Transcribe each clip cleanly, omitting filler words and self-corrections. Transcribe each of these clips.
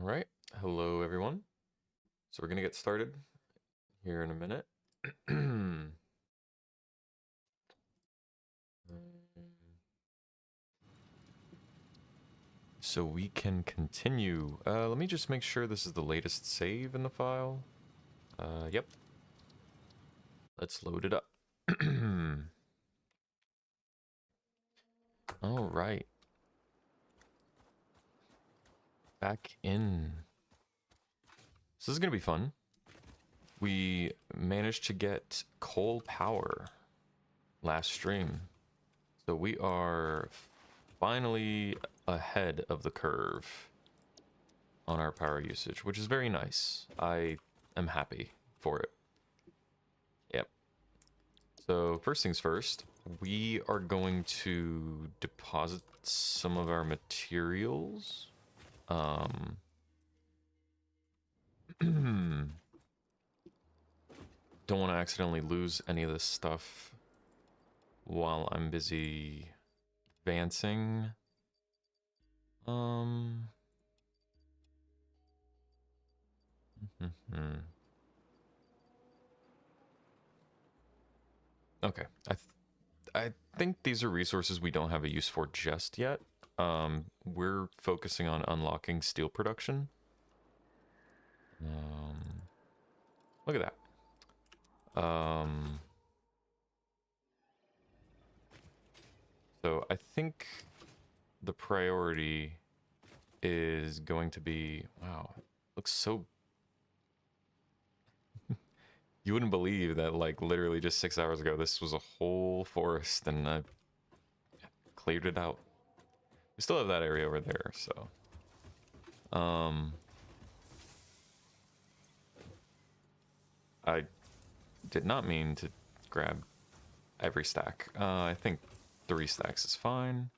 All right. Hello, everyone. So we're going to get started here in a minute. So we can continue. Let me just make sure this is the latest save in the file. Yep. Let's load it up. All right. Back in. So this is going to be fun. We managed to get coal power last stream. So we are finally ahead of the curve on our power usage, which is very nice. I am happy for it. Yep. So first things first, we are going to deposit some of our materials. Don't want to accidentally lose any of this stuff while I'm busy advancing. Okay. I think these are resources we don't have a use for just yet. We're focusing on unlocking steel production. Look at that. So I think the priority is going to be, wow, it looks so, you wouldn't believe that, like, literally just 6 hours ago this was a whole forest and I cleared it out. We still have that area over there, so I did not mean to grab every stack. I think 3 stacks is fine.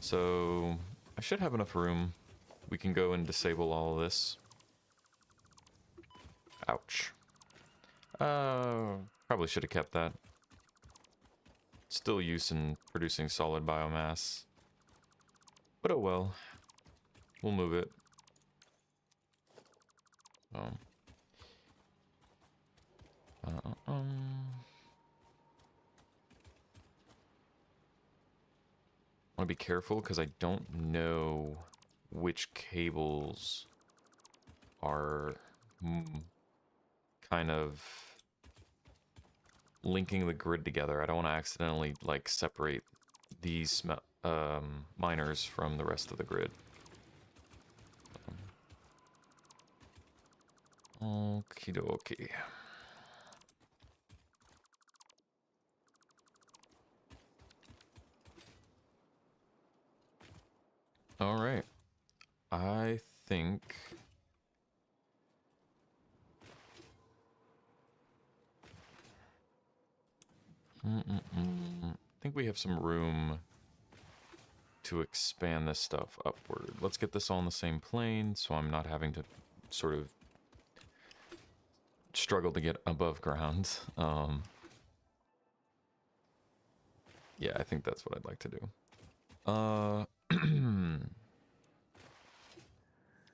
So I should have enough room. We can go and disable all of this. Ouch. Probably should have kept that. Still use in producing solid biomass. But oh well. We'll move it. I want to be careful because I don't know which cables are kind of linking the grid together. I don't want to accidentally, like, separate these miners from the rest of the grid. Okie dokie. All right. I think we have some room to expand this stuff upward. Let's get this all on the same plane so I'm not having to sort of struggle to get above ground. Yeah, I think that's what I'd like to do.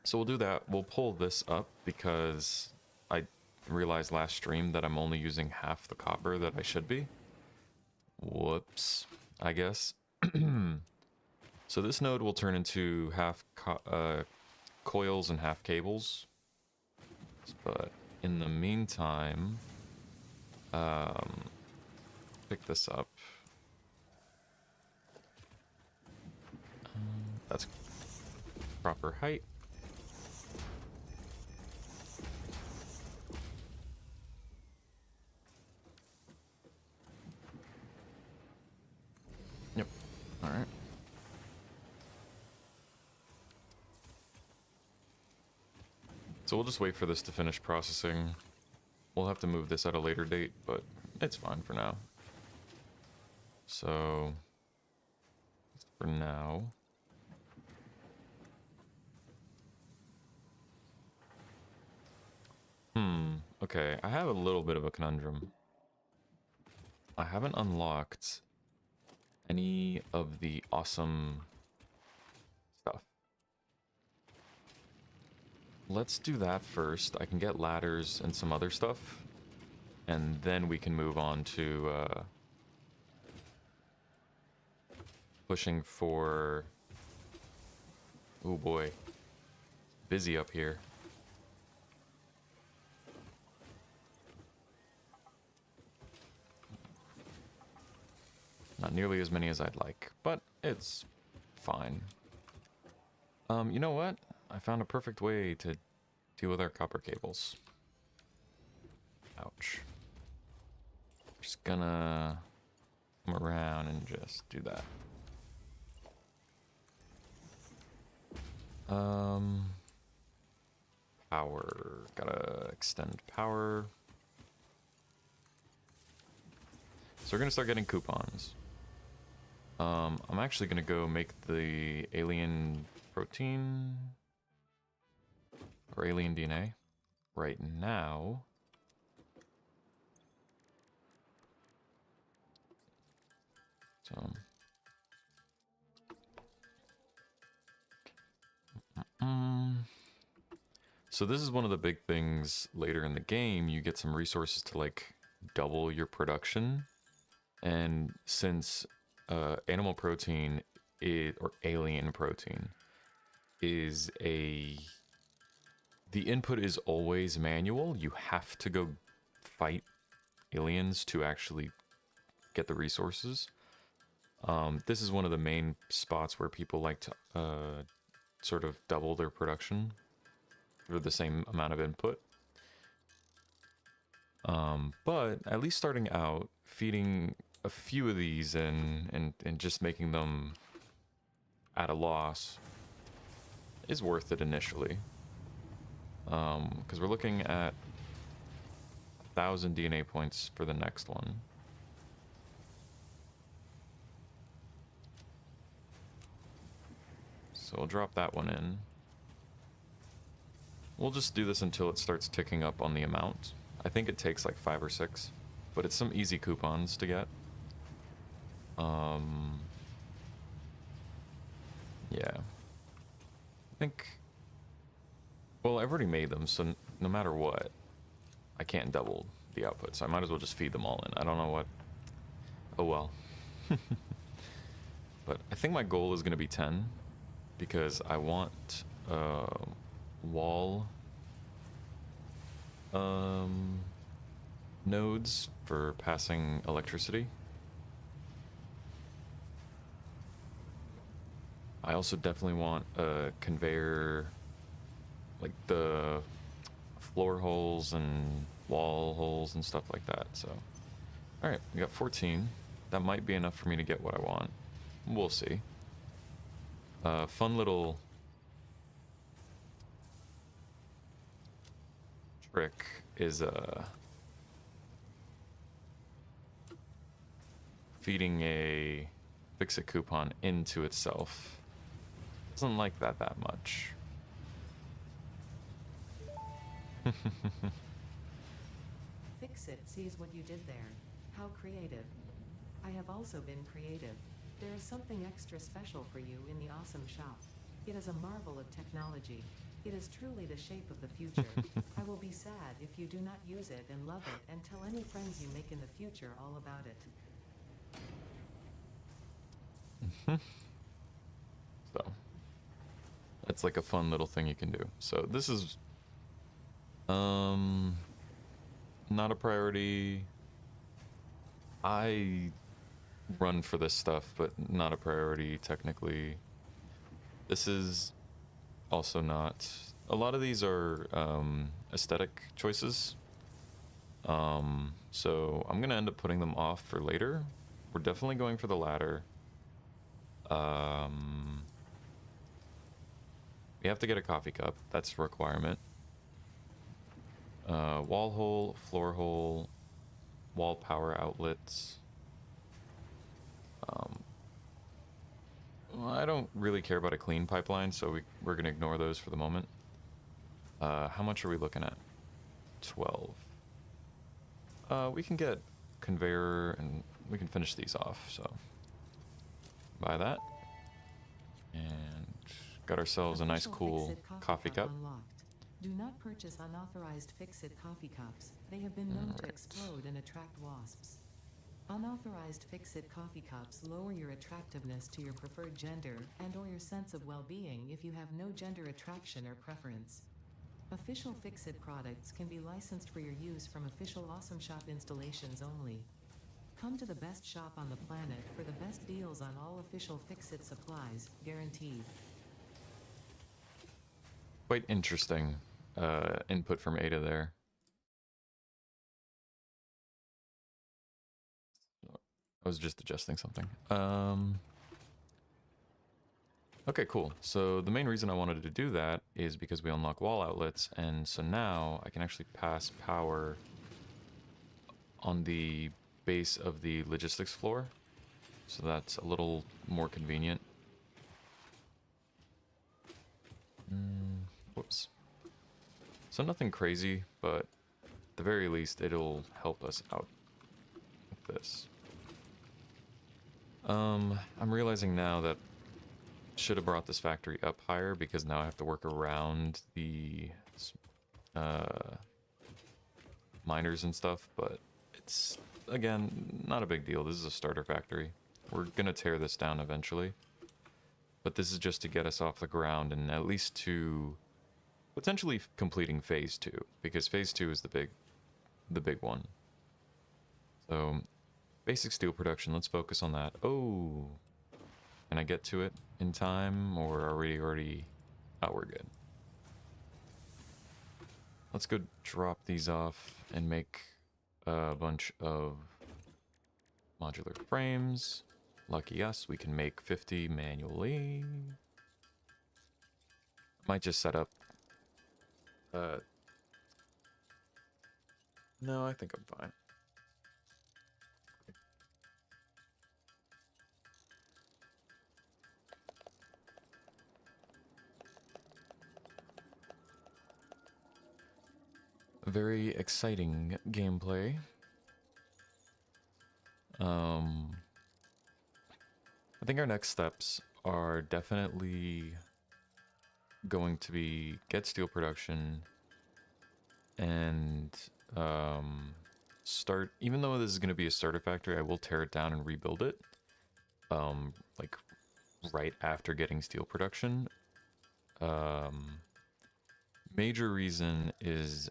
So we'll do that. We'll pull this up because I realized last stream that I'm only using half the copper that I should be. Whoops, I guess. So this node will turn into half coils and half cables. But in the meantime, pick this up. That's proper height. Yep. All right. So we'll just wait for this to finish processing. We'll have to move this at a later date, but it's fine for now. So for now, okay, I have a little bit of a conundrum. I haven't unlocked any of the awesome let's do that first. I can get ladders and some other stuff, and then we can move on to pushing for... Oh boy, busy up here. Not nearly as many as I'd like, but it's fine. You know what? I found a perfect way to deal with our copper cables. Ouch. Just gonna come around and just do that. Power. Gotta extend power. So we're gonna start getting coupons. I'm actually gonna go make the alien protein or alien DNA right now. So this is one of the big things later in the game. You get some resources to like double your production, and since animal protein or alien protein is the input is always manual. You have to go fight aliens to actually get the resources. This is one of the main spots where people like to sort of double their production for the same amount of input. But at least starting out, feeding a few of these and just making them at a loss is worth it initially. Because we're looking at 1,000 DNA points for the next one. So we'll drop that one in. We'll just do this until it starts ticking up on the amount. I think it takes like 5 or 6, but it's some easy coupons to get. Yeah. I think... Well, I've already made them, so no matter what, I can't double the output, so I might as well just feed them all in. I don't know what... Oh well. But I think my goal is going to be 10, because I want wall nodes for passing electricity. I also definitely want a conveyor, like the floor holes and wall holes and stuff like that. So, all right, we got 14. That might be enough for me to get what I want. We'll see. Fun little trick is feeding a fix-it coupon into itself. Doesn't like that much. Fix-it sees what you did there. How creative. I have also been creative. There is something extra special for you in the awesome shop. It is a marvel of technology. It is truly the shape of the future. I will be sad if you do not use it and love it, and tell any friends you make in the future all about it. So, that's like a fun little thing you can do. So this is not a priority. I run for this stuff, but not a priority technically. This is also not. A lot of these are aesthetic choices. So I'm gonna end up putting them off for later. We're definitely going for the latter. We have to get a coffee cup. That's a requirement. Wall hole, floor hole, wall power outlets. Well, I don't really care about a clean pipeline, so we're going to ignore those for the moment. How much are we looking at? 12. We can get conveyor and we can finish these off, so buy that. And got ourselves a nice Official cool Fix-It coffee cup. Unlocked. Do not purchase unauthorized Fix-It coffee cups. They have been known to Right. explode and attract wasps. Unauthorized Fix-It coffee cups lower your attractiveness to your preferred gender and or your sense of well-being if you have no gender attraction or preference. Official Fix-It products can be licensed for your use from official Awesome Shop installations only. Come to the best shop on the planet for the best deals on all official Fix-It supplies, guaranteed. Quite interesting input from Ada there. I was just adjusting something. Okay, cool. So the main reason I wanted to do that is because we unlock wall outlets, and so now I can actually pass power on the base of the logistics floor. So that's a little more convenient. Whoops. So nothing crazy, but at the very least, it'll help us out with this. I'm realizing now that should have brought this factory up higher because now I have to work around the miners and stuff, but it's, again, not a big deal. This is a starter factory. We're gonna tear this down eventually, but this is just to get us off the ground and at least to potentially completing phase 2, because phase 2 is the big one. So basic steel production, let's focus on that. Oh, can I get to it in time, or are we already... Oh, we're good. Let's go drop these off and make a bunch of modular frames. Lucky us, we can make 50 manually. Might just set up... No, I think I'm fine. Very exciting gameplay. I think our next steps are definitely going to be get steel production and start, even though this is going to be a starter factory, I will tear it down and rebuild it like right after getting steel production. Major reason is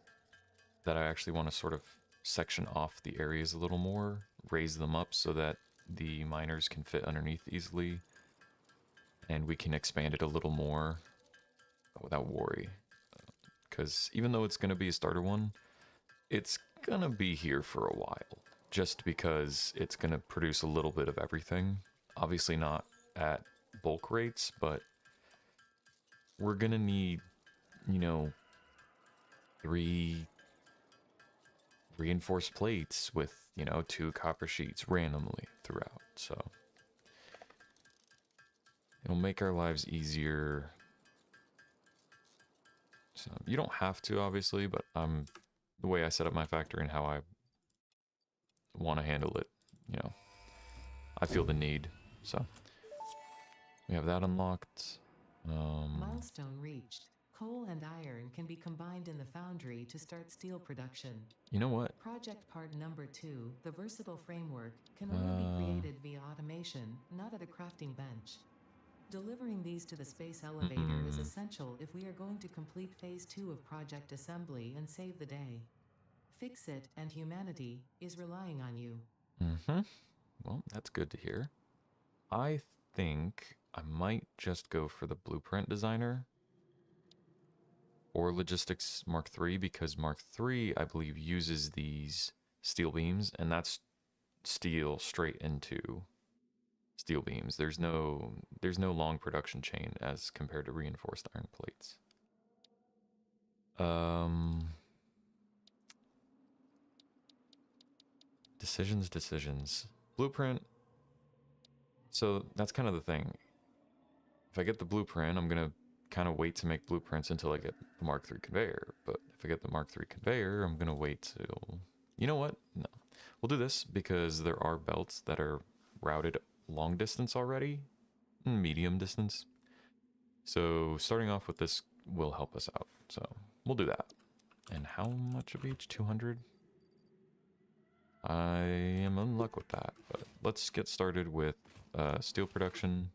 that I actually want to sort of section off the areas a little more, raise them up so that the miners can fit underneath easily, and we can expand it a little more without worry. Because even though it's going to be a starter one, it's going to be here for a while, just because it's going to produce a little bit of everything. Obviously not at bulk rates, but we're going to need, you know, 3 reinforced plates with, you know, 2 copper sheets randomly throughout. So it'll make our lives easier. So you don't have to, obviously, but the way I set up my factory and how I want to handle it, you know, I feel the need. So we have that unlocked. Milestone reached. Coal and iron can be combined in the foundry to start steel production. You know what? Project part number 2, the versatile framework, can only be created via automation, not at a crafting bench. Delivering these to the space elevator is essential if we are going to complete phase 2 of project assembly and save the day. Fix It and humanity is relying on you. Well, that's good to hear. I think I might just go for the blueprint designer or logistics Mark III, because Mark III, I believe, uses these steel beams, and that's steel straight into steel beams. There's no long production chain as compared to reinforced iron plates. Decisions. Blueprint. So that's kind of the thing. If I get the blueprint, I'm gonna kind of wait to make blueprints until I get the Mark III conveyor. But if I get the Mark III conveyor, I'm gonna wait till... You know what? No. We'll do this because there are belts that are routed long distance already, medium distance. So starting off with this will help us out. So we'll do that. And how much of each? 200? I am in luck with that, but let's get started with steel production.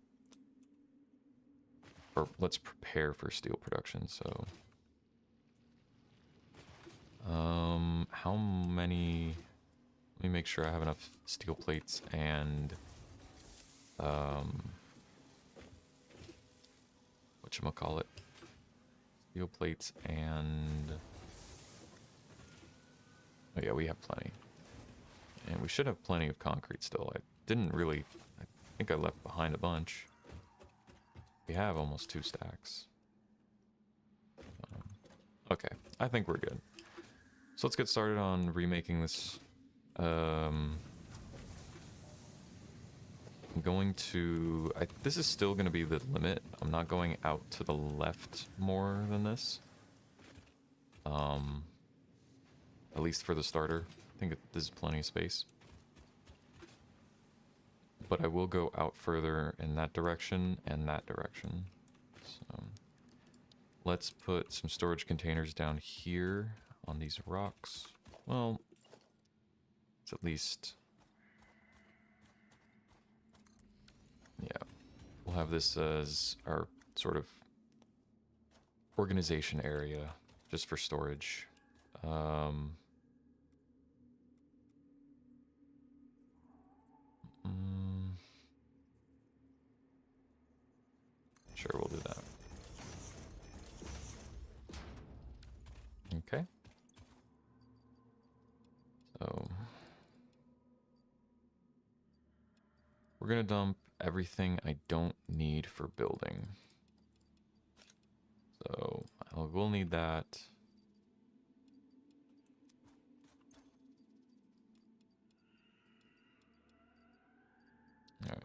Or let's prepare for steel production, so... how many... Let me make sure I have enough steel plates and... whatchamacallit? Steel plates and... Oh yeah, we have plenty. And we should have plenty of concrete still. I didn't really... I think I left behind a bunch. We have almost 2 stacks. Okay, I think we're good. So let's get started on remaking this. I'm going to... this is still going to be the limit. I'm not going out to the left more than this. At least for the starter. I think there's plenty of space. But I will go out further in that direction and that direction. So let's put some storage containers down here on these rocks. Well, it's at least... Yeah. We'll have this as our sort of organization area just for storage. Sure, we'll do that. Okay. So we're gonna dump everything I don't need for building. So we'll need that. All right.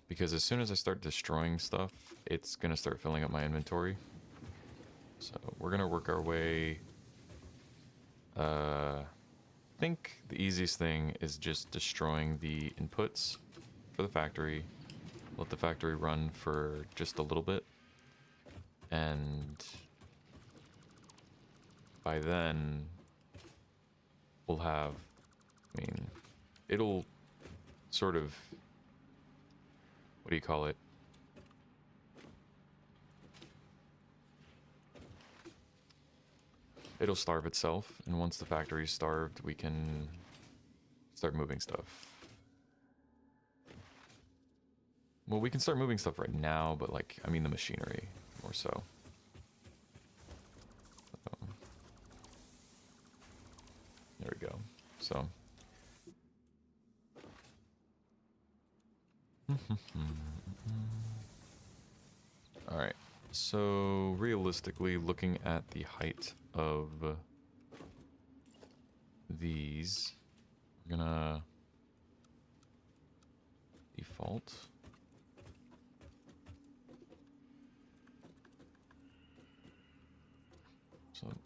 Because as soon as I start destroying stuff, it's going to start filling up my inventory. So we're going to work our way... I think the easiest thing is just destroying the inputs for the factory. Let the factory run for just a little bit. And by then, we'll have... I mean, it'll sort of... What do you call it? It'll starve itself, and once the factory's starved, we can start moving stuff. Well, we can start moving stuff right now, but like, I mean the machinery, more so. There we go. So... Alright, so realistically, looking at the height of these, we're gonna default. So 1,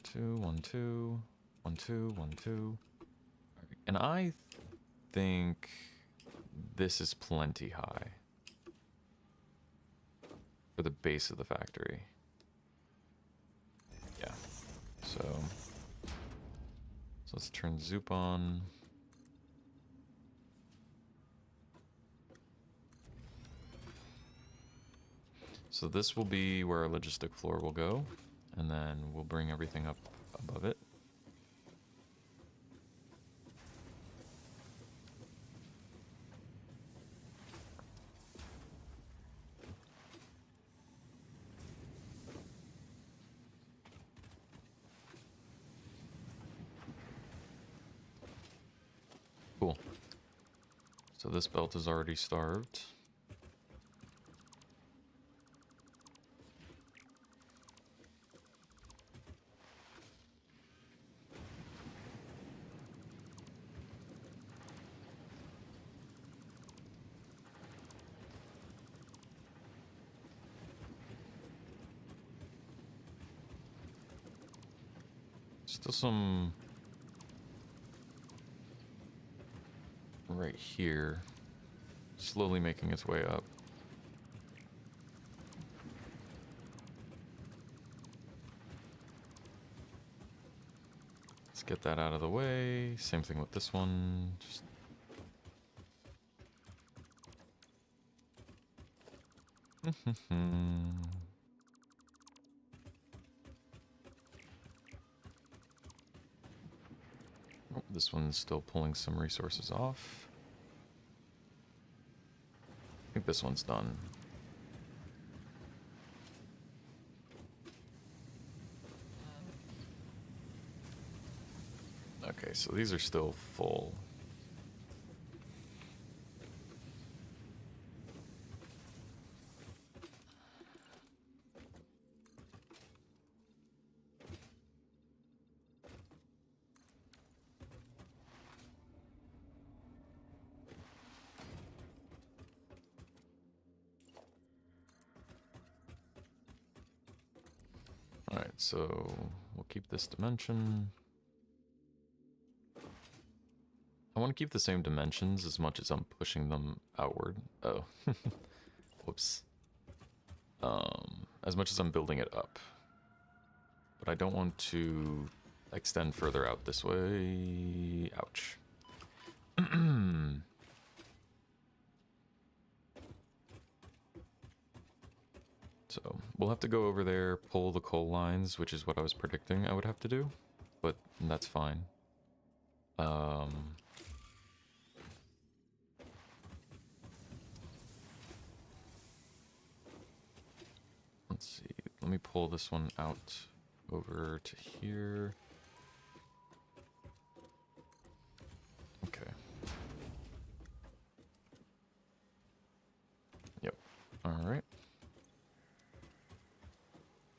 2, 1, 2, 1, 2, 1, 2. And I think this is plenty high for the base of the factory. Yeah. So let's turn Zoop on. So this will be where our logistic floor will go, and then we'll bring everything up above it. Cool. So this belt is already starved. Still some right here, slowly making its way up. get that out of the way. Same thing with this one. Just oh, this one's still pulling some resources off. I think this one's done. Okay, so these are still full. Alright, so we'll keep this dimension. I want to keep the same dimensions as much as I'm pushing them outward. Oh. Whoops. As much as I'm building it up. But I don't want to extend further out this way. Ouch. So we'll have to go over there, pull the coal lines, which is what I was predicting I would have to do. But that's fine. Let's see. Let me pull this one out over to here. Okay. Yep. All right.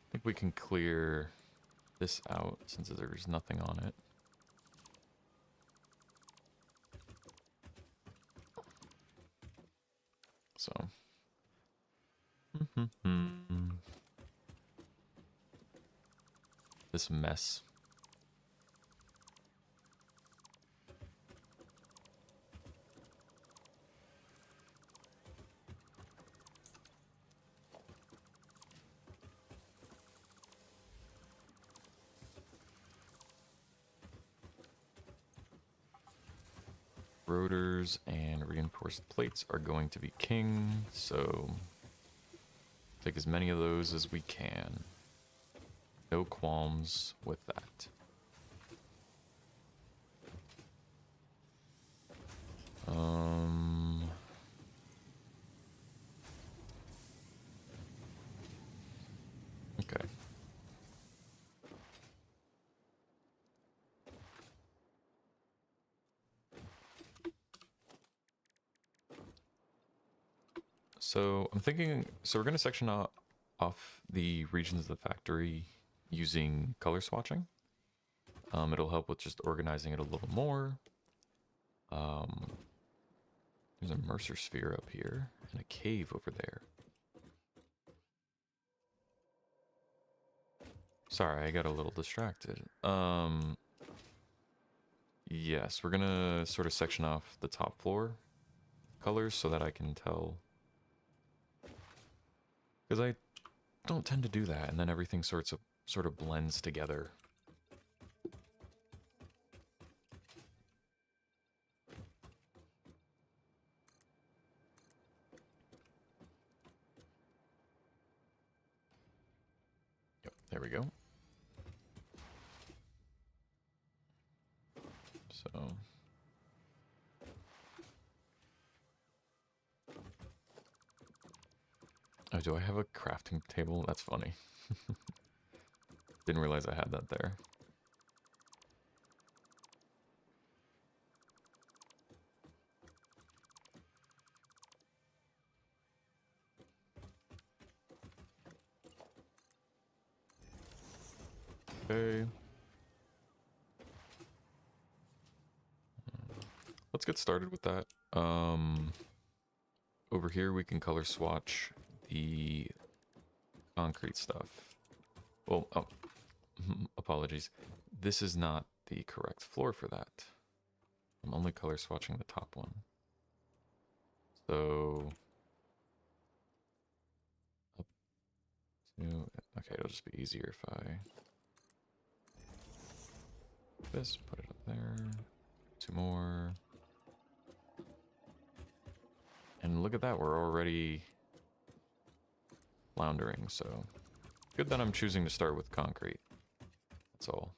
I think we can clear this out since there's nothing on it. So. This mess. Rotors and reinforced plates are going to be king, so take as many of those as we can. No qualms with that. Okay. So I'm thinking, so we're going to section off the regions of the factory using color swatching. It'll help with just organizing it a little more. There's a Mercer sphere up here and a cave over there. Sorry, I got a little distracted. Yes, we're gonna sort of section off the top floor colors so that I can tell. Because I don't tend to do that, and then everything sort of blends together. Yep, there we go. So oh, do I have a crafting table? That's funny. Didn't realize I had that there. Okay. Let's get started with that. Over here we can color swatch the concrete stuff. Well, oh, apologies. This is not the correct floor for that. I'm only color swatching the top one. So up to, okay, it'll just be easier if I like this, put it up there. 2 more. And look at that, we're already floundering, so good that I'm choosing to start with concrete. That's all.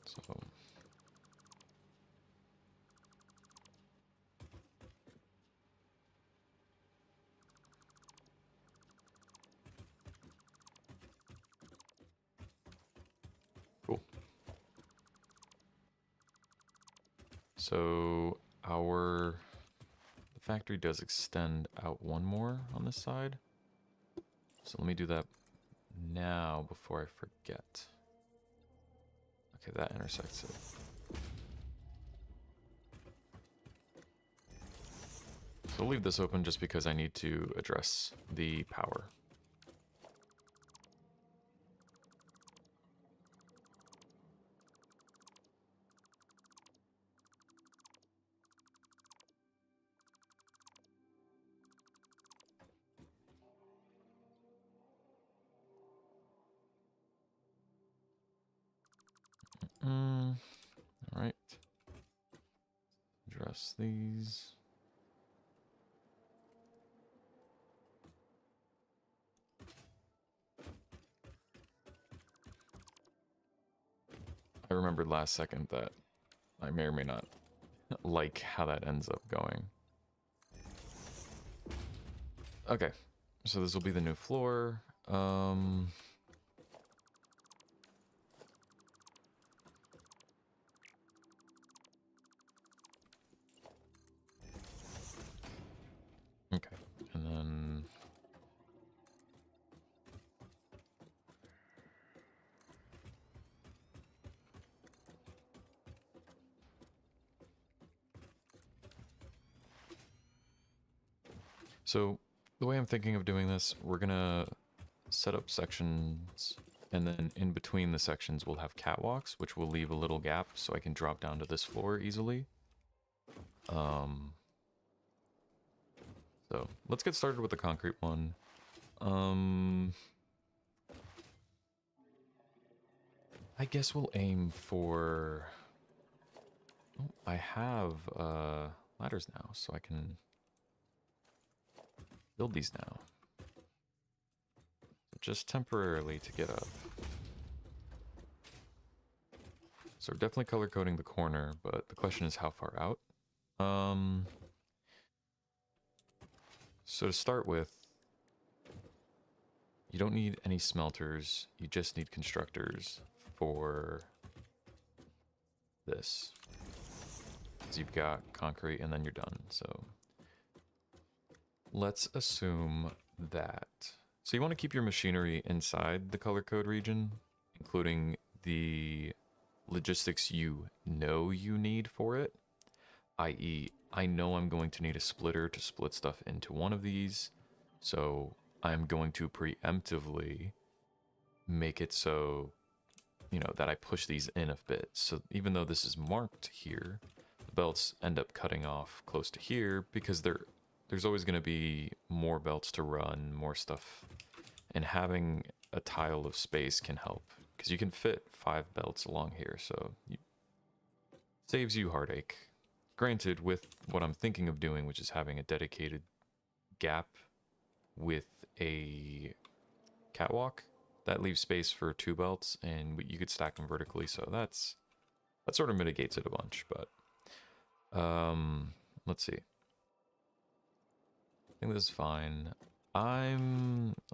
So cool. So the factory does extend out 1 more on this side. So let me do that now before I forget. Okay, that intersects it. So I'll leave this open just because I need to address the power. All right. Address these. I remembered last second that I may or may not like how that ends up going. Okay, so this will be the new floor. Okay, and then so the way I'm thinking of doing this, we're gonna set up sections, and then in between the sections we'll have catwalks, which will leave a little gap so I can drop down to this floor easily. So let's get started with the concrete one. I guess we'll aim for... Oh, I have ladders now, so I can build these now. Just temporarily to get up. So we're definitely color coding the corner, but the question is how far out. So to start with, you don't need any smelters, you just need constructors for this. So you've got concrete and then you're done, so let's assume that. So you want to keep your machinery inside the color code region, including the logistics you know you need for it, i.e. I know I'm going to need a splitter to split stuff into one of these, so I'm going to preemptively make it so, you know, that I push these in a bit. So even though this is marked here, the belts end up cutting off close to here because there's always going to be more belts to run, more stuff, and having a tile of space can help because you can fit 5 belts along here, so it saves you heartache. Granted, with what I'm thinking of doing, which is having a dedicated gap with a catwalk, that leaves space for 2 belts, and you could stack them vertically, so that sort of mitigates it a bunch, but let's see. I think this is fine.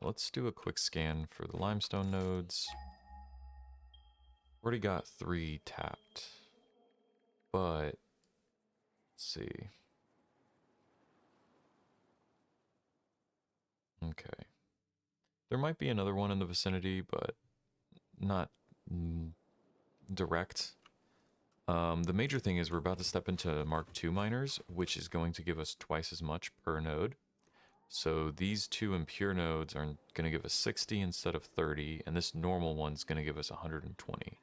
Let's do a quick scan for the limestone nodes. Already got 3 tapped, but let's see. Okay. There might be another one in the vicinity, but not direct. The major thing is we're about to step into Mark II miners, which is going to give us twice as much per node. So these 2 impure nodes are going to give us 60 instead of 30, and this normal one's going to give us 120.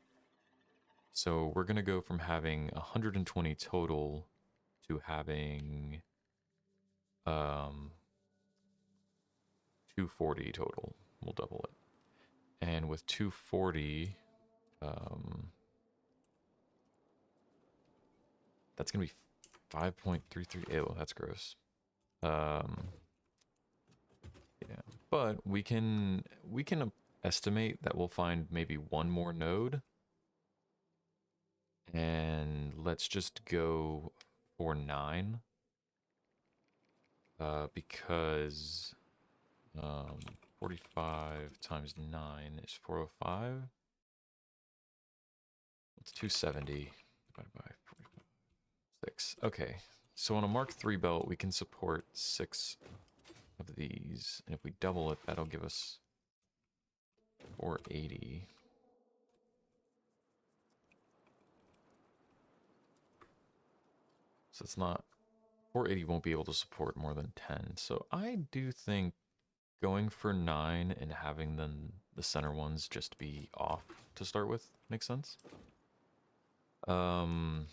So we're going to go from having 120 total to having 240 total. We'll double it. And with 240, that's going to be 5.33. Ew, that's gross. Yeah, but we can estimate that we'll find maybe one more node. And let's just go for 9. Because 45 times 9 is 405. It's 270 divided by 45. 6. Okay, so on a Mark III belt, we can support 6 of these. And if we double it, that'll give us 480. So it's not... 480 won't be able to support more than 10. So I do think going for 9 and having the center ones just be off to start with makes sense. And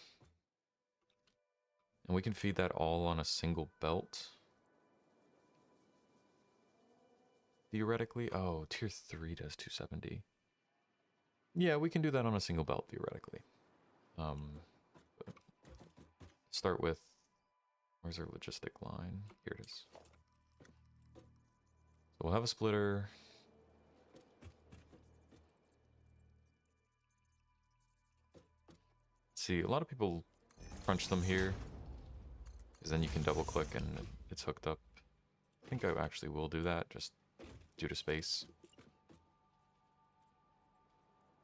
we can feed that all on a single belt. Theoretically. Oh, tier 3 does 270. Yeah, we can do that on a single belt, theoretically. Start with... Where's our logistic line? Here it is. So we'll have a splitter. See, a lot of people crunch them here, because then you can double click and it's hooked up. I think I actually will do that, just due to space.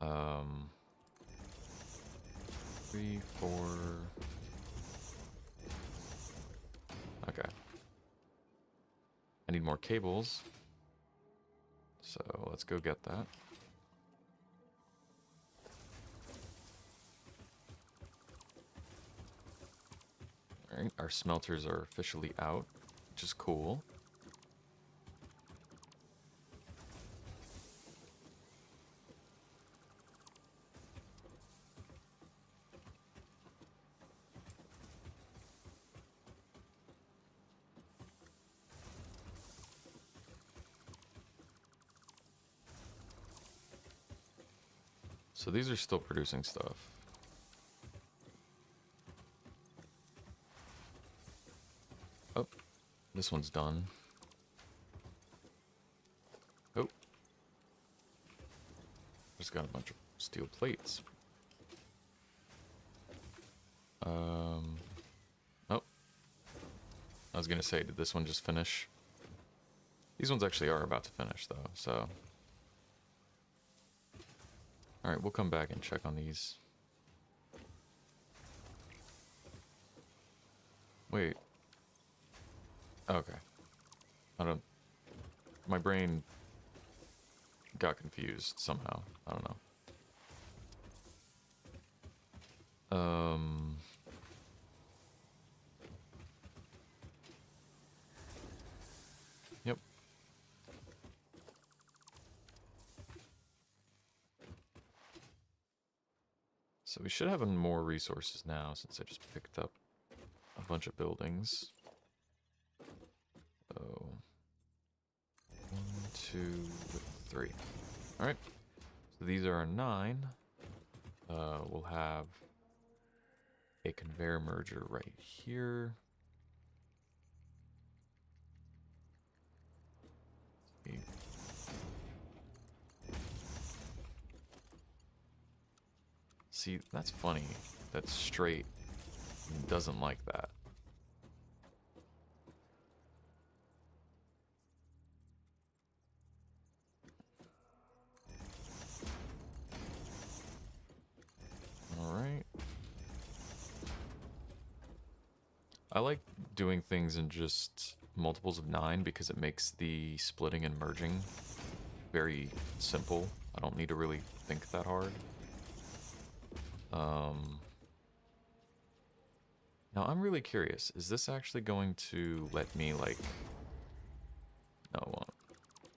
3, 4... Okay. I need more cables. So let's go get that. Alright, our smelters are officially out, which is cool. So these are still producing stuff. Oh, this one's done. Oh. Just got a bunch of steel plates. Oh. I was gonna say, did this one just finish? These ones actually are about to finish though, so. Alright, we'll come back and check on these. Wait. Okay. My brain got confused somehow. I don't know. Yep. So we should have more resources now since I just picked up a bunch of buildings. So 1, 2, 3. All right. So these are our 9. We'll have a conveyor merger right here. See, that's funny. That's straight. It doesn't like that. Alright. I like doing things in just multiples of 9 because it makes the splitting and merging very simple. I don't need to really think that hard. Now I'm really curious, is this actually going to let me like... No, it won't.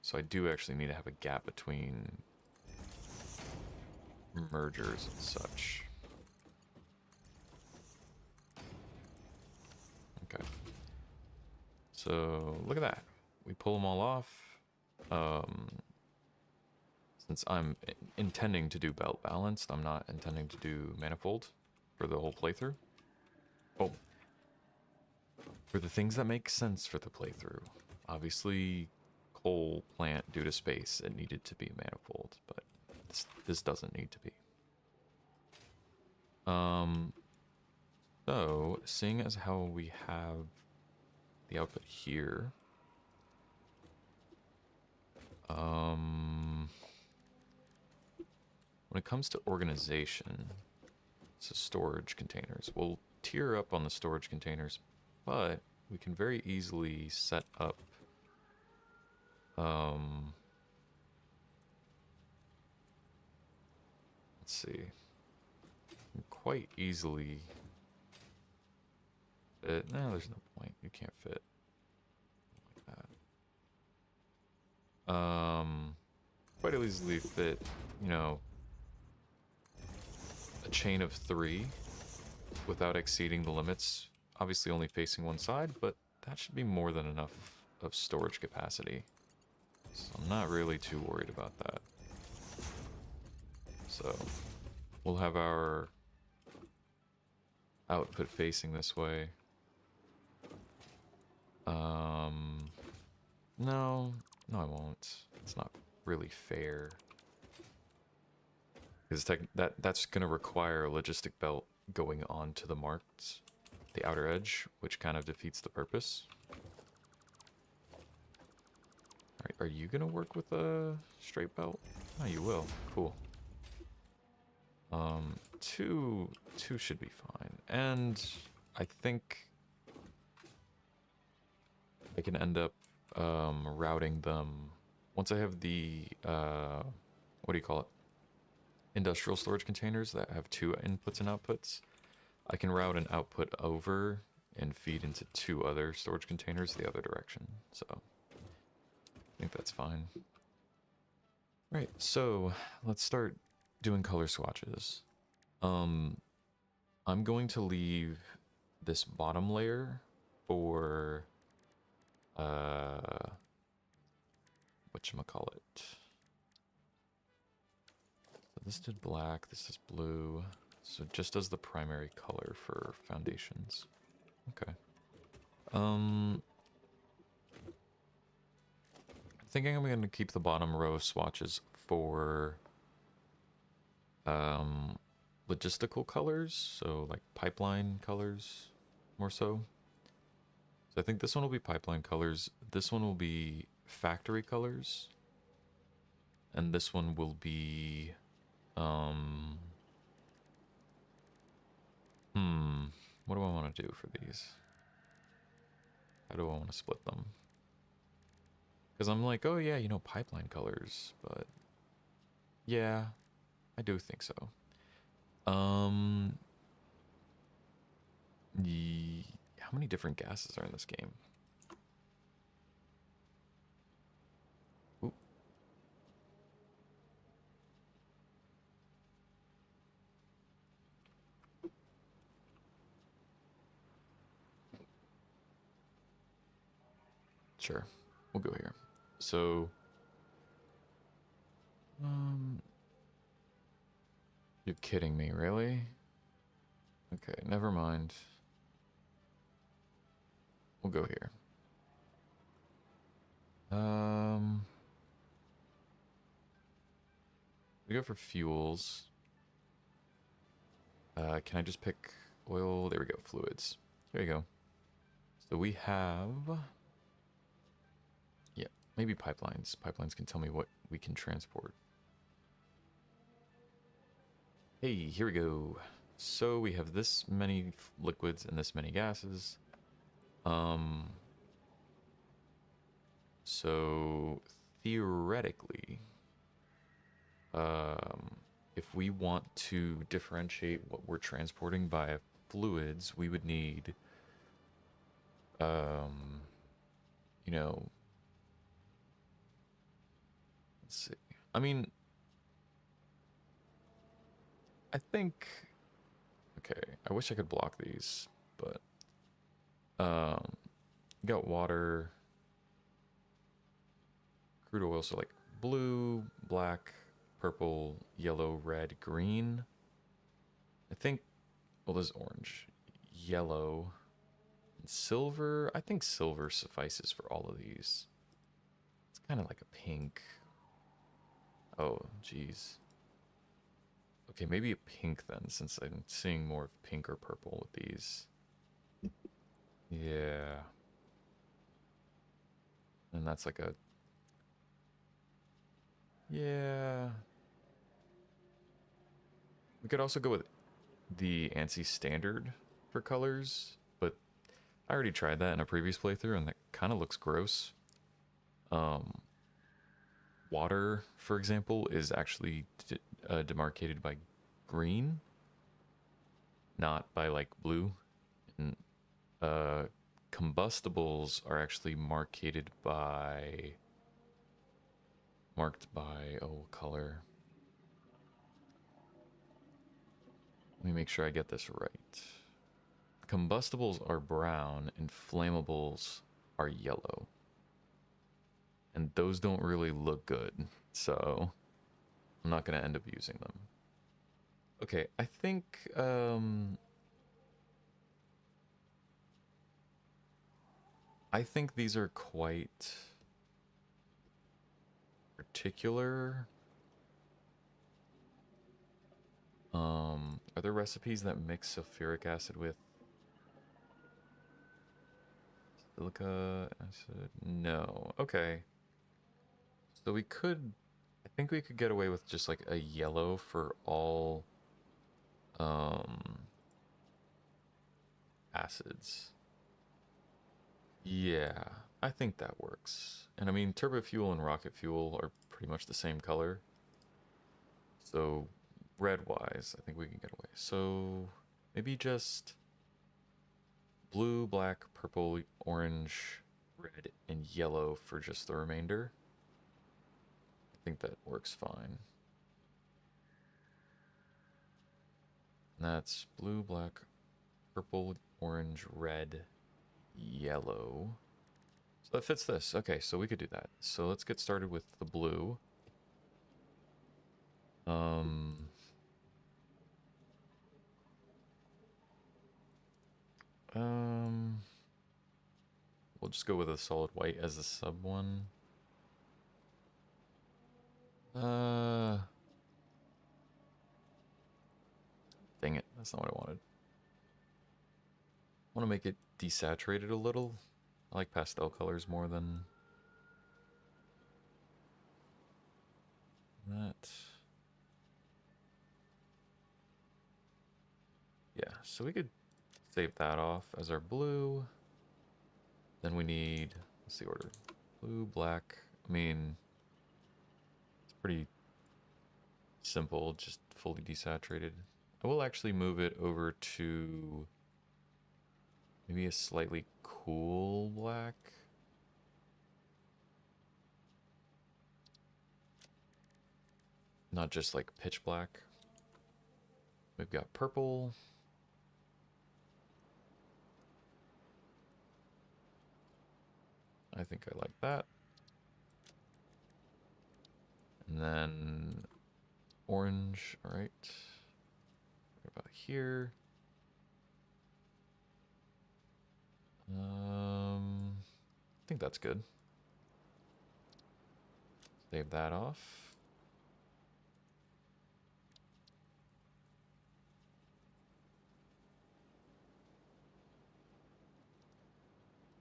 So I do actually need to have a gap between mergers and such. Okay. So look at that. We pull them all off. Since I'm intending to do belt balanced, I'm not intending to do manifold for the whole playthrough. Oh, for the things that make sense for the playthrough. Obviously, coal plant due to space, it needed to be manifold, but this doesn't need to be. So, seeing as how we have the output here, when it comes to organization, so storage containers, we'll tier up on the storage containers, but we can very easily set up let's see, quite easily fit. No, there's no point. You can't fit like that. Quite easily fit, you know, a chain of 3 without exceeding the limits. Obviously only facing one side, but that should be more than enough of storage capacity. So I'm not really too worried about that. So we'll have our output facing this way. No, I won't. It's not really fair. Because that's going to require a logistic belt going on to the marked, the outer edge, which kind of defeats the purpose. Alright, are you going to work with a straight belt? Oh, you will. Cool. Two should be fine. And I think I can end up routing them once I have the what do you call it? Industrial storage containers that have 2 inputs and outputs. I can route an output over and feed into 2 other storage containers the other direction. So I think that's fine. Right, so let's start doing color swatches. I'm going to leave this bottom layer for whatchamacallit. So this did black, this is blue. So just as the primary color for foundations. Okay. I'm thinking I'm going to keep the bottom row of swatches for logistical colors, so like pipeline colors more so. So I think this one will be pipeline colors, this one will be factory colors, and this one will be what do I want to do for these? How do I want to split them? Because I'm like, oh yeah, you know, pipeline colors, but yeah, I do think so. How many different gases are in this game? Oop. Sure, we'll go here. So, you're kidding me, really? Okay, never mind. We'll go here. We go for fuels. Can I just pick oil? There we go, fluids. There you go. So we have... Yeah, maybe pipelines. Pipelines can tell me what we can transport. Hey, here we go. So we have this many liquids and this many gases. So theoretically, if we want to differentiate what we're transporting by fluids, we would need, you know, let's see. I mean, I think, okay, I wish I could block these, but, you got water, crude oil, so like blue, black, purple, yellow, red, green. I think, well, there's orange, yellow, and silver. I think silver suffices for all of these. It's kind of like a pink. Oh, geez. Okay, maybe a pink then, since I'm seeing more of pink or purple with these. Yeah. And that's like a... Yeah. We could also go with the ANSI standard for colors, but I already tried that in a previous playthrough, and that kind of looks gross. Um, Water, for example, is actually demarcated by green, not by like blue. And uh, combustibles are actually marked by, oh, what color? Let me make sure I get this right. Combustibles are brown and flammables are yellow. And those don't really look good, so I'm not going to end up using them. Okay, I think these are quite particular. Are there recipes that mix sulfuric acid with silica acid? No. Okay. So we could, I think we could get away with just like a yellow for all acids. Yeah, I think that works. And I mean, turbo fuel and rocket fuel are pretty much the same color. So red wise, I think we can get away. So maybe just blue, black, purple, orange, red, and yellow for just the remainder. I think that works fine. And that's blue, black, purple, orange, red, yellow. So that fits this. Okay, so we could do that. So let's get started with the blue. Um, um, we'll just go with a solid white as the sub one. Uh, Dang it, that's not what I wanted. I want to make it desaturated a little. I like pastel colors more than that. Yeah, so we could save that off as our blue. Then we need, what's the order? Blue, black. I mean, it's pretty simple, just fully desaturated. I will actually move it over to maybe a slightly cool black. Not just like pitch black. We've got purple. I think I like that. And then orange, all right. What about here? I think that's good. Save that off.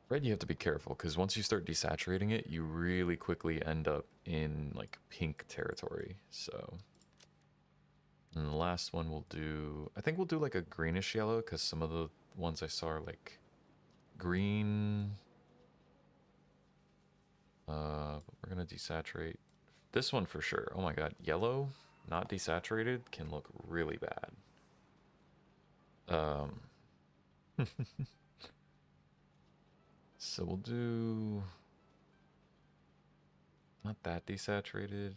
Red, you have to be careful because once you start desaturating it, you really quickly end up in like pink territory. So, and the last one we'll do, I think we'll do like a greenish yellow because some of the ones I saw are like green. But we're gonna desaturate this one for sure. Oh my god, yellow, not desaturated, can look really bad. So we'll do not that desaturated.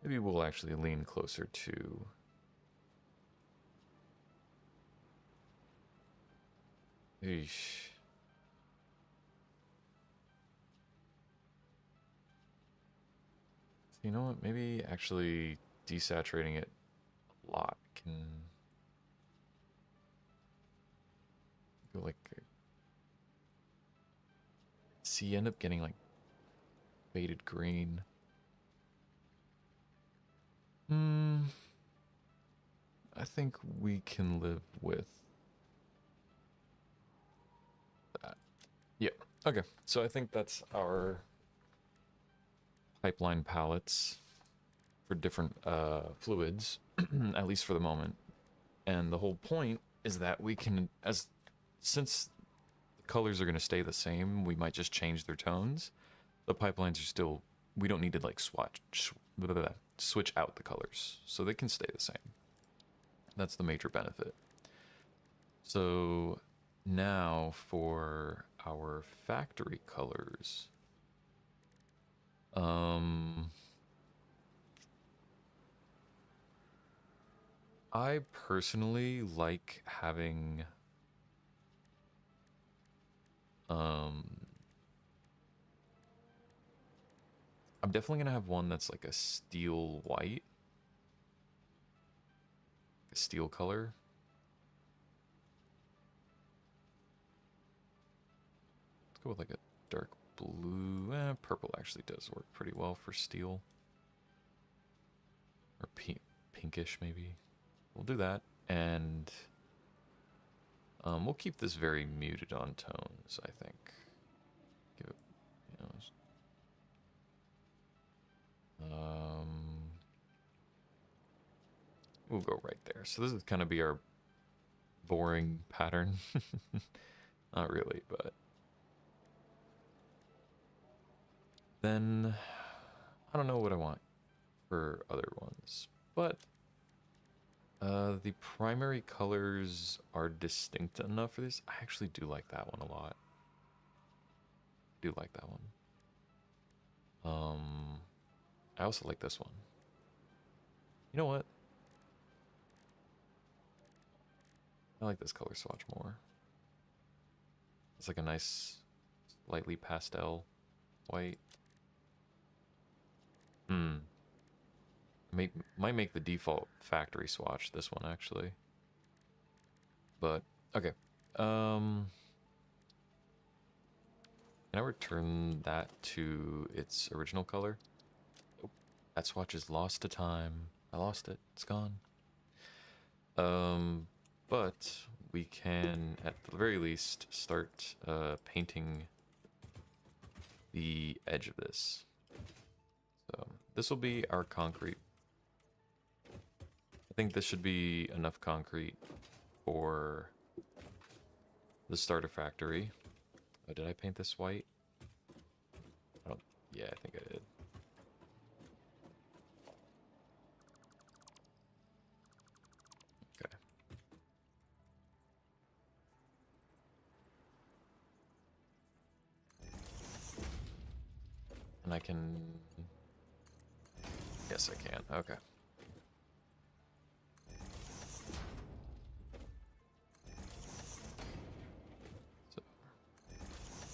Maybe we'll actually lean closer to Eesh. You know what? Maybe actually desaturating it a lot can go like. See, you end up getting like faded green. I think we can live with that. Yeah. Okay. So I think that's our pipeline palettes for different fluids, at least for the moment. And the whole point is that we can, since the colors are going to stay the same, we might just change their tones. The pipelines are still, we don't need to like switch out the colors, so they can stay the same. That's the major benefit. So now for our factory colors. I personally like having I'm definitely gonna have one that's like a steel white, a steel color. Let's go with like a dark blue. Purple actually does work pretty well for steel. Or pinkish maybe. We'll do that, and we'll keep this very muted on tones, I think. Give it, you know, we'll go right there. So this is kind of be our boring pattern. Not really, but then I don't know what I want for other ones, but the primary colors are distinct enough for this. I actually do like that one a lot. Do like that one. I also like this one. You know what? I like this color swatch more. It's like a nice, lightly pastel white. Might make the default factory swatch this one actually. But okay. Can I return that to its original color? Oh, that swatch is lost to time. I lost it. It's gone. But we can, at the very least, start painting the edge of this. So this will be our concrete. I think this should be enough concrete for the starter factory. Oh, did I paint this white? Yeah, I think I did. Okay. And I can... Yes, I can. Okay. So,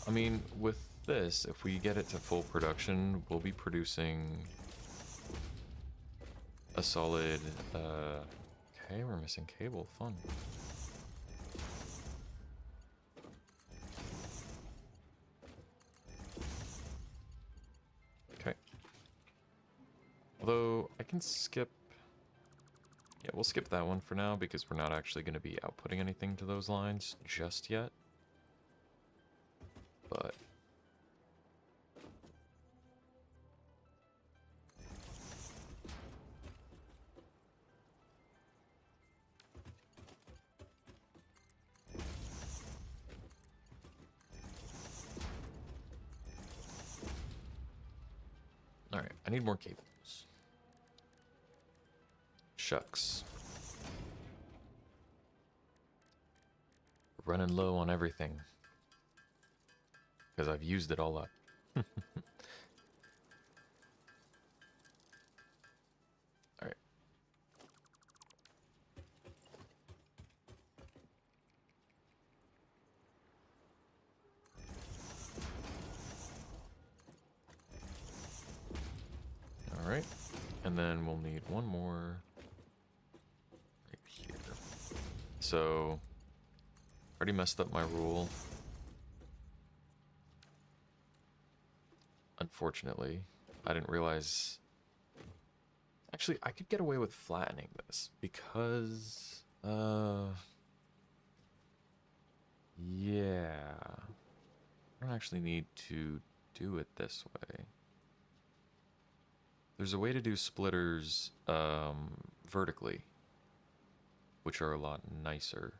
I mean, with this, if we get it to full production, we'll be producing a solid, okay, we're missing cable, fun. Okay. Although, I can skip, yeah, we'll skip that one for now because we're not actually going to be outputting anything to those lines just yet. But alright, I need more cables. Shucks. Running low on everything. Because I've used it all up. Alright. Alright. then we'll need one more right here. So, already messed up my rule. Unfortunately, I didn't realize... Actually, I could get away with flattening this because... yeah. I don't actually need to do it this way. There's a way to do splitters vertically, which are a lot nicer.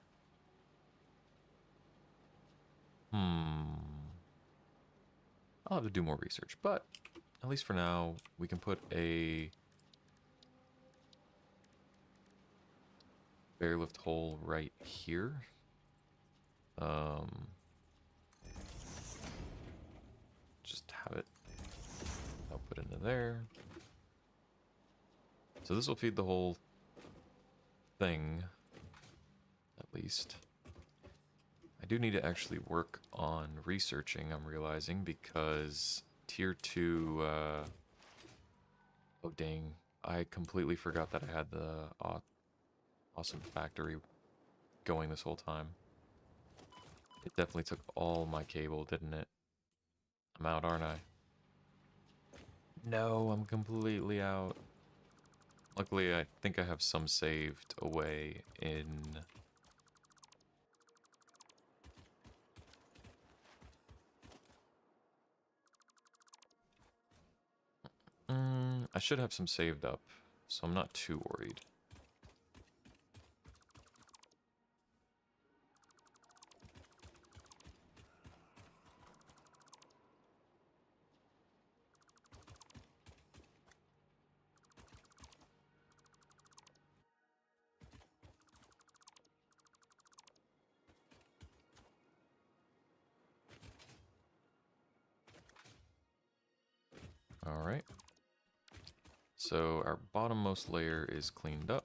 I'll have to do more research, but at least for now, we can put a airlift hole right here. Just have it output into there. So this will feed the whole thing, at least. I do need to actually work on researching, I'm realizing, because tier 2, oh dang, I completely forgot that I had the awesome factory going this whole time. It definitely took all my cable, didn't it? I'm out, aren't I? No, I'm completely out. Luckily, I think I have some saved away in... I should have some saved up, so I'm not too worried. Alright. So our bottommost layer is cleaned up.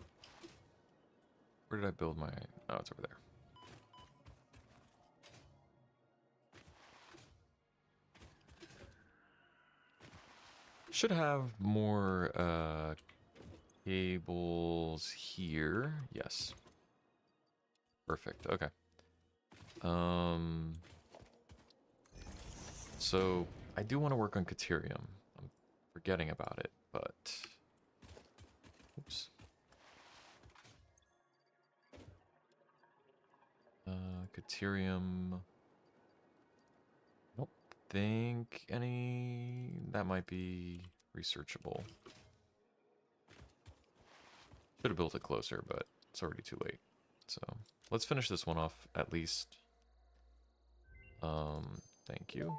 Where did I build my... Oh, it's over there. Should have more cables here. Yes. Perfect. Okay. So I do want to work on Caterium. I'm forgetting about it, but... Oops. Caterium... Don't think any... That might be researchable. Should have built it closer, but it's already too late. So let's finish this one off at least. Thank you.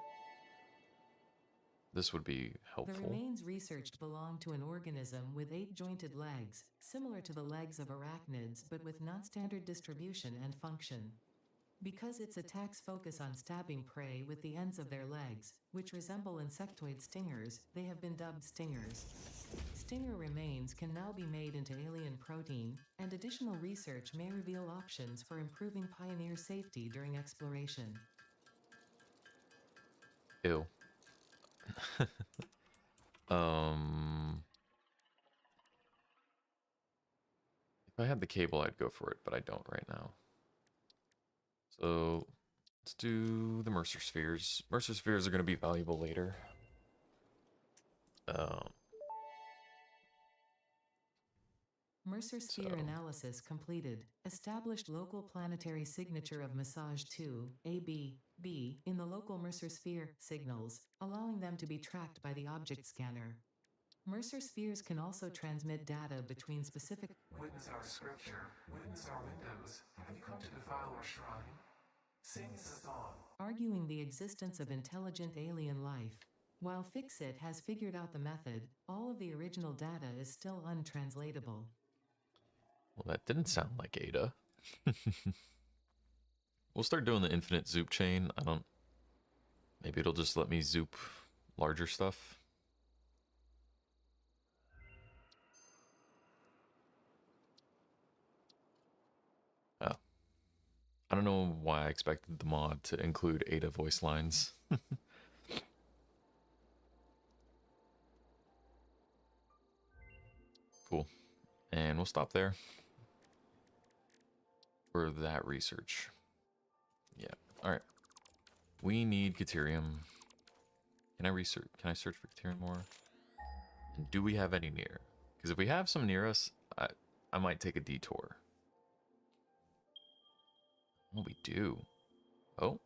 This would be helpful. The remains researched belong to an organism with 8 jointed legs, similar to the legs of arachnids but with non-standard distribution and function. Because its attacks focus on stabbing prey with the ends of their legs, which resemble insectoid stingers, they have been dubbed stingers. Stinger remains can now be made into alien protein, and additional research may reveal options for improving pioneer safety during exploration. Ew. If I had the cable, I'd go for it, but I don't right now. So let's do the Mercer spheres. Mercer spheres are going to be valuable later. Mercer sphere analysis completed. Established local planetary signature of massage 2, AB, B, in the local Mercer sphere signals, allowing them to be tracked by the object scanner. Mercer spheres can also transmit data between specific... Witness our scripture, witness our windows. Have you come to defile our shrine? Sing us a song. Arguing the existence of intelligent alien life. While Fixit has figured out the method, all of the original data is still untranslatable. Well, that didn't sound like Ada. We'll start doing the infinite zoop chain. I don't... Maybe it'll just let me zoop larger stuff. Oh. I don't know why I expected the mod to include Ada voice lines. Cool. And we'll stop there for that research. Yeah. All right. We need Caterium. Can I research? Can I search for Caterium more? And do we have any near? Because if we have some near us, I might take a detour. Oh, we do. Oh.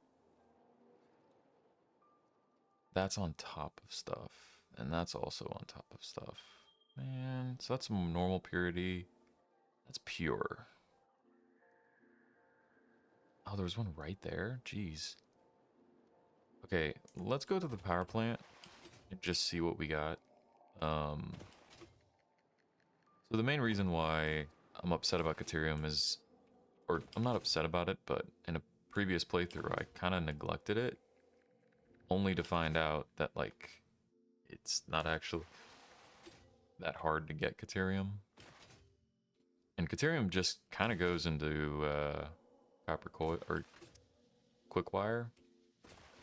That's on top of stuff. And that's also on top of stuff. Man, so that's normal purity. That's pure. Oh, there was one right there? Jeez. Okay, let's go to the power plant and just see what we got. So the main reason why I'm upset about Caterium is, or I'm not upset about it, but in a previous playthrough I kind of neglected it, only to find out that, like, it's not actually that hard to get Caterium. And Caterium just kind of goes into copper coil or quick wire,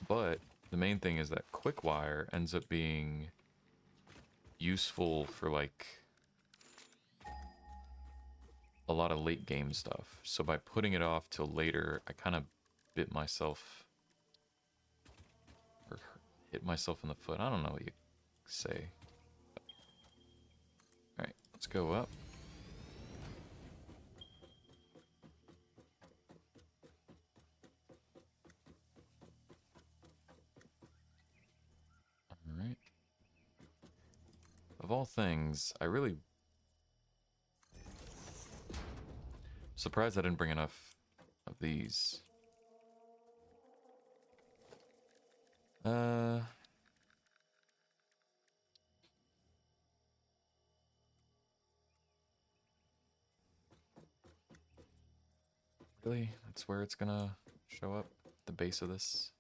but the main thing is that quick wire ends up being useful for, like, a lot of late game stuff. So by putting it off till later, I kind of bit myself or hit myself in the foot. I don't know what you say. All right, let's go up. All right. Of all things, I really surprised I didn't bring enough of these. Really? That's where it's gonna show up? The base of this?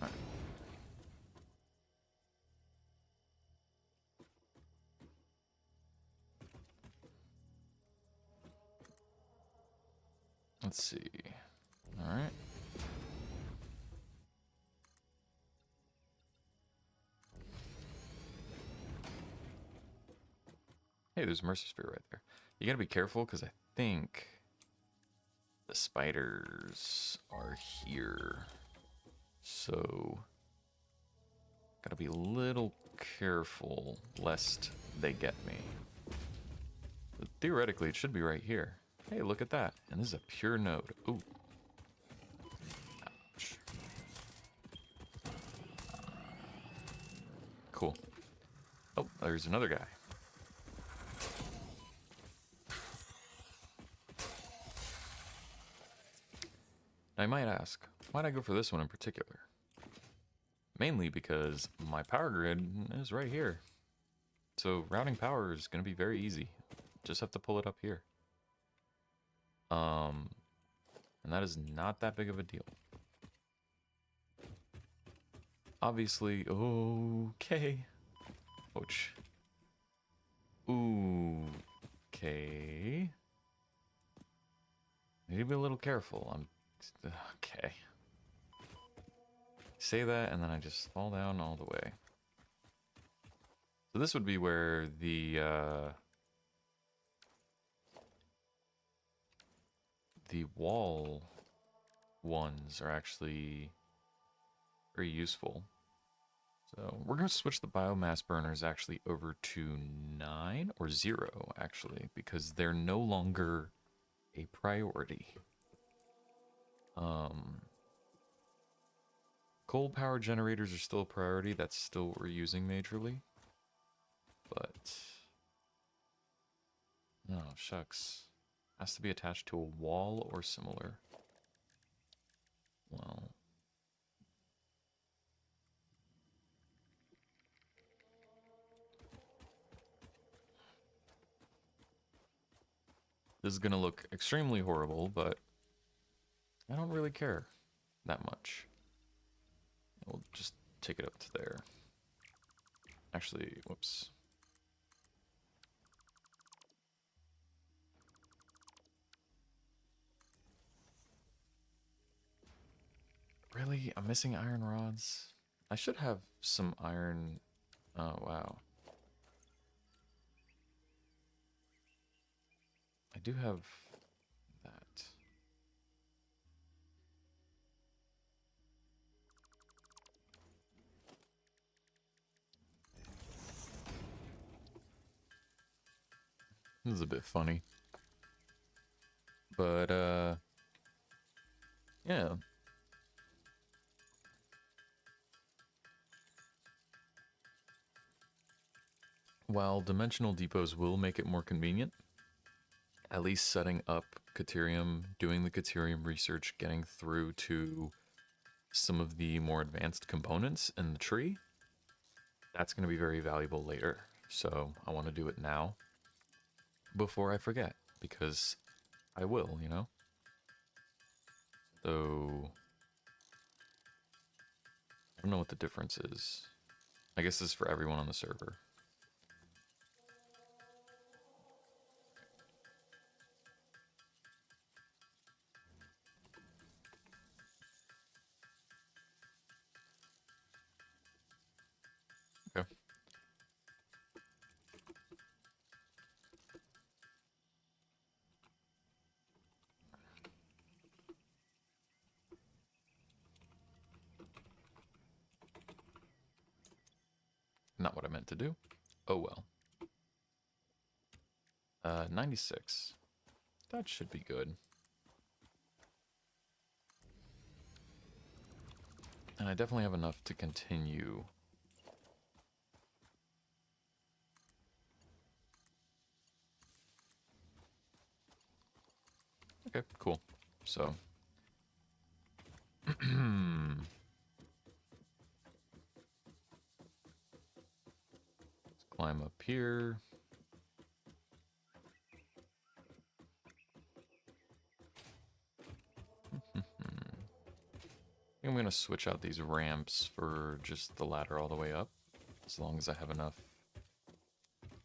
All right. Let's see. All right. Hey, there's a Mercer Sphere right there. You gotta be careful because I think the spiders are here. So, gotta be a little careful lest they get me. But theoretically, it should be right here. Hey, look at that. And this is a pure node. Ooh. Ouch. Cool. Oh, there's another guy. I might ask, why'd I go for this one in particular? Mainly because my power grid is right here. So routing power is going to be very easy. Just have to pull it up here. And that is not that big of a deal. Obviously, okay. Ouch. Ooh, okay. Need to be a little careful. Okay. Say that, and then I just fall down all the way. So this would be where the wall ones are actually very useful. So we're going to switch the biomass burners actually over to 9 or 0 actually, because they're no longer a priority. Coal power generators are still a priority. That's still what we're using majorly. But no, shucks. Has to be attached to a wall or similar. Well, this is gonna look extremely horrible, but I don't really care that much. We'll just take it up to there. Actually, whoops. Really? I'm missing iron rods? I should have some iron... Oh, wow. I do have that. This is a bit funny. But, yeah. While dimensional depots will make it more convenient, at least setting up Caterium, doing the Caterium research, getting through to some of the more advanced components in the tree, that's going to be very valuable later. So I want to do it now before I forget, because I will, you know? So I don't know what the difference is. I guess this is for everyone on the server. Okay. Not what I meant to do. Oh well. 96. That should be good. And I definitely have enough to continue. Okay, cool. So. Let's climb up here. I think I'm going to switch out these ramps for just the ladder all the way up, as long as I have enough.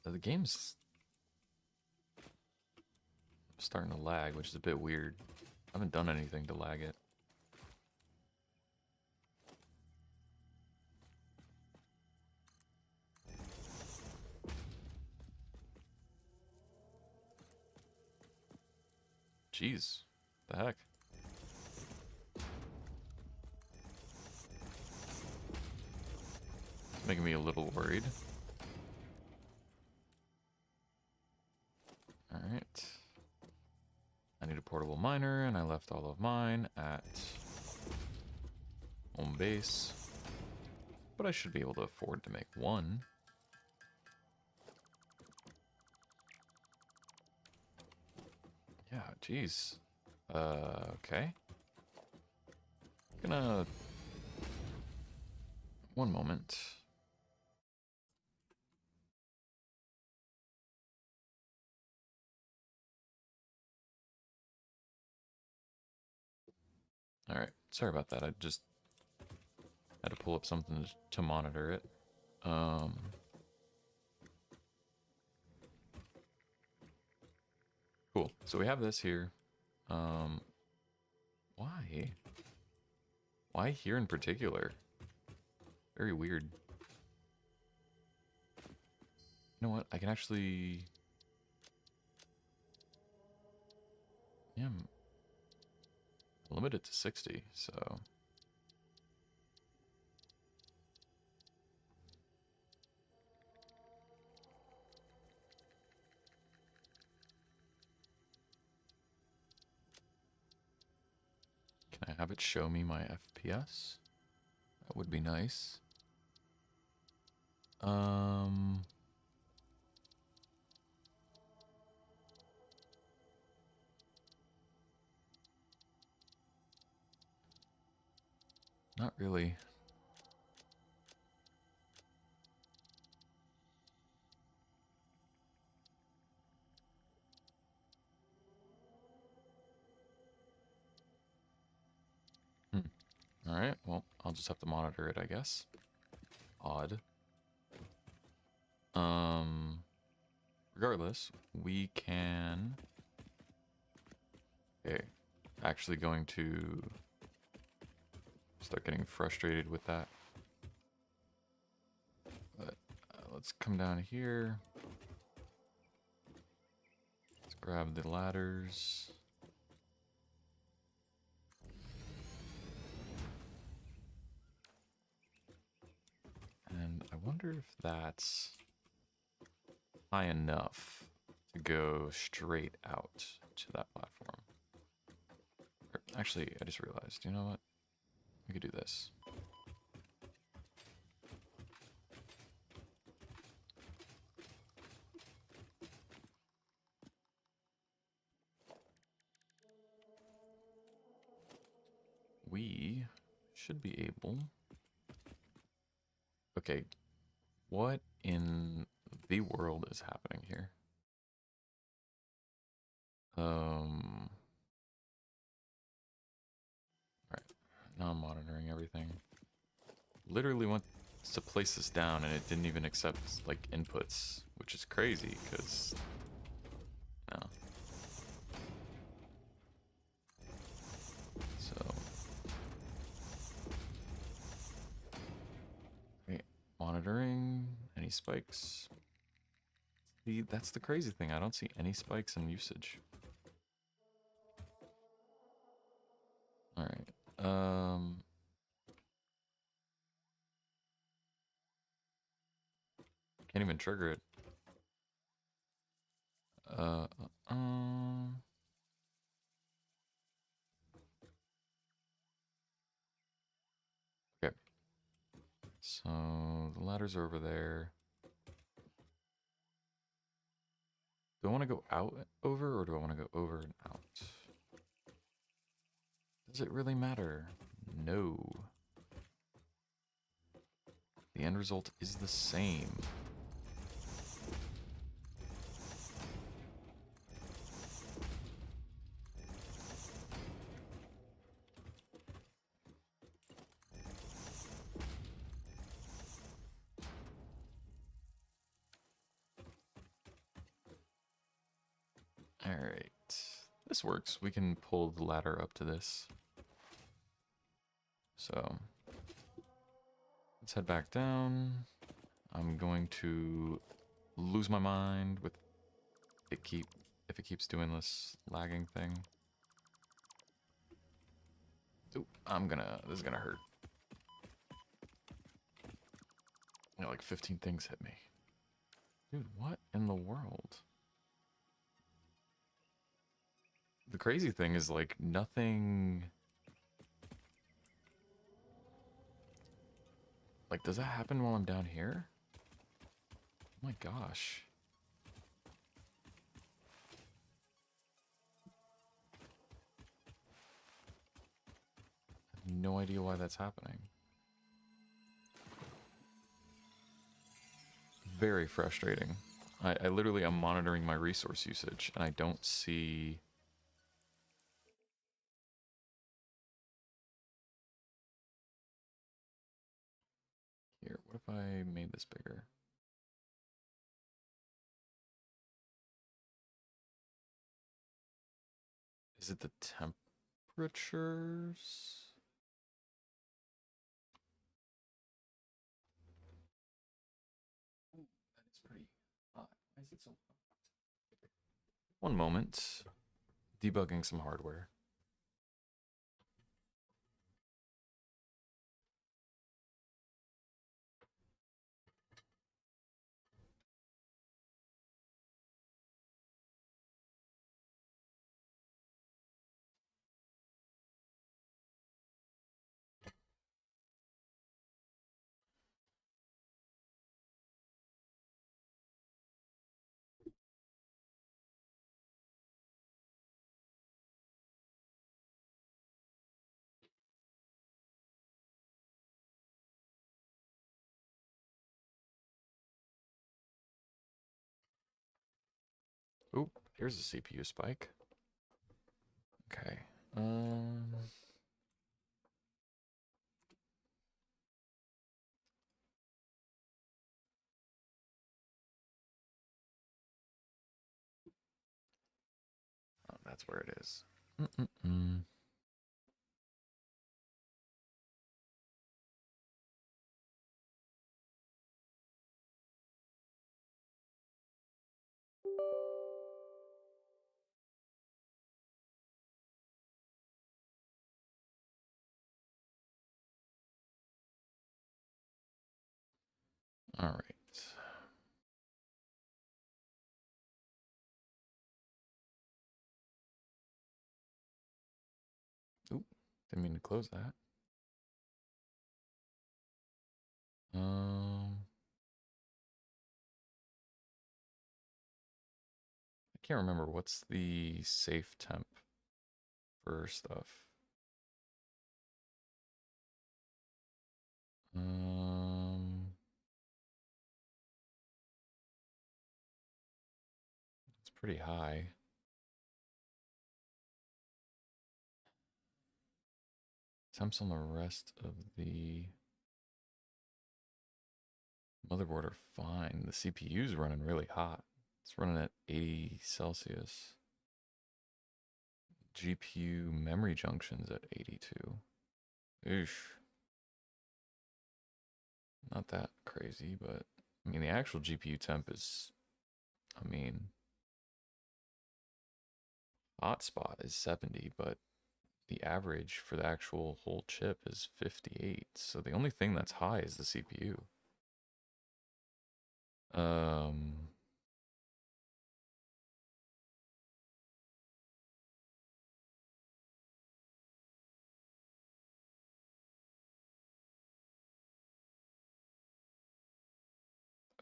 The game's starting to lag, which is a bit weird. I haven't done anything to lag it. Jeez, the heck? It's making me a little worried. Alright. I need a portable miner, and I left all of mine at home base. But I should be able to afford to make one. Yeah, jeez. Okay. Gonna... One moment. Alright, sorry about that. I just had to pull up something to monitor it. Cool. So we have this here. Why? Why here in particular? Very weird. You know what? I can actually... Yeah, I'm limited to 60, so... Can I have it show me my FPS? That would be nice. Not really. Alright, well, I'll just have to monitor it, I guess. Odd. Regardless, we can... Okay, actually going to start getting frustrated with that. But let's come down here. Let's grab the ladders. And I wonder if that's high enough to go straight out to that platform. Actually, I just realized, you know what? We could do this. We should be able... Okay, what in the world is happening here? Alright, now I'm monitoring everything. Literally went to place this down and it didn't even accept, like, inputs, which is crazy, because... No. So... Okay, monitoring, any spikes? See, that's the crazy thing, I don't see any spikes in usage. Alright, can't even trigger it. Okay. So the ladders are over there. Do I want to go out over or do I want to go over and out? Does it really matter? No. The end result is the same. Alright. This works. We can pull the ladder up to this. So, let's head back down. I'm going to lose my mind with it if it keeps doing this lagging thing. Ooh, this is gonna hurt. You know, like 15 things hit me. Dude, what in the world? The crazy thing is, like, nothing... Like, does that happen while I'm down here? Oh my gosh. I have no idea why that's happening. Very frustrating. I literally am monitoring my resource usage, and I don't see... Here, what if I made this bigger? Is it the temperatures? Ooh, that is pretty hot. Why is it so hot? One moment. Debugging some hardware. Oop, here's a CPU spike. Okay. That's where it is. Mm-mm-mm. All right. Oop, didn't mean to close that. I can't remember what's the safe temp for stuff. It's pretty high. Temps on the rest of the motherboard are fine. The CPU's running really hot. It's running at 80 Celsius. GPU memory junctions at 82. Oosh. Not that crazy, but I mean, the actual GPU temp is, I mean, hotspot is 70, but the average for the actual whole chip is 58. So the only thing that's high is the CPU. Um,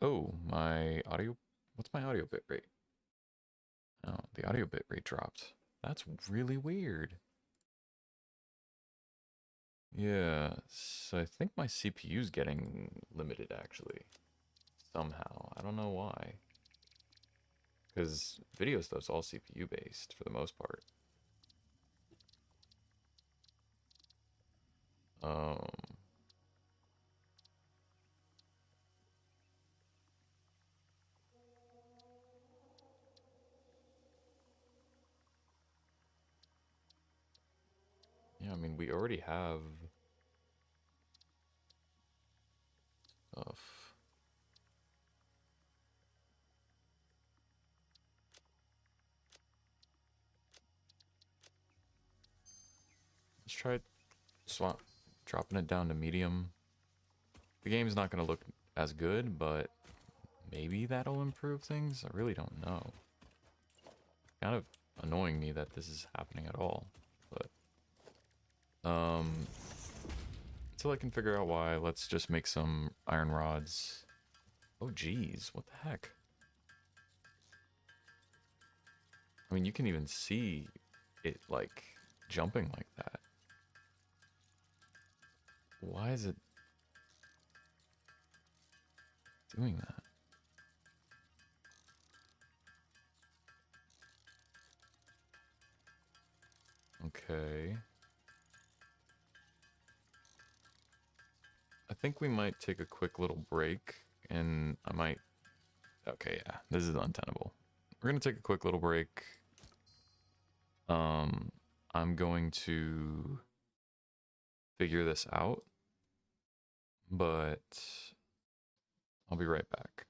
oh, my audio, what's my audio bit rate? Oh, the audio bit rate dropped. That's really weird. Yeah, so I think my CPU's getting limited actually. Somehow. I don't know why. Because video stuff's all CPU based for the most part. Um, yeah, I mean, we already have stuff. Let's try swap, dropping it down to medium. The game's not going to look as good, but maybe that'll improve things. I really don't know. Kind of annoying me that this is happening at all, but until I can figure out why, let's just make some iron rods. Oh geez, what the heck? I mean, you can even see it like jumping like that. Why is it doing that? Okay. I think we might take a quick little break and I might... Okay, yeah, this is untenable. We're gonna take a quick little break. I'm going to figure this out, but I'll be right back.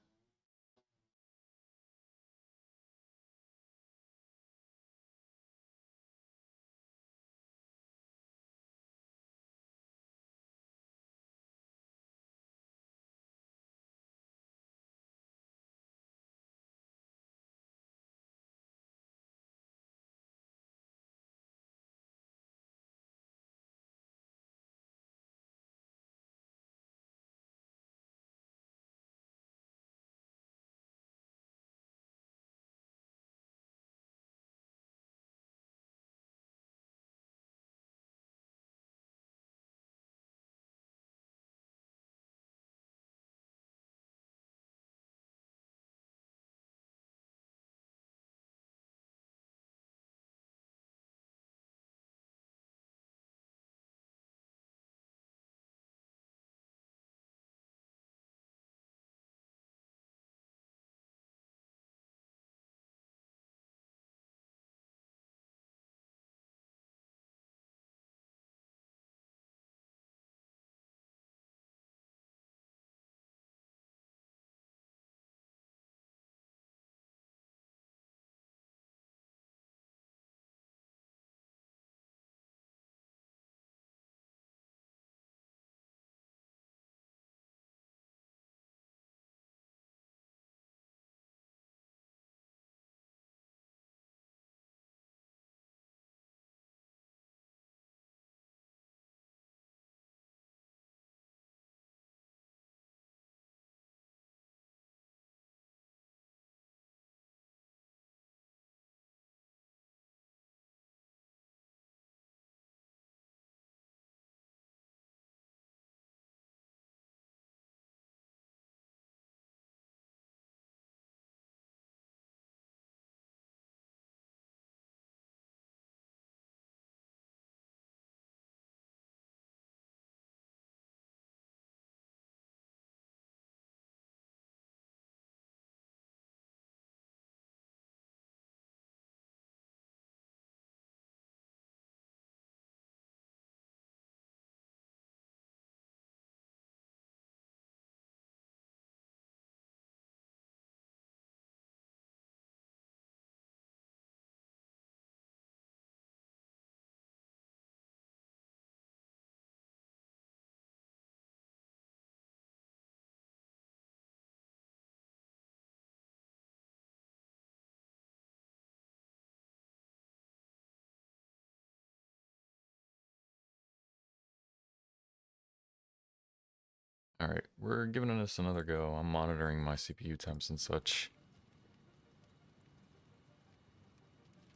All right, we're giving this another go. I'm monitoring my CPU temps and such.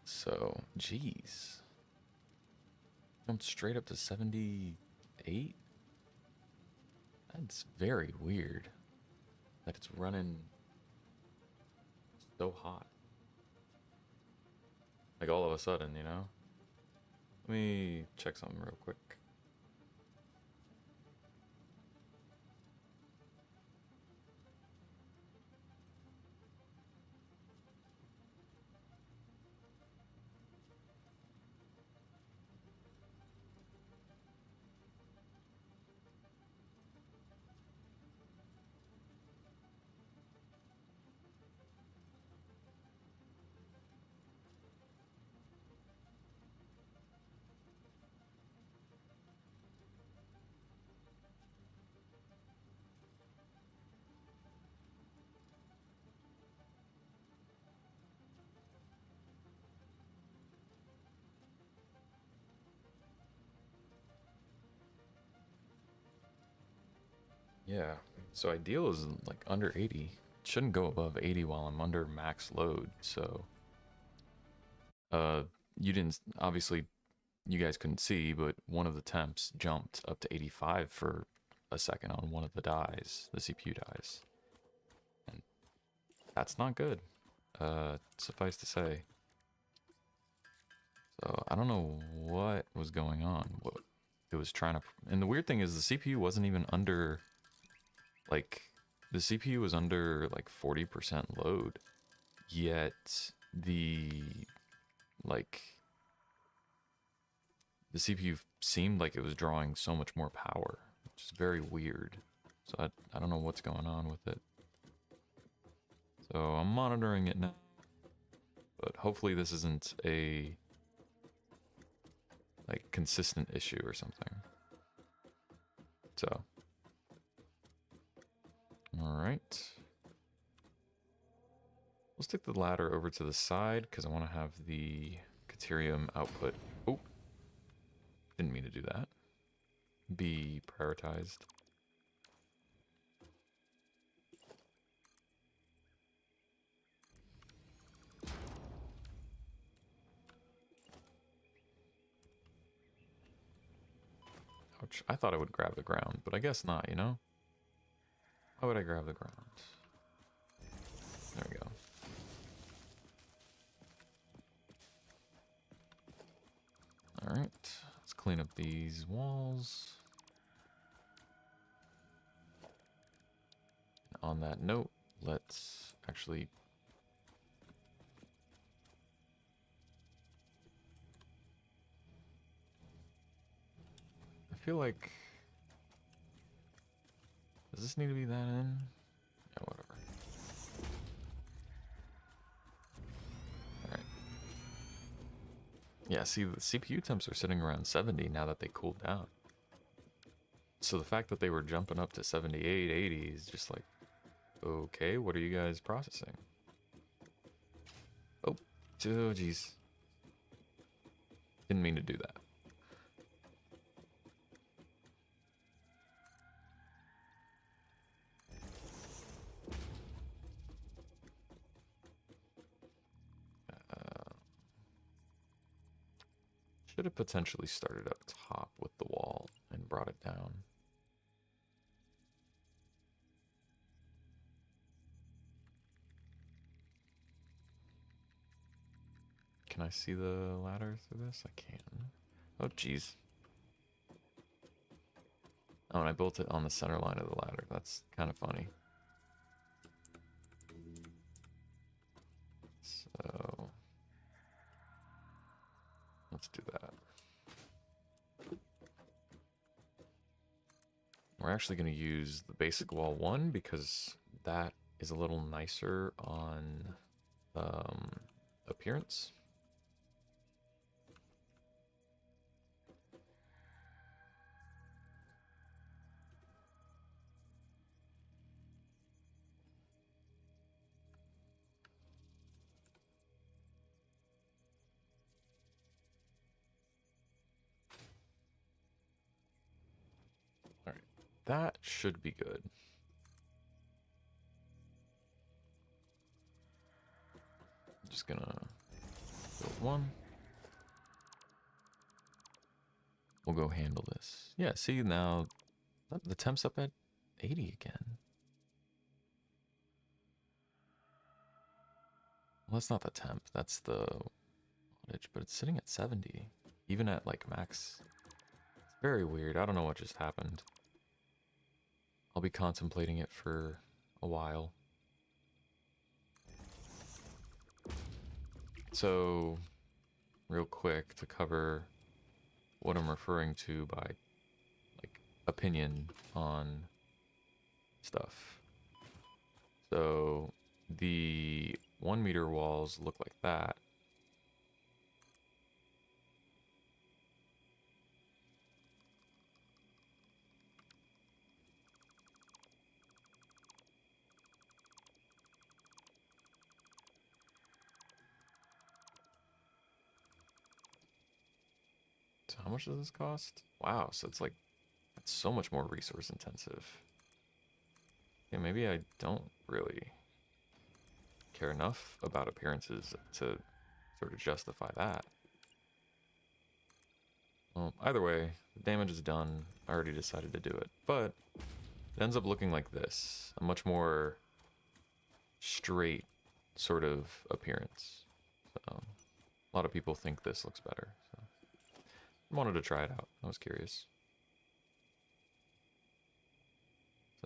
So, geez. Jumped straight up to 78? That's very weird that it's running so hot. Like all of a sudden, you know? Let me check something real quick. Yeah, so ideal is like under 80. Shouldn't go above 80 while I'm under max load, so you didn't obviously you guys couldn't see, but one of the temps jumped up to 85 for a second on one of the dies, the CPU dies. And that's not good. Suffice to say. So I don't know what was going on. What it was trying to, and the weird thing is the CPU wasn't even under, like, the CPU was under like 40% load, yet like the CPU seemed like it was drawing so much more power, which is very weird. So I don't know what's going on with it. So I'm monitoring it now, but hopefully this isn't a like consistent issue or something. So, all right. We'll stick the ladder over to the side because I want to have the Caterium output. Oh, didn't mean to do that. Be prioritized. Ouch. I thought I would grab the ground, but I guess not, you know? Why would I grab the ground? There we go. Alright, let's clean up these walls. And on that note, let's actually... I feel like... Does this need to be that in? Yeah, whatever. Alright. Yeah, see, the CPU temps are sitting around 70 now that they cooled down. So the fact that they were jumping up to 78, 80 is just like, okay, what are you guys processing? Oh, jeez. Didn't mean to do that. Should have potentially started up top with the wall and brought it down. Can I see the ladder through this? I can. Oh, jeez. Oh, and I built it on the center line of the ladder. That's kind of funny. So, let's do that. We're actually going to use the basic wall 1 because that is a little nicer on appearance. All right. that should be good. Just gonna build one. We'll go handle this. Yeah, see now the temp's up at 80 again. Well, that's not the temp, that's the wattage, but it's sitting at 70. Even at like max. It's very weird. I don't know what just happened. I'll be contemplating it for a while. So, real quick to cover what I'm referring to by like opinion on stuff. So the 1 meter walls look like that. So how much does this cost? Wow, so it's like, that's so much more resource intensive. Yeah, maybe I don't really care enough about appearances to sort of justify that. Well, either way, the damage is done. I already decided to do it, but it ends up looking like this. A much more straight sort of appearance. So, a lot of people think this looks better. So, I wanted to try it out. I was curious.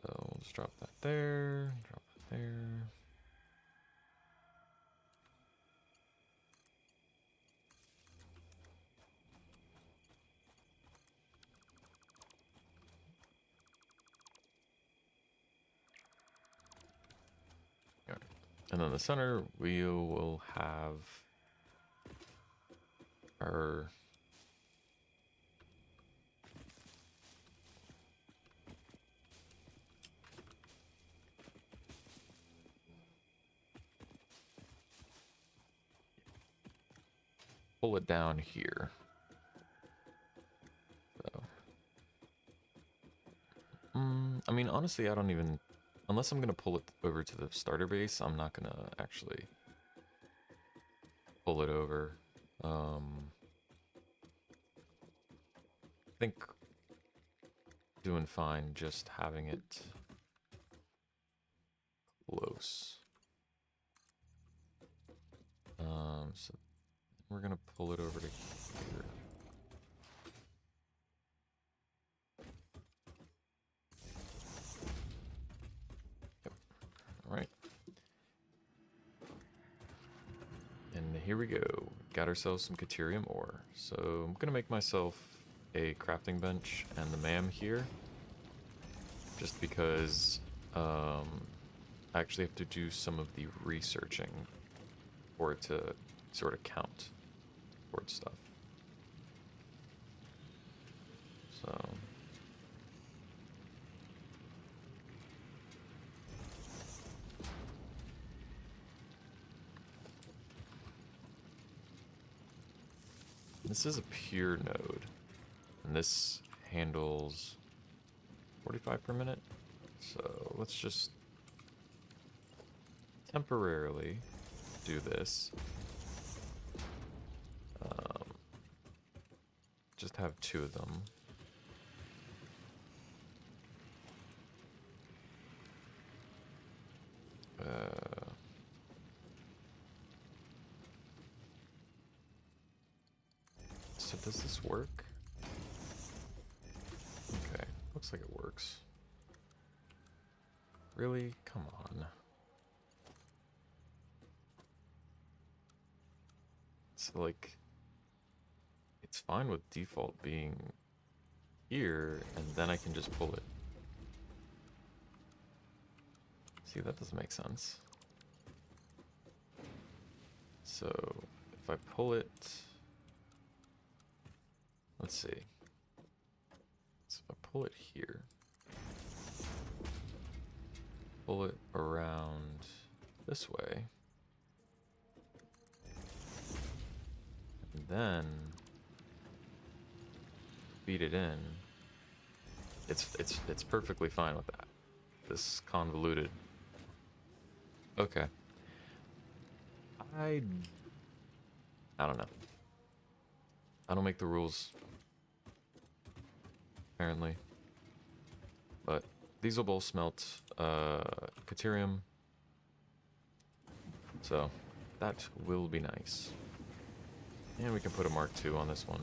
So, we'll just drop that there, drop that there. Alright. And then the center, we will have our pull it down here. So, I mean, honestly, I don't even, unless I'm gonna pull it over to the starter base, I'm not gonna actually pull it over. I think doing fine just having it close. So we're gonna pull it over to here. Yep. All right. And here we go. Got ourselves some Caterium ore. So I'm gonna make myself a crafting bench and the MAM here. Just because I actually have to do some of the researching for it to sort of count towards stuff. So this is a pure node, and this handles 45 per minute. So let's just temporarily do this. Just have 2 of them. So does this work? Okay, looks like it works. Really? Come on. So like, it's fine with default being here, and then I can just pull it. See, that doesn't make sense. So if I pull it, let's see. So if I pull it here, pull it around this way, and then feed it in, It's perfectly fine with that. This convoluted. Okay. I don't know. I don't make the rules, apparently. But these will both smelt Caterium. So that will be nice. And we can put a Mark II on this one.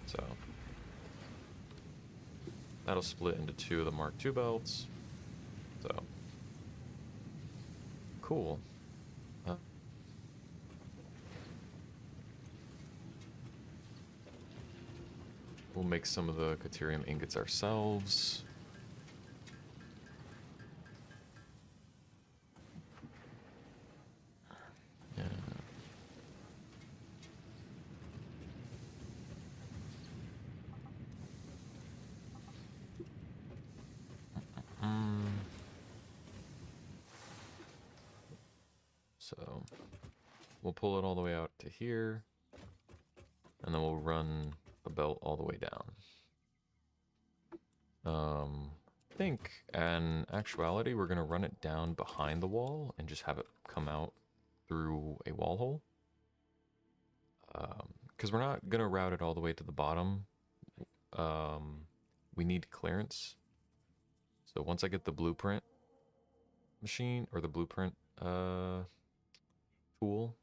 So that'll split into 2 of the Mark II belts. So cool. We'll make some of the Caterium ingots ourselves. Yeah. So we'll pull it all the way out to here, and then we'll run a belt all the way down. I think in actuality we're gonna run it down behind the wall and just have it come out through a wall hole. Because we're not gonna route it all the way to the bottom. We need clearance. So once I get the blueprint machine or the blueprint tool,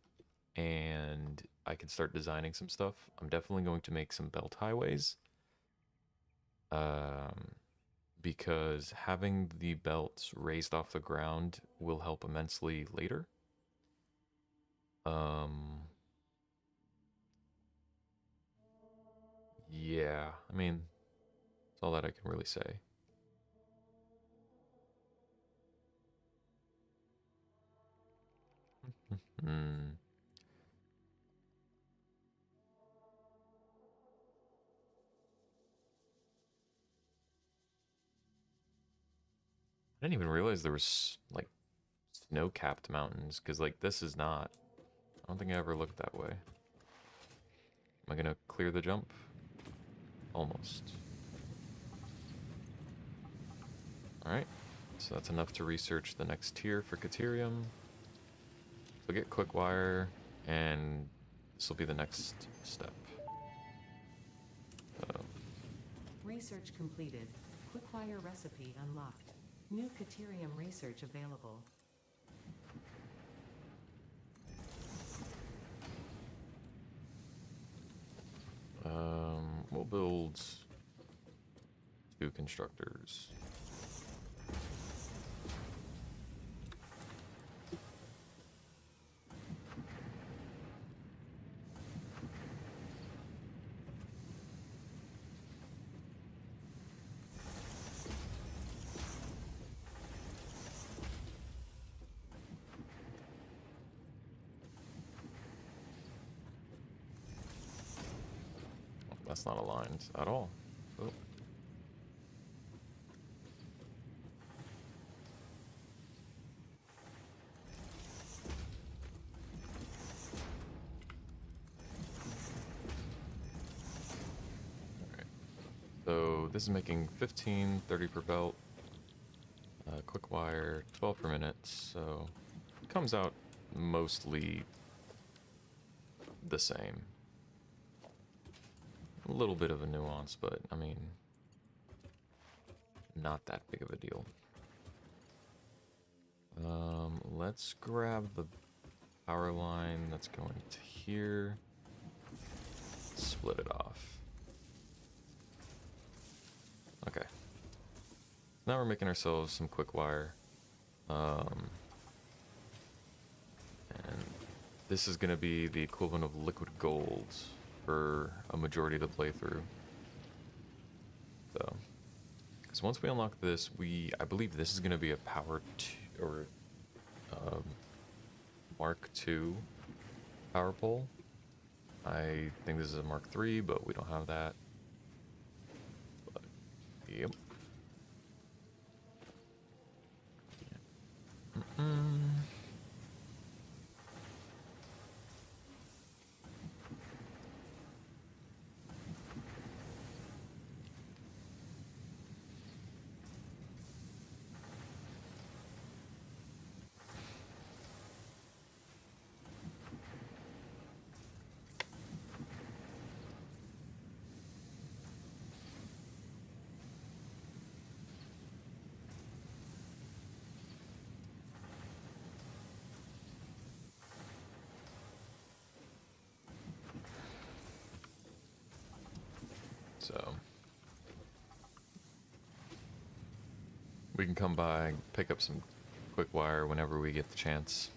and I can start designing some stuff, I'm definitely going to make some belt highways. Because having the belts raised off the ground will help immensely later. Yeah, I mean, that's all that I can really say. Hmm. I didn't even realize there was like snow-capped mountains, because like this is not. I don't think I ever looked that way. Am I gonna clear the jump? Almost. Alright, so that's enough to research the next tier for Caterium. So get quick wire, and this will be the next step. Research completed. Quickwire recipe unlocked. New Caterium research available. We'll build 2 constructors. That's not aligned at all. Oh. Alright. So this is making 15, 30 per belt. Quick wire, 12 per minute. So it comes out mostly the same. A little bit of a nuance, but I mean, not that big of a deal. Let's grab the power line that's going to here. Split it off. Okay. Now we're making ourselves some quick wire. And this is going to be the equivalent of liquid gold for a majority of the playthrough. So, because once we unlock this, I believe this is going to be a power 2 or Mark II power pole. I think this is a Mark III, but we don't have that. But, yep. We can come by, pick up some quick wire whenever we get the chance.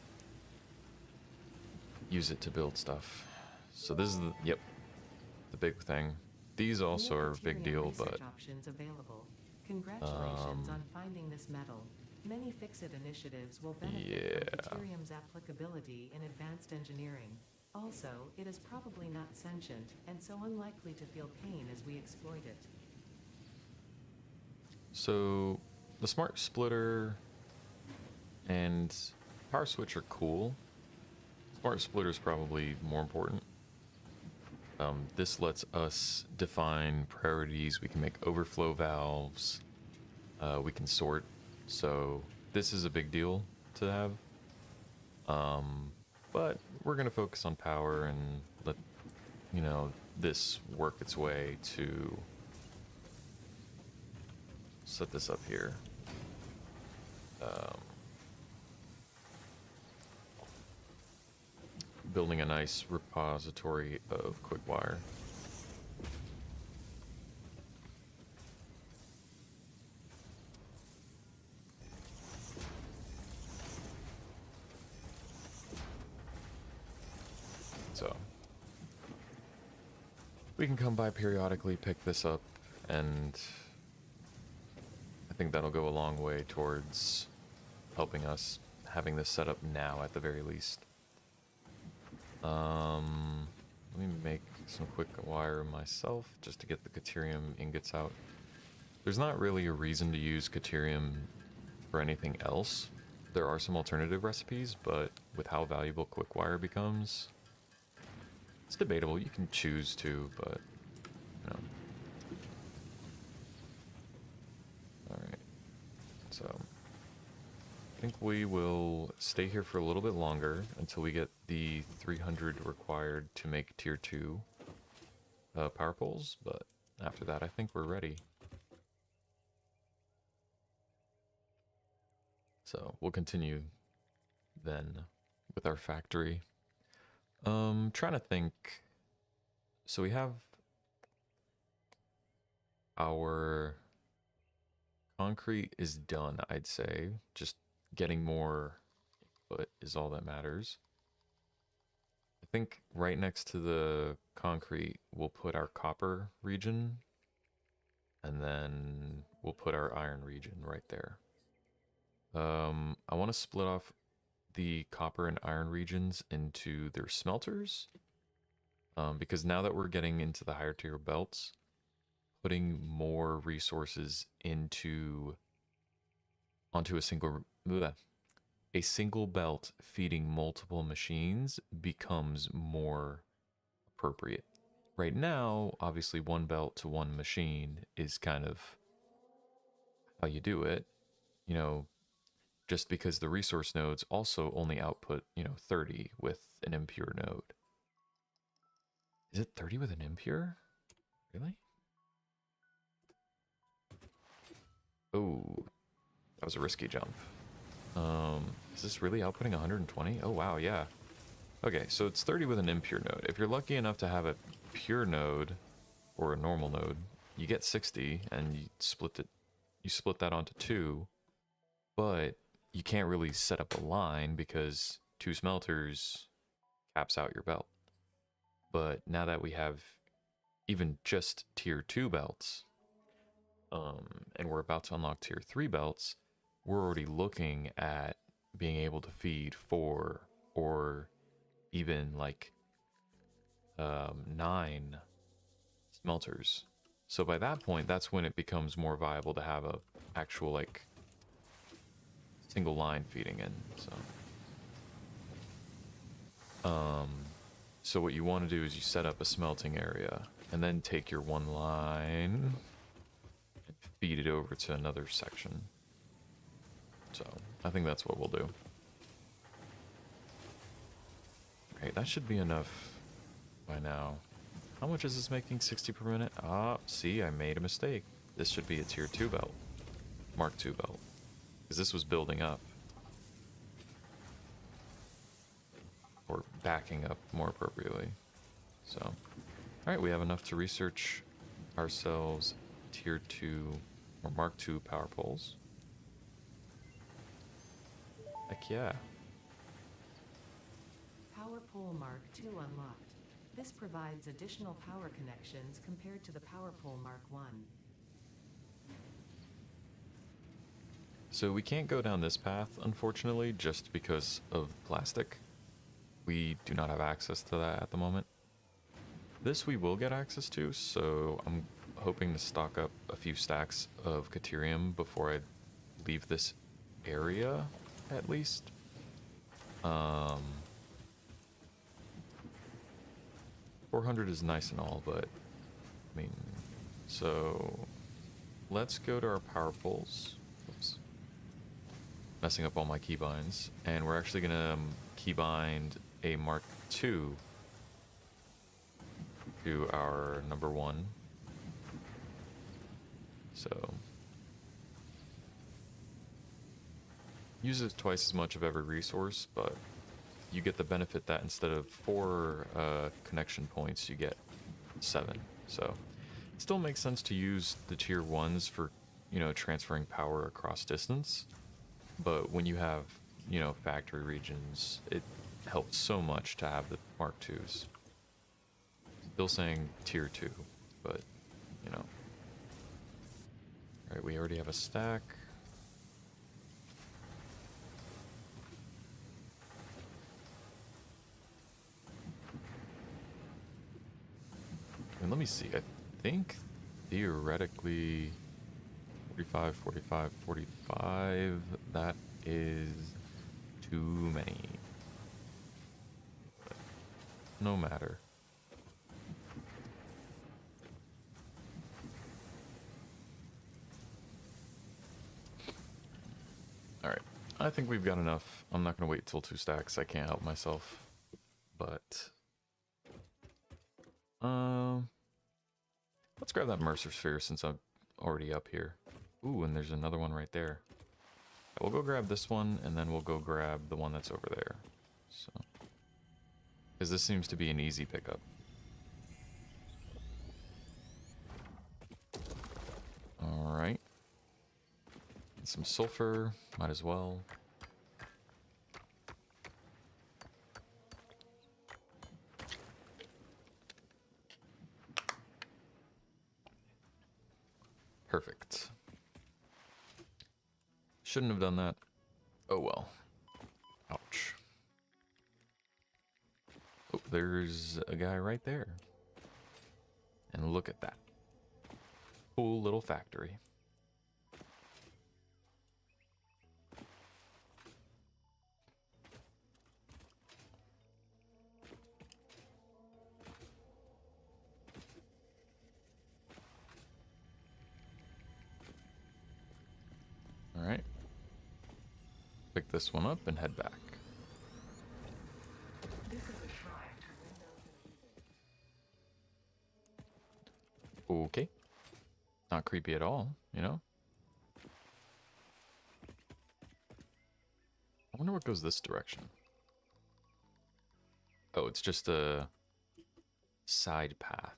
Use it to build stuff. So this is the, yep, the big thing. These also are a big deal, but options available. Congratulations on finding this metal. Many Fix-It initiatives will benefit from Deuterium's applicability in advanced engineering. Also, it is probably not sentient, and so unlikely to feel pain as we exploit it. so the smart splitter and power switch are cool. Smart splitter is probably more important. This lets us define priorities. We can make overflow valves. We can sort. So this is a big deal to have. But we're going to focus on power and let, you know, this work its way to set this up here. Building a nice repository of quick wire. So we can come by periodically, pick this up, and I think that'll go a long way towards helping us having this set up now at the very least. Let me make some quick wire myself just to get the Caterium ingots out. There's not really a reason to use Caterium for anything else. There are some alternative recipes, but with how valuable quick wire becomes, it's debatable. You can choose to, but you know. Alright. So I think we will stay here for a little bit longer until we get the 300 required to make tier 2 power poles, but after that I think we're ready. So we'll continue then with our factory. Trying to think. So we have our concrete is done, I'd say. Just getting more input is all that matters. I think right next to the concrete, we'll put our copper region, and then we'll put our iron region right there. I want to split off the copper and iron regions into their smelters, because now that we're getting into the higher tier belts, putting more resources onto a single belt feeding multiple machines becomes more appropriate. Right now, obviously one belt to one machine is kind of how you do it, you know, just because the resource nodes also only output, you know, 30 with an impure node. Is it 30 with an impure? Really? Oh, that was a risky jump. Is this really outputting 120? Oh, wow, yeah. Okay, so it's 30 with an impure node. If you're lucky enough to have a pure node or a normal node, you get 60 and you split that onto 2, but you can't really set up a line because 2 smelters caps out your belt. But now that we have even just tier 2 belts, and we're about to unlock tier 3 belts, we're already looking at being able to feed 4 or even like 9 smelters. So by that point, that's when it becomes more viable to have a actual like single line feeding in. So what you want to do is you set up a smelting area and then take your one line and feed it over to another section. So I think that's what we'll do. Okay, that should be enough by now. How much is this making? 60 per minute? Ah, see, I made a mistake. This should be a tier 2 belt. Mark 2 belt. Because this was building up. Or backing up more appropriately. So, alright, we have enough to research ourselves tier 2 or Mark 2 power poles. Heck yeah. Power pole Mark II unlocked. This provides additional power connections compared to the Power pole Mark I. So we can't go down this path, unfortunately, just because of plastic. We do not have access to that at the moment. This we will get access to, so I'm hoping to stock up a few stacks of Caterium before I leave this area, at least. 400 is nice and all, but I mean, so let's go to our power poles. Oops. Messing up all my keybinds, and we're actually gonna keybind a Mark II to our number 1. So uses twice as much of every resource, but you get the benefit that instead of 4 connection points, you get 7. So it still makes sense to use the tier 1s for, you know, transferring power across distance. But when you have, you know, factory regions, it helps so much to have the Mark IIs. Still saying tier 2, but, you know. Alright, we already have a stack. And let me see, I think theoretically 45, 45, 45, that is too many. But no matter. Alright, I think we've got enough. I'm not going to wait till 2 stacks, I can't help myself. But let's grab that Mercer Sphere since I'm already up here. Ooh, and there's another one right there. We'll go grab this one, and then we'll go grab the one that's over there. So, because this seems to be an easy pickup. Alright. Some sulfur, might as well. Perfect. Shouldn't have done that. Oh well. Ouch. Oh, there's a guy right there. And look at that. Cool little factory. Alright. Pick this one up and head back. Okay. Not creepy at all, you know? I wonder what goes this direction. Oh, it's just a side path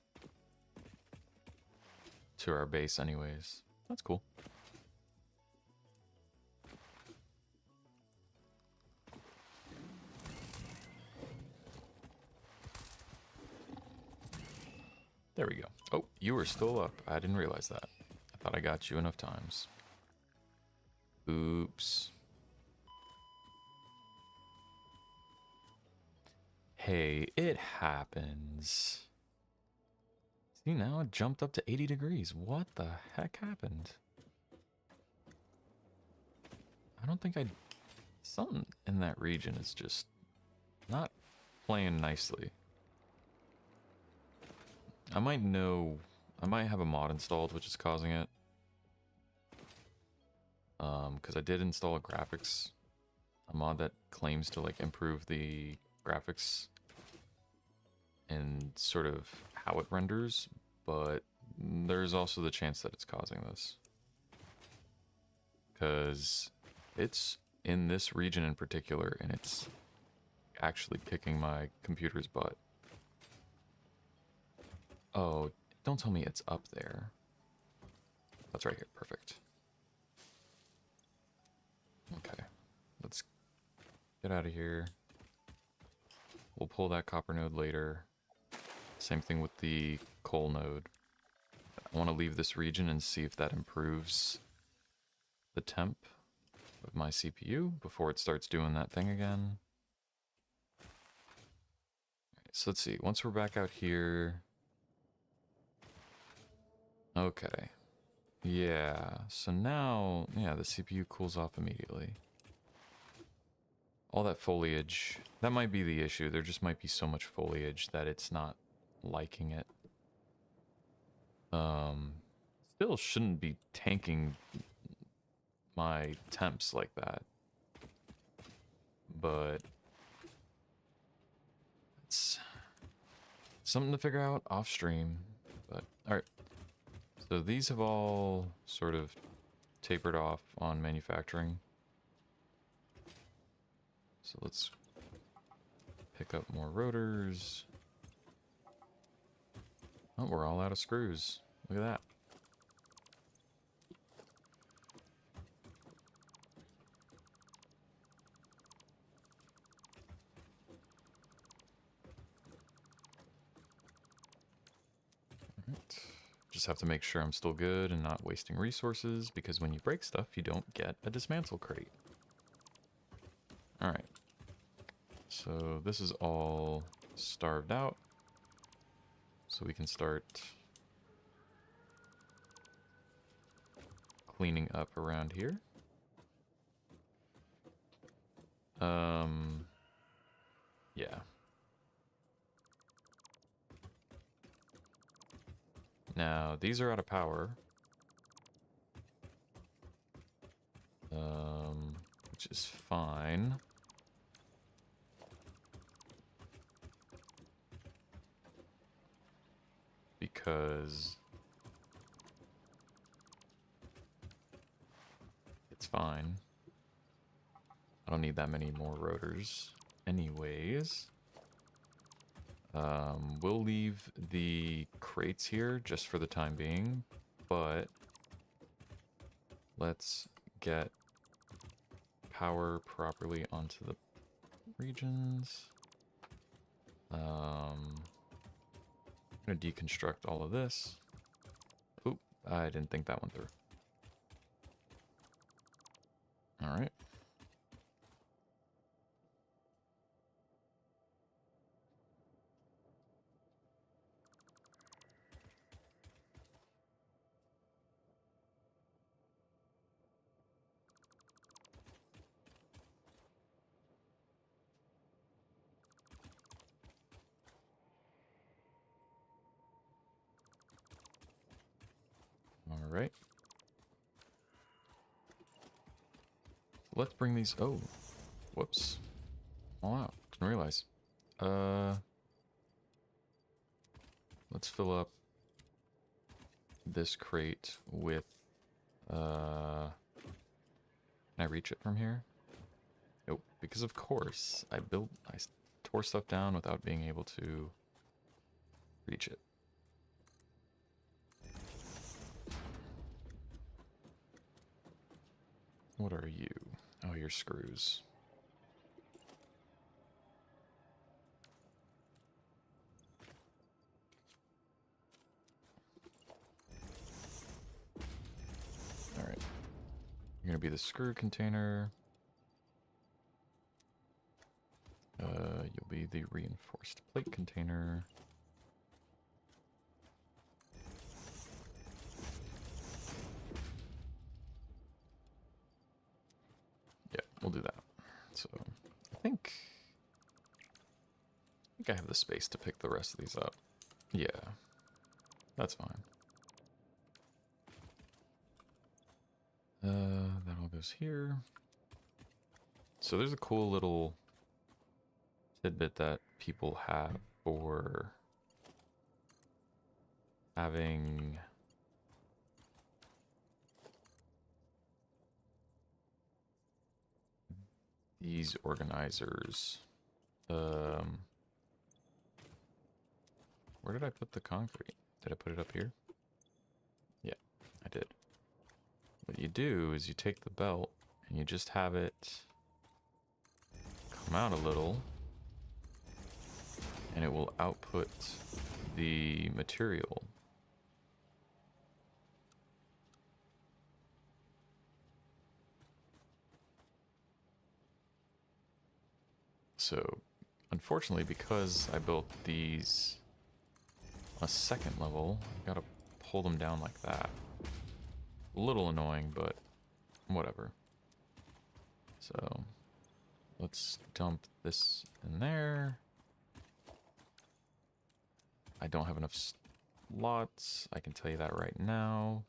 to our base anyways. That's cool. There we go. Oh, you were still up. I didn't realize that. I thought I got you enough times. Oops. Hey, it happens. See, now it jumped up to 80 degrees. What the heck happened? I don't think I... Something in that region is just not playing nicely. I might know... I might have a mod installed which is causing it. Because I did install a mod that claims to like improve the graphics and sort of how it renders, but there's also the chance that it's causing this. Because it's in this region in particular, and it's actually kicking my computer's butt. Oh, don't tell me it's up there. That's right here, perfect. Okay, let's Get out of here. We'll pull that copper node later. Same thing with the coal node. I want to leave this region and see if that improves the temp of my CPU before it starts doing that thing again. Alright, so let's see. Once we're back out here... Okay. Yeah, so now, yeah, the CPU cools off immediately. All that foliage, that might be the issue. There just might be so much foliage that it's not liking it. Still shouldn't be tanking my temps like that. But it's something to figure out off stream. But alright. So these have all sort of tapered off on manufacturing. So let's pick up more rotors. Oh, we're all out of screws. Look at that. Alright. Just have to make sure I'm still good and not wasting resources, because when you break stuff, you don't get a dismantle crate. Alright. So this is all starved out. So we can start cleaning up around here. Yeah. Now, these are out of power. Which is fine. Because it's fine. I don't need that many more rotors anyways. We'll leave the crates here just for the time being, but let's get power properly onto the regions. I'm gonna deconstruct all of this. Oop, I didn't think that one through. All right. All right. Let's bring these. Oh, whoops. All out. Didn't realize. Let's fill up this crate with. Can I reach it from here? Nope. Because of course I tore stuff down without being able to reach it. What are you? Oh, you're screws. Alright. You're gonna be the screw container. You'll be the reinforced plate container. Yeah, we'll do that. So, I think I have the space to pick the rest of these up. Yeah, that's fine. That all goes here. So there's a cool little tidbit that people have for having these organizers. Where did I put the concrete? Did I put it up here? Yeah, I did. What you do is you take the belt and you just have it come out a little, and it will output the material. So, unfortunately, because I built these on a second level, I gotta pull them down like that. A little annoying, but whatever. So, let's dump this in there. I don't have enough slots, I can tell you that right now.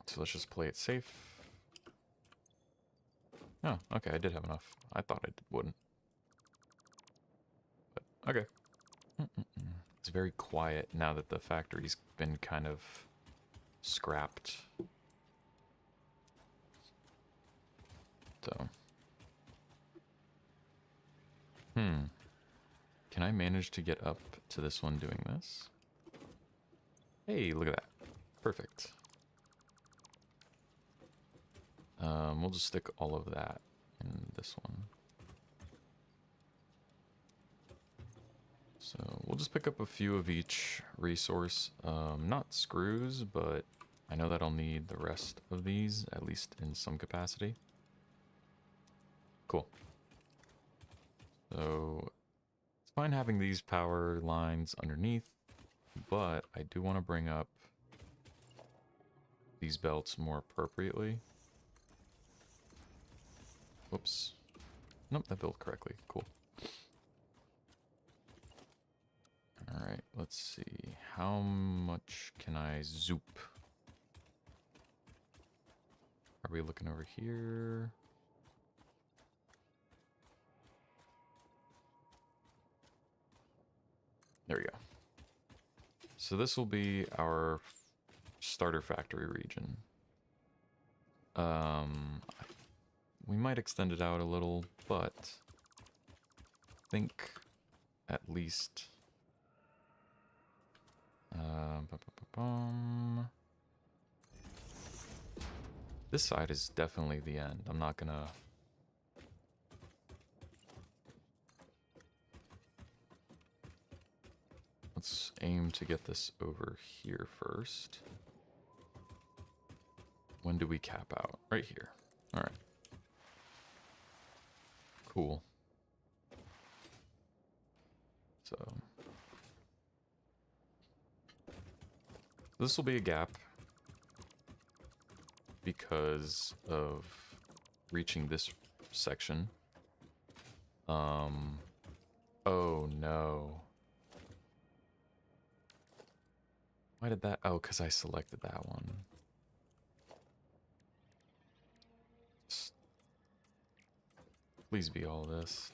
So let's just play it safe. Oh, okay, I did have enough. I thought I wouldn't. But, okay. It's very quiet now that the factory's been kind of scrapped. So. Can I manage to get up to this one doing this? Hey, look at that. Perfect. We'll just stick all of that in this one. So we'll just pick up a few of each resource. Not screws, but I know that I'll need the rest of these, at least in some capacity. Cool. So it's fine having these power lines underneath, but I do want to bring up these belts more appropriately. Whoops. Nope, that built correctly. Cool. Alright, let's see. How much can I zoop? Are we looking over here? There we go. So this will be our starter factory region. We might extend it out a little, but I think at least this side is definitely the end. I'm not gonna let's aim to get this over here first. When do we cap out? Right here. All right. Cool. So this will be a gap because of reaching this section. Oh no. Why did that? Oh, because I selected that one. Please be all this.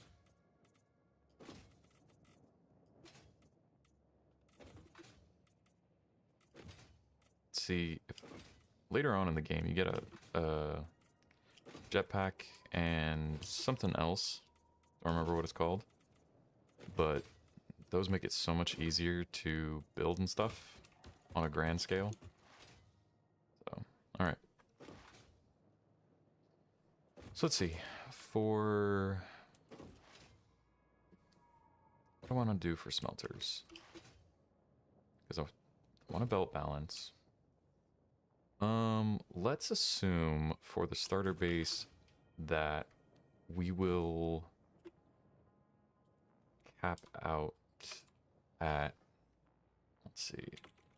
See, if later on in the game you get a jetpack and something else. I don't remember what it's called. But those make it so much easier to build and stuff on a grand scale. So, alright. So let's see. For what do I want to do for smelters? Because I want a belt balance. Let's assume for the starter base that we will cap out at, let's see.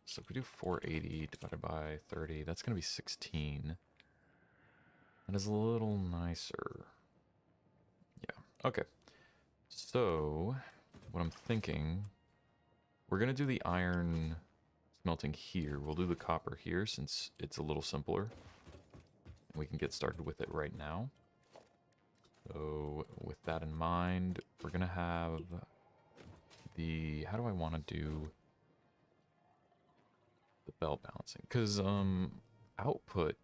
So if we do 480 divided by 30, that's going to be 16. That is a little nicer. Yeah, okay. So, what I'm thinking, we're going to do the iron smelting here. We'll do the copper here since it's a little simpler. We can get started with it right now. So, with that in mind, we're going to have the, how do I want to do the belt balancing? Because output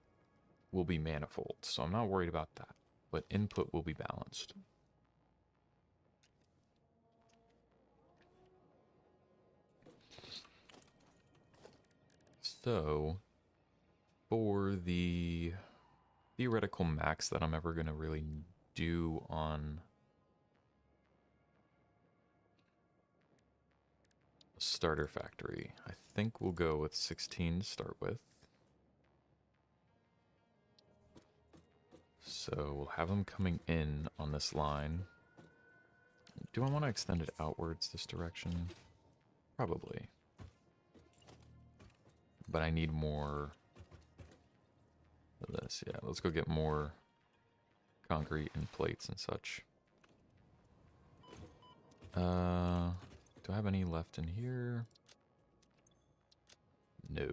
will be manifold, so I'm not worried about that. But input will be balanced. So, for the theoretical max that I'm ever going to really do on starter factory, I think we'll go with 16 to start with. So we'll have them coming in on this line. Do I want to extend it outwards this direction? Probably. But I need more of this. Yeah, let's go get more concrete and plates and such. Do I have any left in here? No.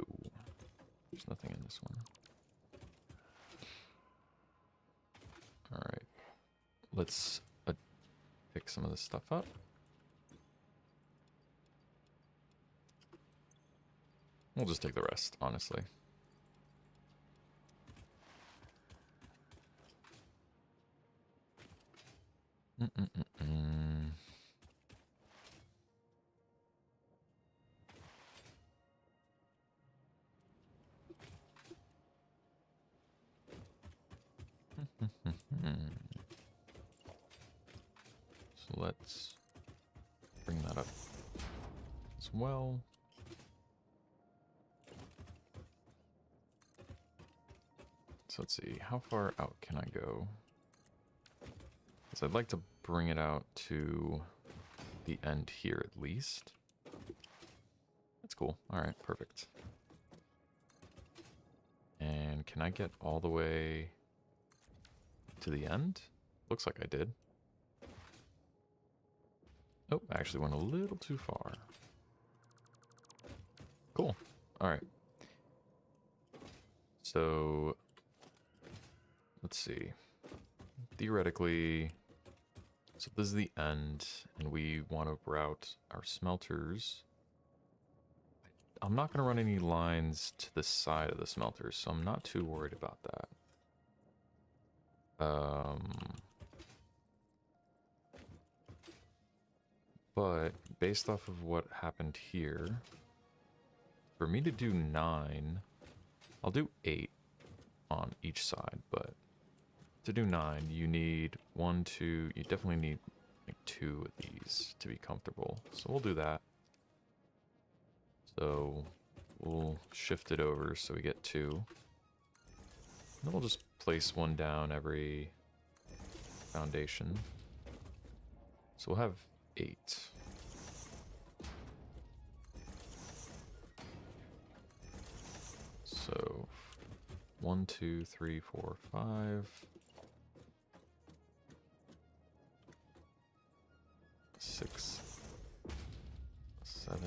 There's nothing in this one. Alright. Let's pick some of this stuff up. We'll just take the rest, honestly. So let's bring that up as well. So let's see, how far out can I go? Because I'd like to bring it out to the end here at least. That's cool. All right, perfect. And can I get all the way to the end? Looks like I did. Oh, I actually went a little too far. Cool. All right. So let's see. Theoretically, so this is the end, and we want to route our smelters. I'm not going to run any lines to the side of the smelters, so I'm not too worried about that. But based off of what happened here, for me to do 9, I'll do 8 on each side, but to do 9, you need 1, 2, you definitely need like 2 of these to be comfortable. So we'll do that. So we'll shift it over so we get 2. And then we'll just place 1 down every foundation. So we'll have 8. So 1, 2, 3, 4, 5. 6, 7,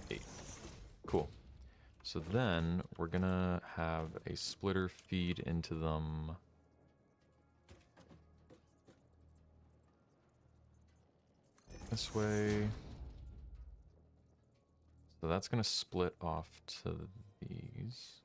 8. Cool. So then we're gonna have a splitter feed into them. This way. So that's gonna split off to these.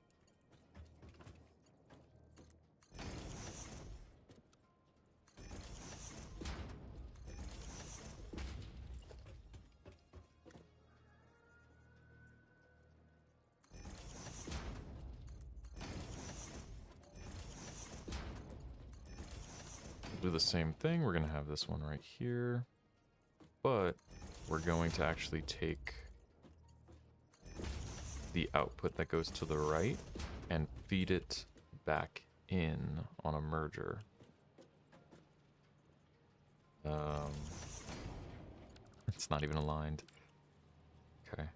Do the same thing. We're gonna have this one right here, but we're going to actually take the output that goes to the right and feed it back in on a merger. It's not even aligned. Okay.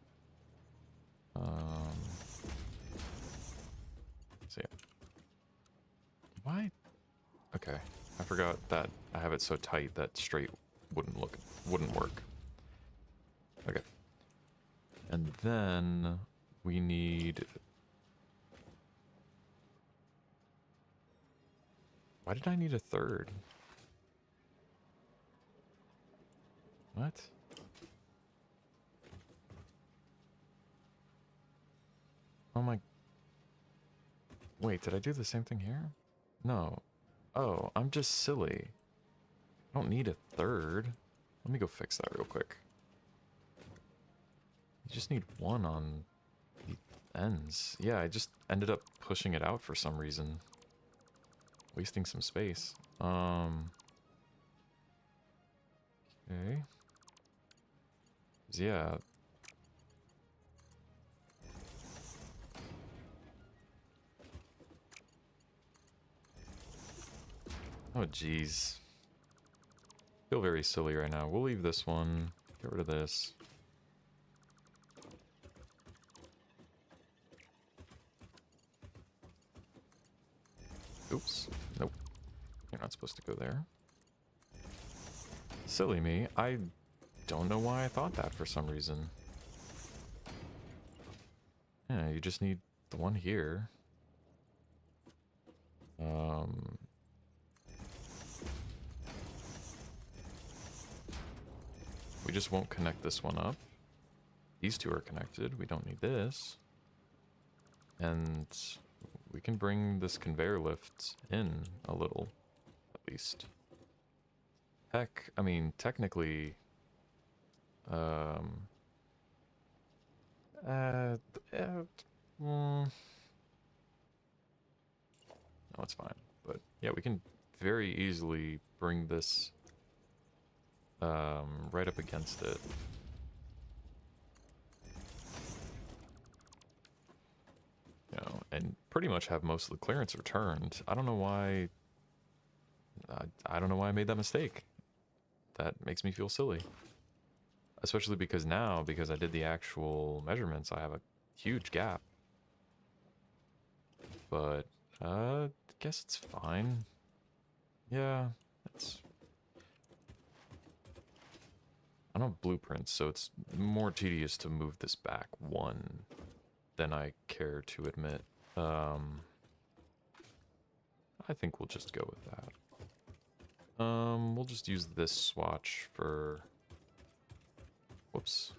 So yeah. Why? Okay. I forgot that I have it so tight that straight wouldn't work. Okay. And then we need... Why did I need a third? What? Oh my... Wait, did I do the same thing here? No. Oh, I'm just silly. I don't need a third. Let me go fix that real quick. You just need 1 on ends. Yeah, I just ended up pushing it out for some reason. Wasting some space. Okay. Yeah. Oh, jeez. Feel very silly right now. We'll leave this one. Get rid of this. Oops. Nope. You're not supposed to go there. Silly me. I don't know why I thought that for some reason. Yeah, you just need the one here. We just won't connect this one up. These two are connected. We don't need this. And we can bring this conveyor lift in a little, at least. Heck, I mean, technically... no, it's fine. But yeah, we can very easily bring this right up against it. You know, and pretty much have most of the clearance returned. I don't know why... I don't know why I made that mistake. That makes me feel silly. Especially because now, because I did the actual measurements, I have a huge gap. But, I guess it's fine. Yeah, it's... I don't have blueprints, so it's more tedious to move this back one than I care to admit. I think we'll just go with that. We'll just use this swatch for... Whoops.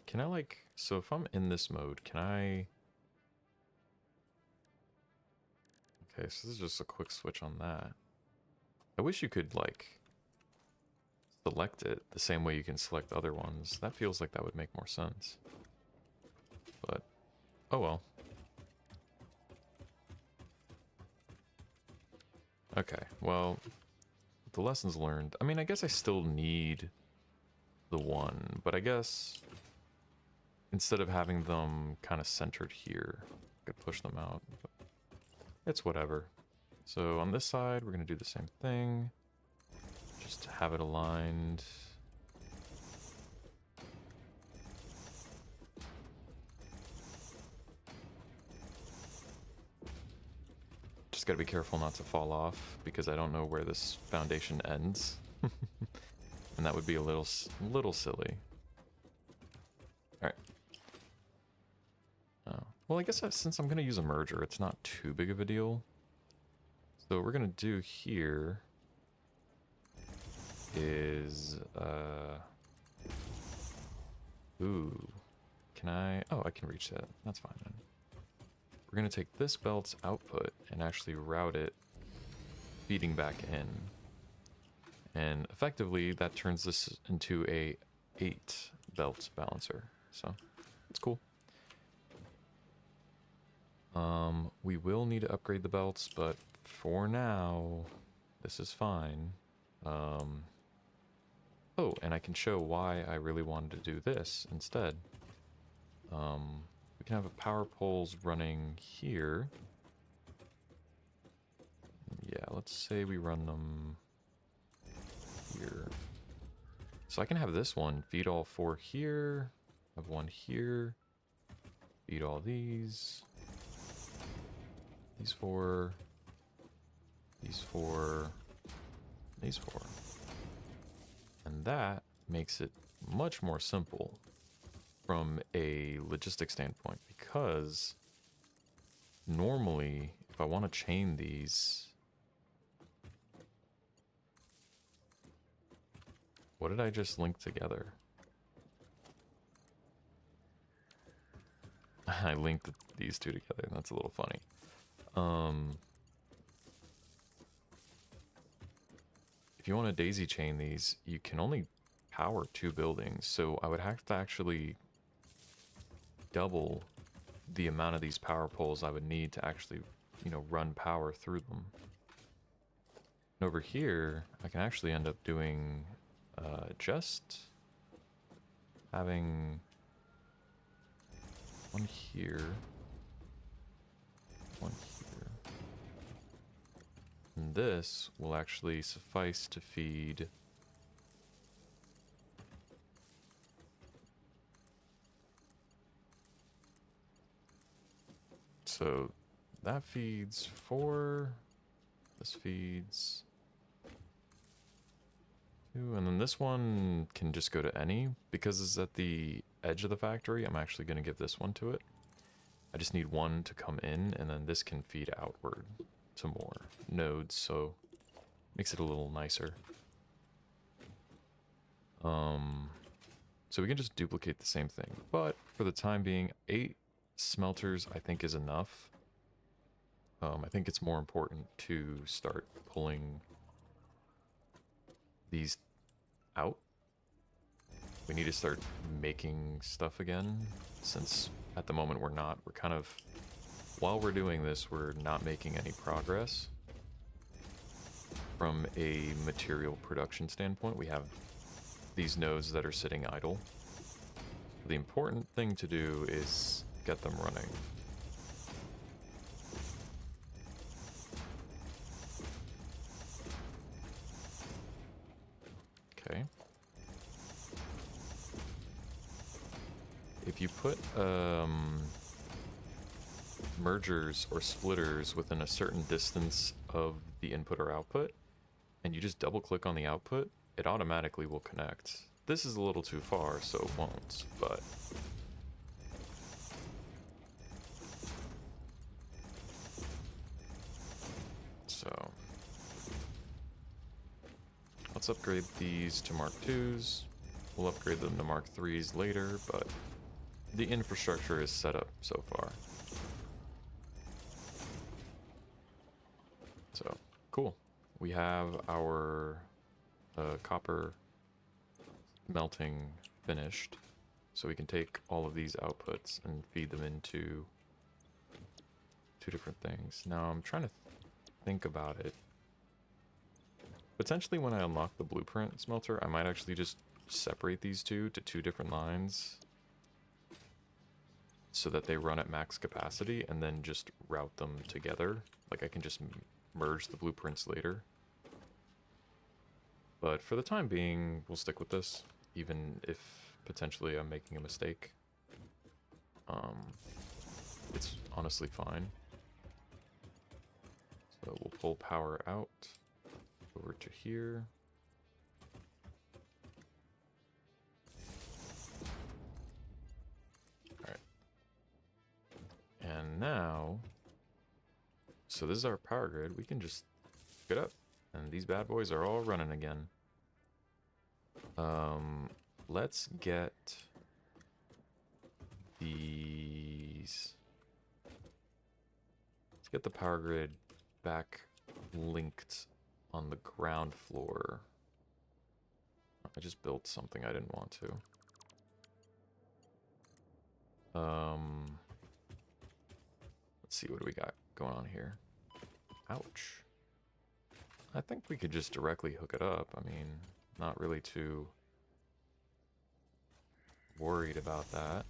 Can I, like... So if I'm in this mode, can I... Okay, so this is just a quick switch on that. I wish you could, like... select it the same way you can select other ones. That feels like that would make more sense. But... oh well. Okay, well... the lessons learned. I mean, I guess I still need the one, but I guess instead of having them kind of centered here, I could push them out. But it's whatever. So on this side, we're going to do the same thing. Just have it aligned. Just got to be careful not to fall off because I don't know where this foundation ends. And that would be a little silly. All right. Oh. Well, I guess since I'm going to use a merger, it's not too big of a deal. So what we're going to do here is... ooh. Can I... oh, I can reach that. That's fine then. We're going to take this belt's output and actually route it feeding back in. And effectively, that turns this into a 8 belt balancer. So, it's cool. We will need to upgrade the belts, but for now, this is fine. Oh, and I can show why I really wanted to do this instead. We can have a power poles running here. Yeah, let's say we run them here. So I can have this one feed all 4 here, have one here, feed all these 4, these 4, these 4. And that makes it much more simple from a logistic standpoint, because normally if I want to chain these, what did I just link together? I linked these two together. That's a little funny. If if you want to daisy chain these, you can only power 2 buildings. So I would have to actually double the amount of these power poles I would need to actually, you know, run power through them. And over here, I can actually end up doing just having one here, one here. And this will actually suffice to feed so that feeds 4, this feeds 2, and then this one can just go to any. Because it's at the edge of the factory, I'm actually going to give this one to it. I just need one to come in, and then this can feed outward to more nodes, so makes it a little nicer. So we can just duplicate the same thing, but for the time being, 8 smelters I think is enough. I think it's more important to start pulling these out. We need to start making stuff again, since at the moment we're not. We're kind of, while we're doing this, we're not making any progress. From a material production standpoint, we have these nodes that are sitting idle. The important thing to do is get them running. Okay. If you put mergers or splitters within a certain distance of the input or output, and you just double click on the output, it automatically will connect. This is a little too far, so it won't, but so let's upgrade these to Mark IIs. We'll upgrade them to Mark IIIs later, but the infrastructure is set up so far. So, cool. We have our copper melting finished, so we can take all of these outputs and feed them into 2 different things. Now, I'm trying to think about it. Potentially when I unlock the blueprint smelter, I might actually just separate these two to 2 different lines so that they run at max capacity, and then just route them together. Like, I can just merge the blueprints later. But for the time being, we'll stick with this, even if potentially I'm making a mistake. It's honestly fine. So we'll pull power out over to here. Alright. And now, so this is our power grid. We can just pick it up, and these bad boys are all running again. Let's get these. Let's get the power grid back linked on the ground floor. I just built something I didn't want to. Let's see, what do we got going on here? Ouch. I think we could just directly hook it up. I mean, not really too worried about that.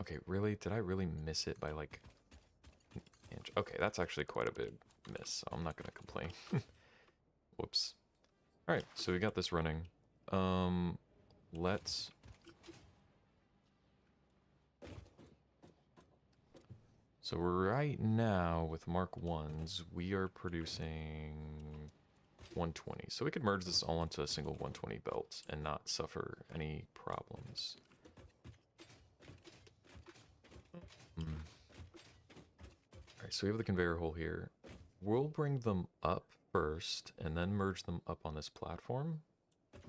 Okay, really? Did I really miss it by like an inch? Okay, that's actually quite a big miss, so I'm not gonna complain. Whoops. Alright, so we got this running. Let's... So right now, with Mark 1s, we are producing 120. So we could merge this all into a single 120 belt and not suffer any problems. Alright, so we have the conveyor hole here. We'll bring them up first and then merge them up on this platform.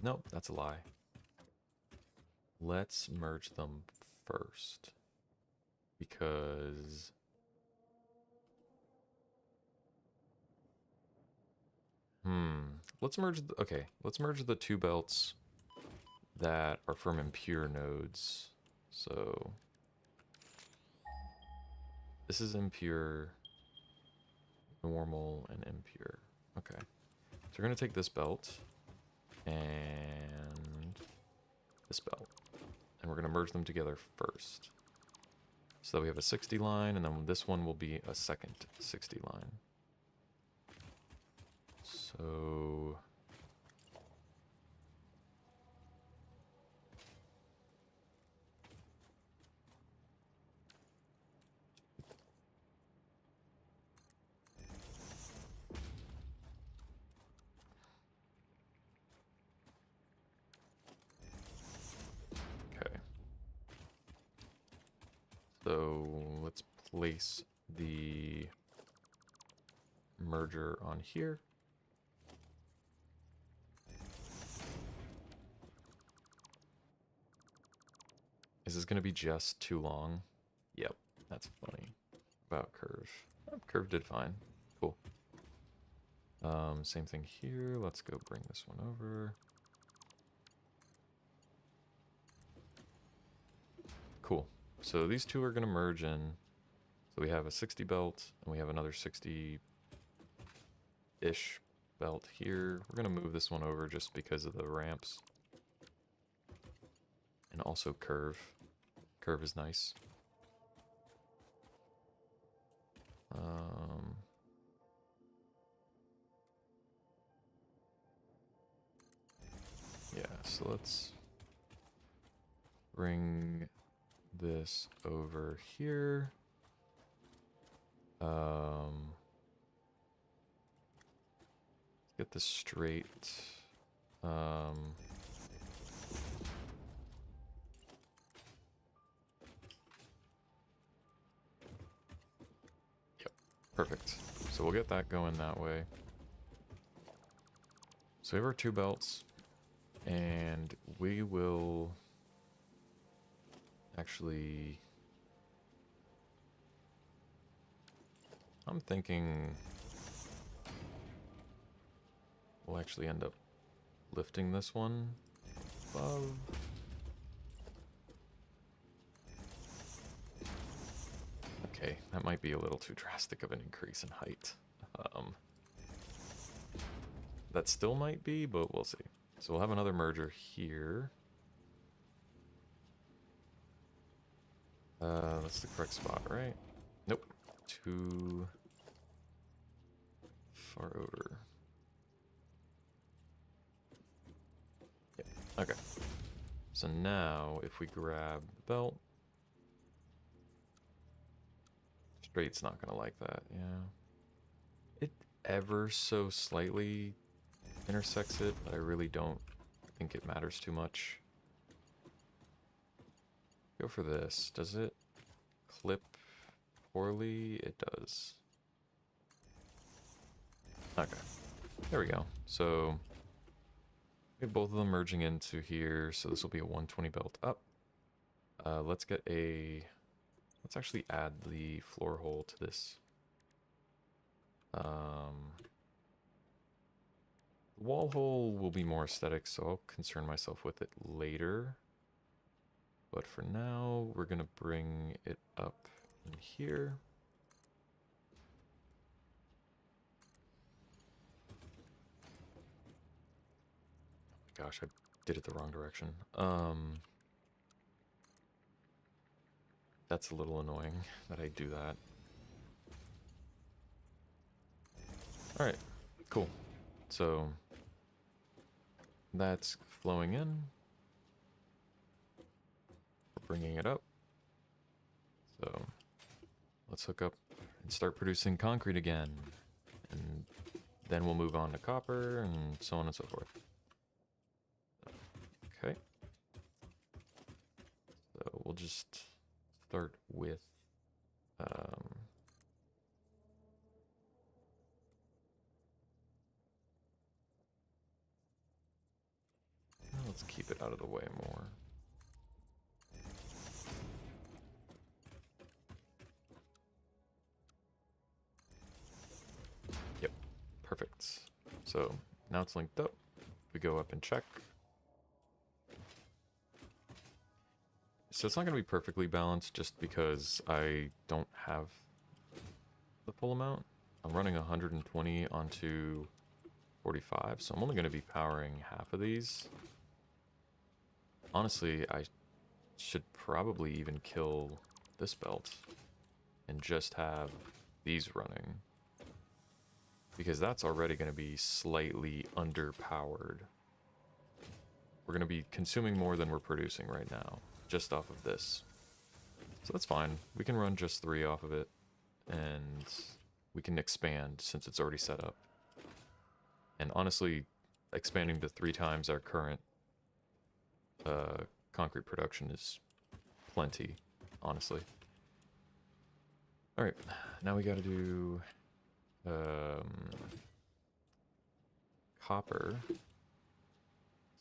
Nope, that's a lie. Let's merge them first, because Let's merge, okay, let's merge the two belts that are from impure nodes. So this is impure, normal, and impure. Okay. So we're going to take this belt and this belt, and we're going to merge them together first. So that we have a 60 line, and then this one will be a second 60 line. So okay. So let's place the merger on here. Is this going to be just too long? Yep, that's funny. About curve. Oh, curve did fine. Cool. Same thing here. Let's go bring this one over. Cool. So these two are going to merge in. So we have a 60 belt, and we have another 60-ish belt here. We're going to move this one over just because of the ramps. And also curve. Curve is nice. Yeah, so let's bring this over here. Get this straight. Yep, perfect. So we'll get that going that way. So we have our two belts, and we will actually... I'm thinking we'll actually end up lifting this one above. Okay, that might be a little too drastic of an increase in height. That still might be, but we'll see. So we'll have another merger here. That's the correct spot, right? Nope. Too far over. Yep. Okay. So now, if we grab the belt, straight's not gonna like that, yeah. It ever so slightly intersects it, but I really don't think it matters too much. Go for this. Does it clip poorly? It does. Okay. There we go. So we have both of them merging into here, so this will be a 120 belt up. Let's get a... Let's actually add the floor hole to this. The wall hole will be more aesthetic, so I'll concern myself with it later. But for now, we're going to bring it up in here. Oh my gosh, I did it the wrong direction. That's a little annoying that I do that. Alright, cool. So that's flowing in. We're bringing it up. So let's hook up and start producing concrete again. And then we'll move on to copper and so on and so forth. Okay. So we'll just start with let's keep it out of the way more. Yep, perfect. So now it's linked up. We go up and check. So it's not going to be perfectly balanced just because I don't have the full amount. I'm running 120 onto 45, so I'm only going to be powering half of these. Honestly, I should probably even kill this belt and just have these running, because that's already going to be slightly underpowered. We're going to be consuming more than we're producing right now, just off of this. So that's fine. We can run just 3 off of it, and we can expand since it's already set up. And honestly, expanding to 3 times our current concrete production is plenty, honestly. Alright, now we gotta do copper.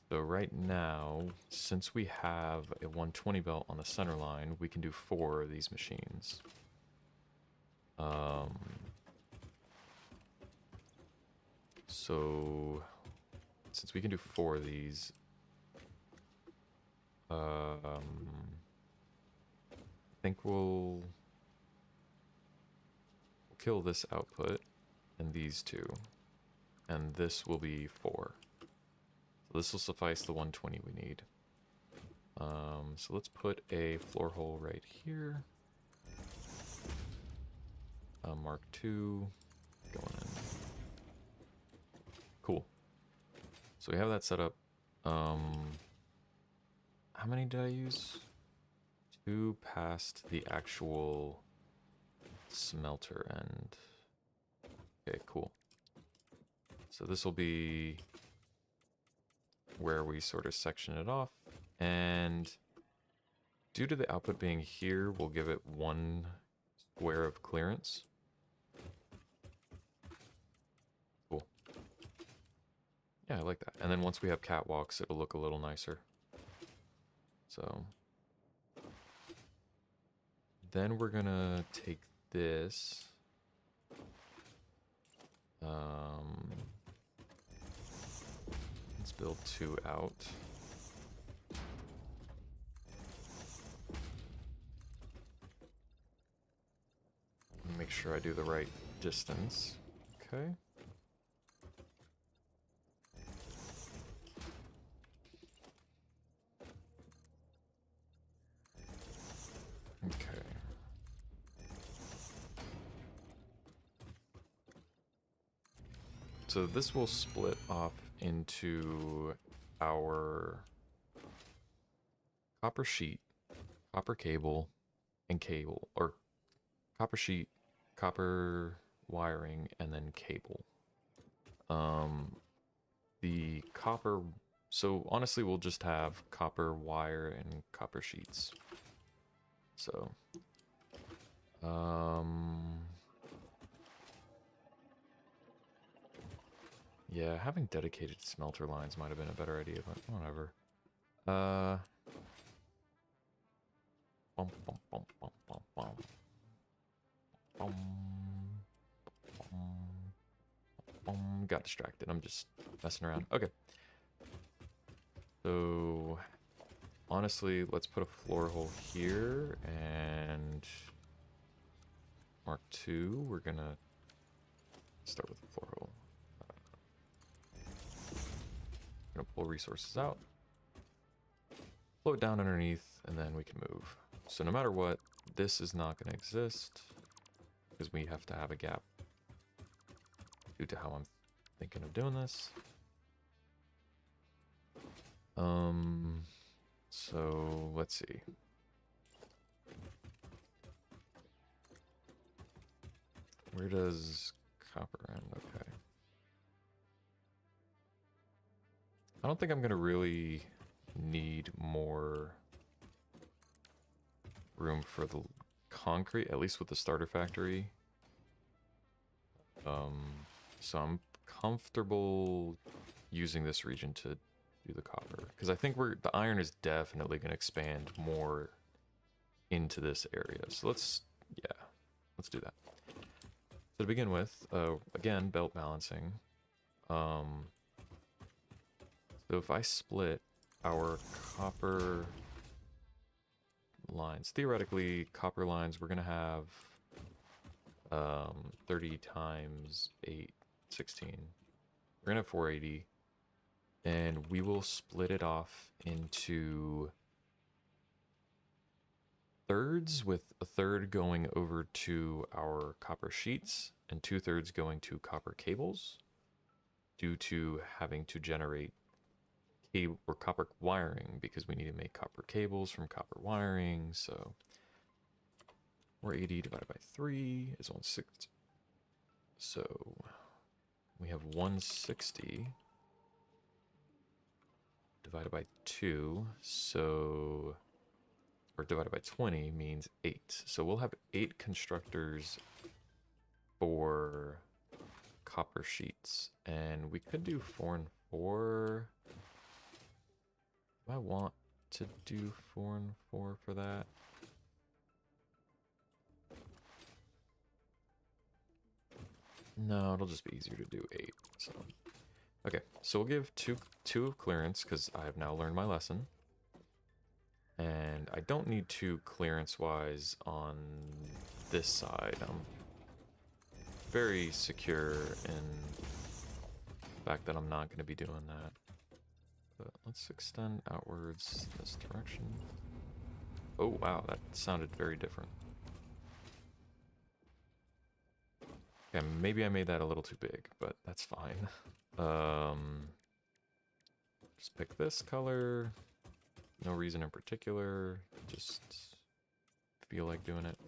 So right now, since we have a 120 belt on the center line, we can do 4 of these machines. So since we can do 4 of these, I think we'll kill this output and these 2, and this will be 4. So this will suffice the 120 we need. So let's put a floor hole right here. Mark II going in. Cool. So we have that set up. How many did I use? 2 past the actual smelter end. Okay, cool. So this will be where we sort of section it off, and due to the output being here, we'll give it 1 square of clearance. Cool. Yeah, I like that. And then once we have catwalks, it'll look a little nicer. So then we're gonna take this. Let's build 2 out. Make sure I do the right distance. Okay. Okay. So this will split off into our copper sheet, copper cable, and cable, or copper sheet, copper wiring, and then cable. The copper, so honestly we'll just have copper wire and copper sheets. So yeah, having dedicated smelter lines might have been a better idea, but whatever. Bum, bum, bum, bum, bum, bum. Bum, bum. Got distracted. I'm just messing around. Okay. So honestly, let's put a floor hole here and Mark II. We're gonna start with the floor hole. Gonna pull resources out, flow it down underneath, and then we can move. So no matter what, this is not gonna exist because we have to have a gap due to how I'm thinking of doing this. So let's see. Where does copper end? Okay. I don't think I'm gonna really need more room for the concrete, at least with the starter factory. So I'm comfortable using this region to do the copper, because I think the iron is definitely going to expand more into this area. So let's do that. So to begin with, again, belt balancing. So if I split our copper lines, theoretically, copper lines, we're gonna have 30 times 8, 16. We're gonna have 480, and we will split it off into thirds, with a third going over to our copper sheets and 2/3 going to copper cables, due to having to generate cable or copper wiring, because we need to make copper cables from copper wiring. So 480 divided by 3 is 160. So we have 160 divided by 2. So, or divided by 20 means 8. So we'll have 8 constructors for copper sheets. And we could do 4 and 4. Do I want to do 4 and 4 for that? No, it'll just be easier to do 8. So, okay, so we'll give two of clearance, because I have now learned my lesson. And I don't need 2 clearance-wise on this side. I'm very secure in the fact that I'm not going to be doing that. But let's extend outwards this direction. Oh, wow, that sounded very different. Okay, maybe I made that a little too big, but that's fine. Just pick this color. No reason in particular. Just feel like doing it.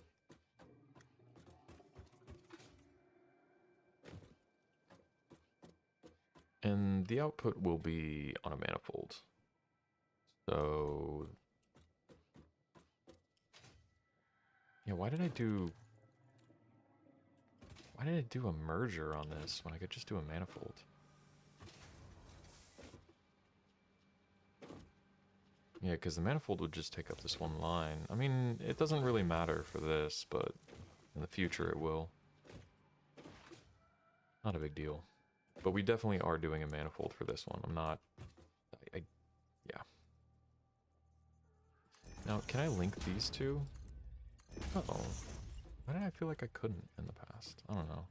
And the output will be on a manifold. So yeah, why did I do a merger on this when I could just do a manifold? Yeah, because the manifold would just take up this one line. I mean, it doesn't really matter for this, but in the future it will. Not a big deal. But we definitely are doing a manifold for this one. I'm not... yeah. Now, can I link these two? Uh-oh. Why did I feel like I couldn't in the past? I don't know.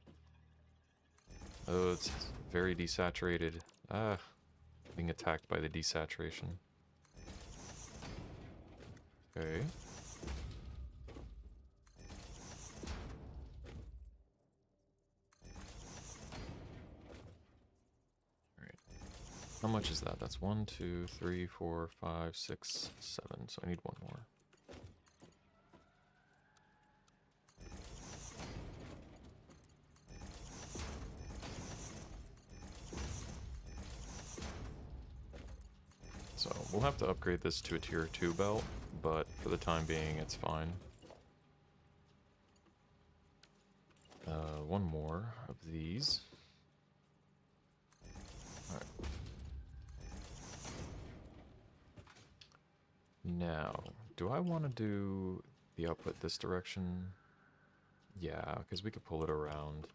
Oh, it's very desaturated. Ah, being attacked by the desaturation. Okay. Alright. How much is that? That's 1, 2, 3, 4, 5, 6, 7. So I need 1 more. So we'll have to upgrade this to a tier 2 belt, but for the time being, it's fine. One more of these. Alright. Now, do I want to do the output this direction? Yeah, because we could pull it around.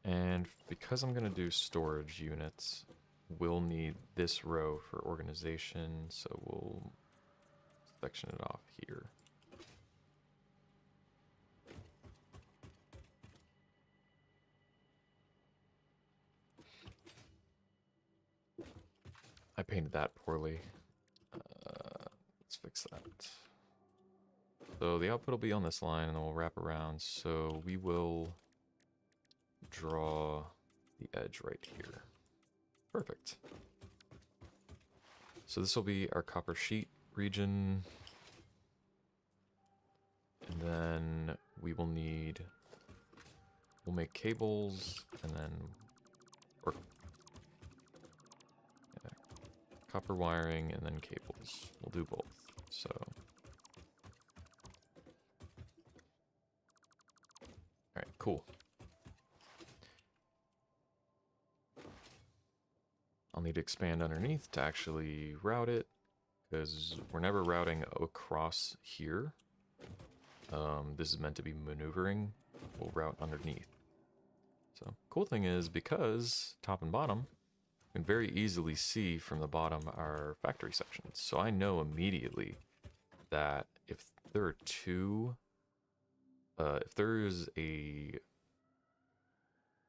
And because I'm going to do storage units, we'll need this row for organization, so we'll section it off here. I painted that poorly. Let's fix that. So the output will be on this line, and then we'll wrap around. So we will draw the edge right here. Perfect. So this will be our copper sheet region. And then we will need, we'll make cables, and then copper wiring, and then cables. We'll do both. So alright, cool. I'll need to expand underneath to actually route it, because we're never routing across here. this is meant to be maneuvering, we'll route underneath. So cool thing is, because top and bottom, you can very easily see from the bottom our factory sections. So I know immediately that if there are two, if there's a,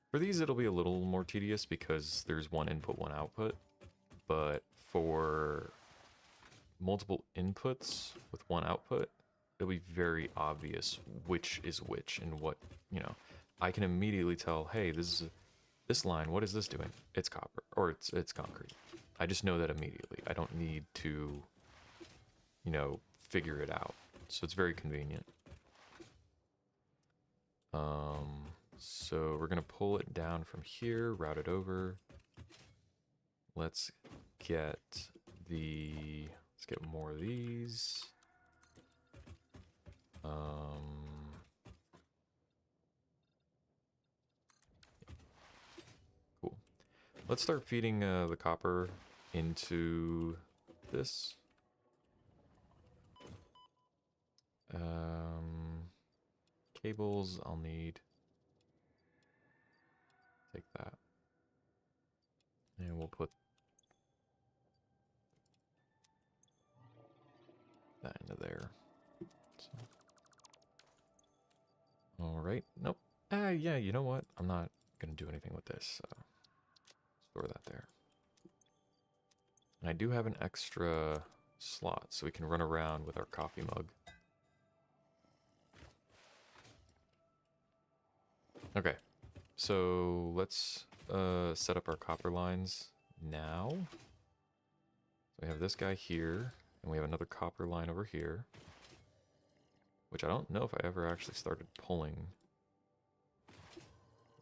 for these it'll be a little more tedious because there's one input, one output. But for multiple inputs with one output, it'll be very obvious which is which and what, you know, I can immediately tell, hey, this line, what is this doing? It's copper, or it's concrete. I just know that immediately. I don't need to, you know, figure it out. So it's very convenient. So we're gonna pull it down from here, route it over. Let's get more of these. Cool. Let's start feeding the copper into this. Cables I'll need. Take that. And we'll put that into there. So. Alright, nope. Yeah, you know what? I'm not gonna do anything with this, so store that there. And I do have an extra slot, so we can run around with our coffee mug. Okay, so let's set up our copper lines now. So we have this guy here, and we have another copper line over here, which I don't know if I ever actually started pulling,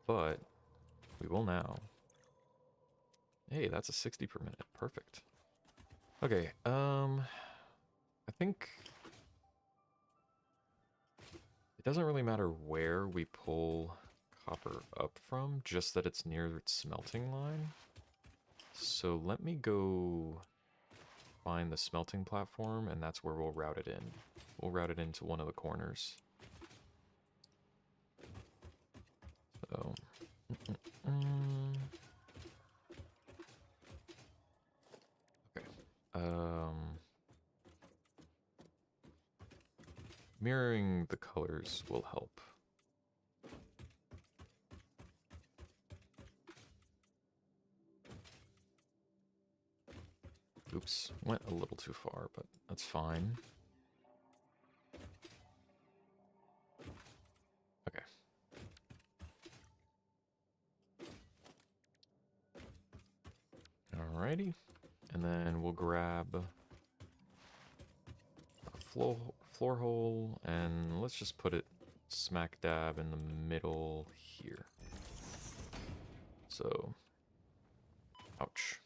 but we will now. Hey, that's a 60 per minute. Perfect. Okay, I think it doesn't really matter where we pull copper up from, just that it's near its smelting line. So let me go find the smelting platform, and that's where we'll route it in. We'll route it into one of the corners. So, okay. Mirroring the colors will help. Oops, went a little too far, but that's fine. Okay. Alrighty. And then we'll grab a floor hole, and let's just put it smack dab in the middle here. So, ouch.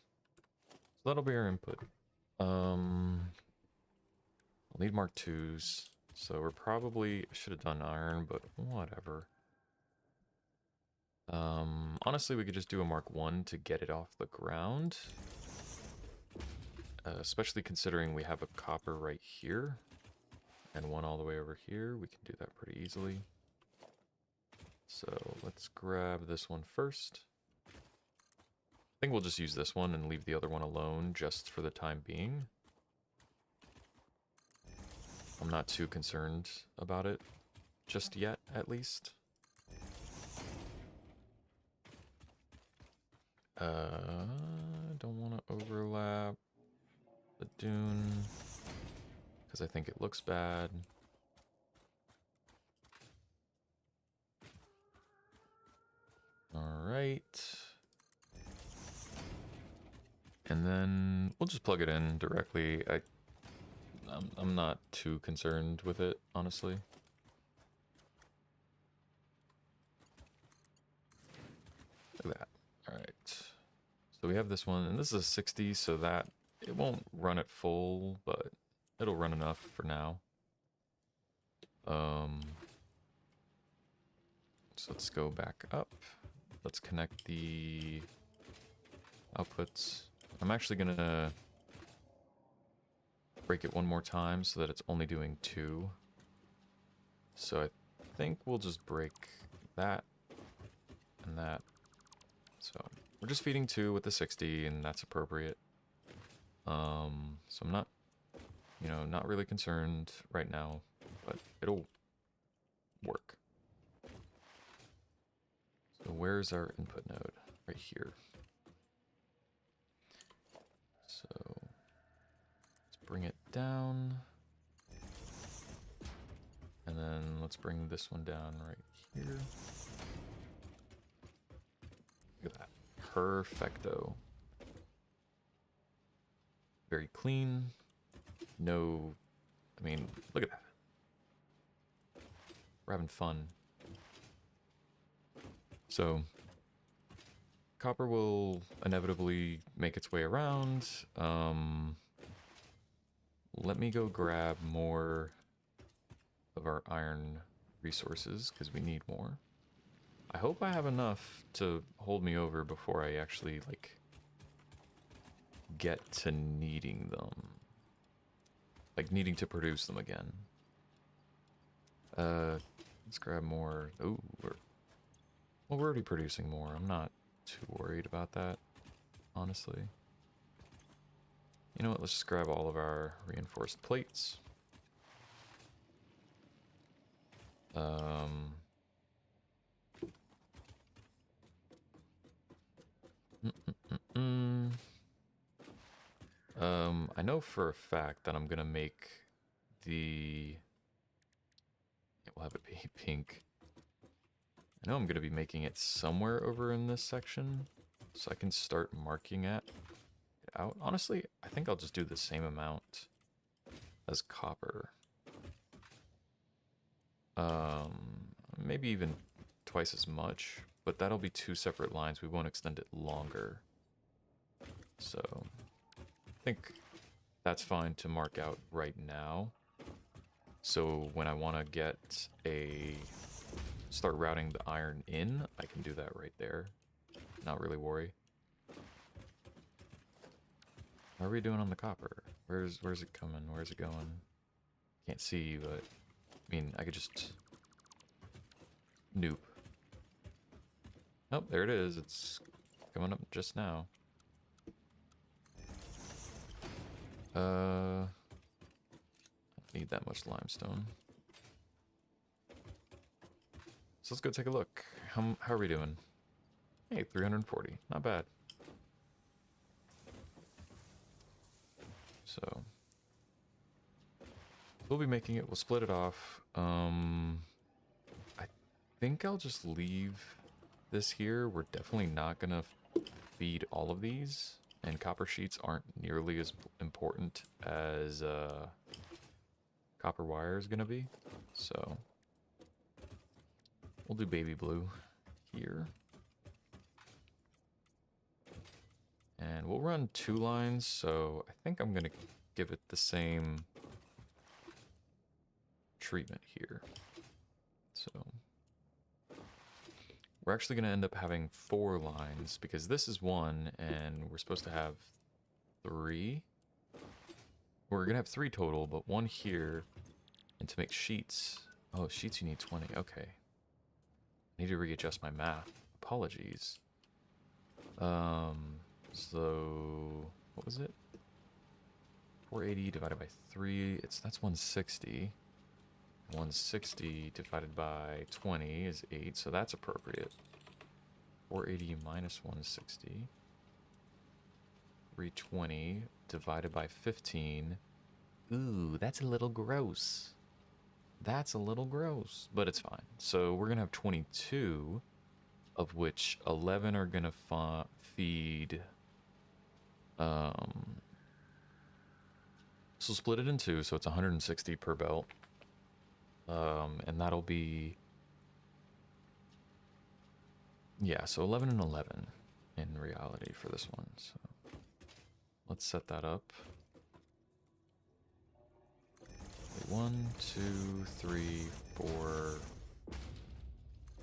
So that'll be our input. We'll need Mark IIs, so we're probably, should have done iron, but whatever. Honestly, we could just do a Mark I to get it off the ground. Especially considering we have a copper right here, and one all the way over here. We can do that pretty easily. So let's grab this one first. I think we'll just use this one and leave the other one alone just for the time being. I'm not too concerned about it just yet, at least. Don't want to overlap the dune because I think it looks bad. All right. And then we'll just plug it in directly. I'm not too concerned with it, honestly. Look at that. All right. So we have this one, and this is a 60, so that it won't run at full, but it'll run enough for now. So let's go back up. Let's connect the outputs. I'm actually gonna break it one more time so that it's only doing 2. So I think we'll just break that and that. So we're just feeding 2 with the 60, and that's appropriate. So I'm not, not really concerned right now, but it'll work. So where's our input node? Right here. So let's bring it down. And then let's bring this one down right here. Look at that. Perfecto. Very clean. No, I mean, look at that. We're having fun. So, copper will inevitably make its way around. Let me go grab more of our iron resources, because we need more. I hope I have enough to hold me over before I actually, like, get to needing them. Like, needing to produce them again. Let's grab more. Ooh, we're already producing more. I'm not too worried about that, honestly. You know what, let's just grab all of our reinforced plates. I know for a fact that I'm gonna make the... we'll have it be pink. I know I'm gonna be making it somewhere over in this section, so I can start marking it out. Honestly, I think I'll just do the same amount as copper. Maybe even twice as much, but that'll be 2 separate lines. We won't extend it longer. So I think that's fine to mark out right now. So when I want to start routing the iron in, I can do that right there. Not really worry. How are we doing on the copper? Where's it coming? Where's it going? Can't see, but I mean, I could just nope. Oh, there it is. It's coming up just now. Don't need that much limestone. So let's go take a look. How are we doing? Hey, 340. Not bad. So we'll be making it. We'll split it off. I think I'll just leave this here. We're definitely not gonna feed all of these, and copper sheets aren't nearly as important as copper wire is gonna be. So we'll do baby blue here. And we'll run 2 lines, so I think I'm going to give it the same treatment here. So we're actually going to end up having 4 lines, because this is 1, and we're supposed to have 3. We're going to have 3 total, but 1 here. And to make sheets... oh, sheets you need 20. Okay. I need to readjust my math. Apologies. So, what was it? 480 divided by 3, that's 160. 160 divided by 20 is 8, so that's appropriate. 480 minus 160. 320 divided by 15. Ooh, that's a little gross. That's a little gross, but it's fine. So we're going to have 22, of which 11 are going to feed... so split it in 2, so it's 160 per belt. And that'll be... yeah, so 11 and 11 in reality for this one. So let's set that up. 1, 2, 3, 4,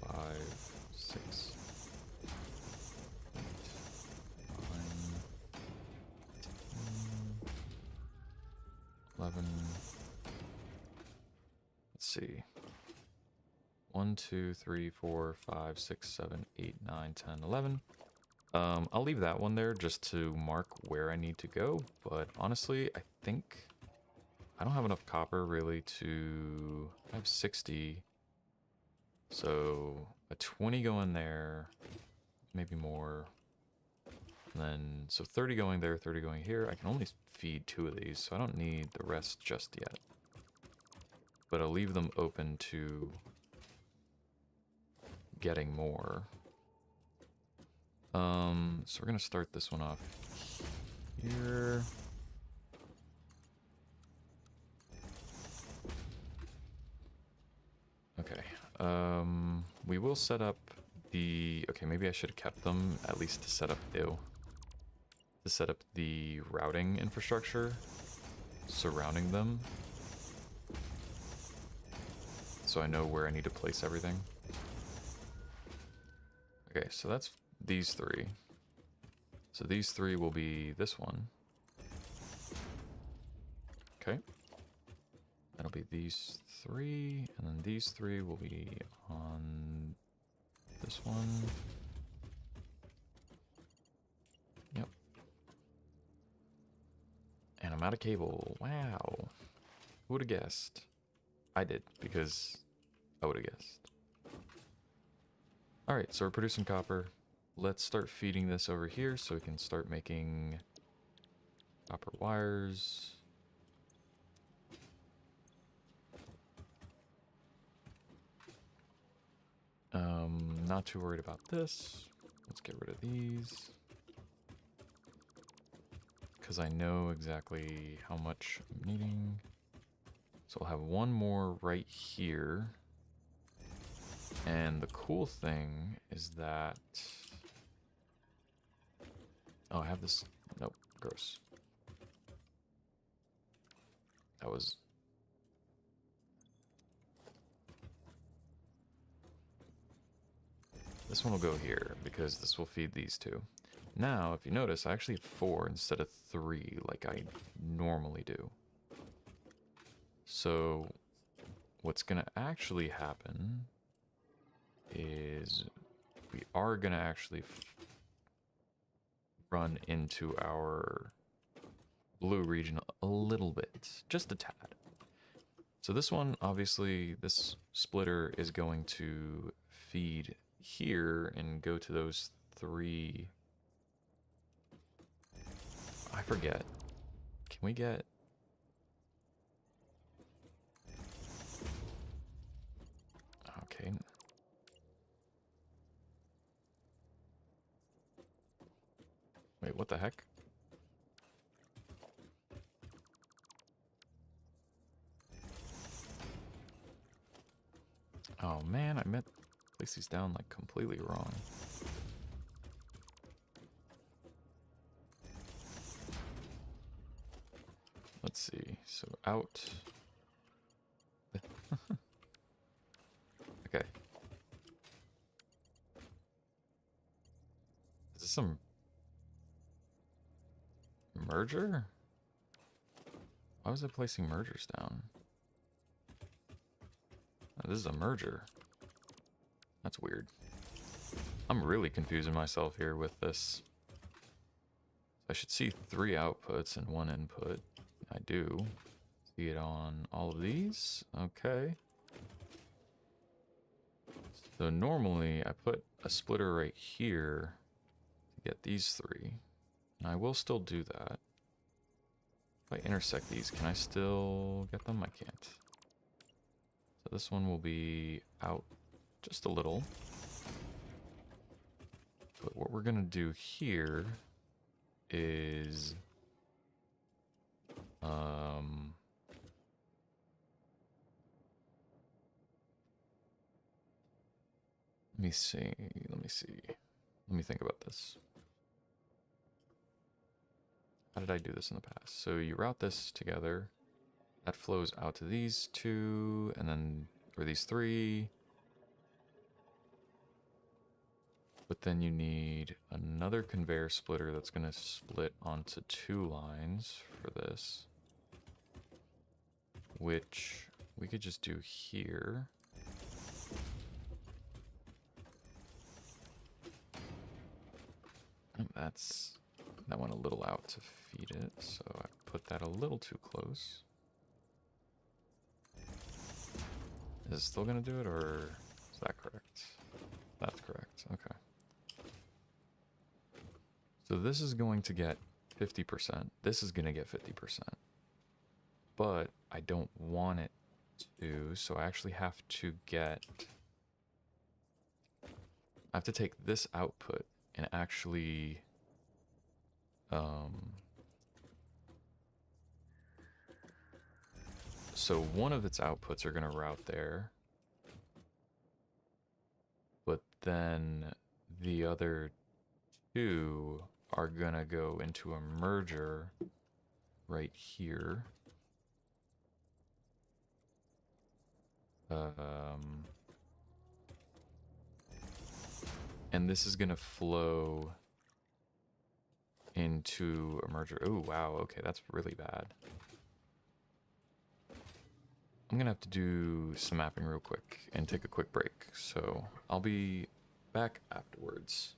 5, 6, 8, 9, 10, 11. Let's see. 1, 2, 3, 4, 5, 6, 7, 8, 9, 10, 11. I'll leave that one there just to mark where I need to go, but honestly, I think I don't have enough copper really to... I have 60, so a 20 going there, maybe more, and then, so 30 going there, 30 going here. I can only feed 2 of these, so I don't need the rest just yet. But I'll leave them open to getting more. So we're gonna start this one off here. Okay. We will set up the... Okay, maybe I should have kept them, at least to set up... Ew. To set up the routing infrastructure surrounding them. So I know where I need to place everything. Okay, so that's these 3. So these 3 will be this one. Okay. That'll be these 3, and then these 3 will be on this one. Yep. And I'm out of cable. Wow. Who would have guessed? I did, because I would have guessed. Alright, so we're producing copper. Let's start feeding this over here so we can start making copper wires. Not too worried about this. Let's get rid of these, because I know exactly how much I'm needing. So I'll have one more right here. And the cool thing is that... Oh, I have this... Nope, gross. That was... This one will go here, because this will feed these 2. Now, if you notice, I actually have 4 instead of 3, like I normally do. So, what's going to actually happen is we are going to actually run into our blue region a little bit, just a tad. So this one, obviously, this splitter is going to feed here and go to those 3. I forget. Can we get... Okay. Wait, what the heck? Oh man, I meant to place these down like completely wrong. Let's see. So out. Okay. Is this some merger? Why was I placing mergers down? Oh, this is a merger. That's weird. I'm really confusing myself here with this. I should see 3 outputs and 1 input. I do. See it on all of these. Okay. So normally I put a splitter right here to get these 3. And I will still do that. If I intersect these, can I still get them? I can't. So this one will be out just a little. But what we're gonna do here is let me see. Let me think about this. How did I do this in the past? So you route this together. That flows out to these 2, and then, or these 3. But then you need another conveyor splitter that's going to split onto 2 lines for this. Which we could just do here. That's that went a little out to feed it, so I put that a little too close. Is it still gonna do it, or is that correct? That's correct. Okay. So this is going to get 50%. This is gonna get 50%. But I don't want it to, so I actually have to get... I have to take this output and actually... So one of its outputs are going to route there. But then the other two are going to go into a merger right here. And this is going to flow into a merger. Oh, wow. Okay, that's really bad. I'm going to have to do some mapping real quick and take a quick break. So I'll be back afterwards.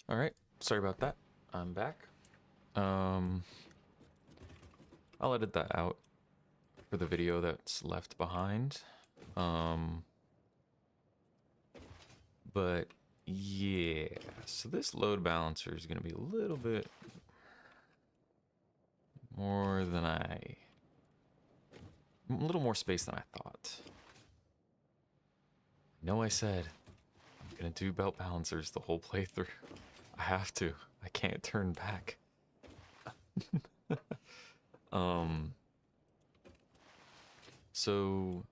All right, sorry about that. I'm back. I'll edit that out for the video that's left behind. But yeah, so this load balancer is going to be a little bit more than a little more space than I thought. No, I said I'm going to do belt balancers the whole playthrough. I have to. I can't turn back. So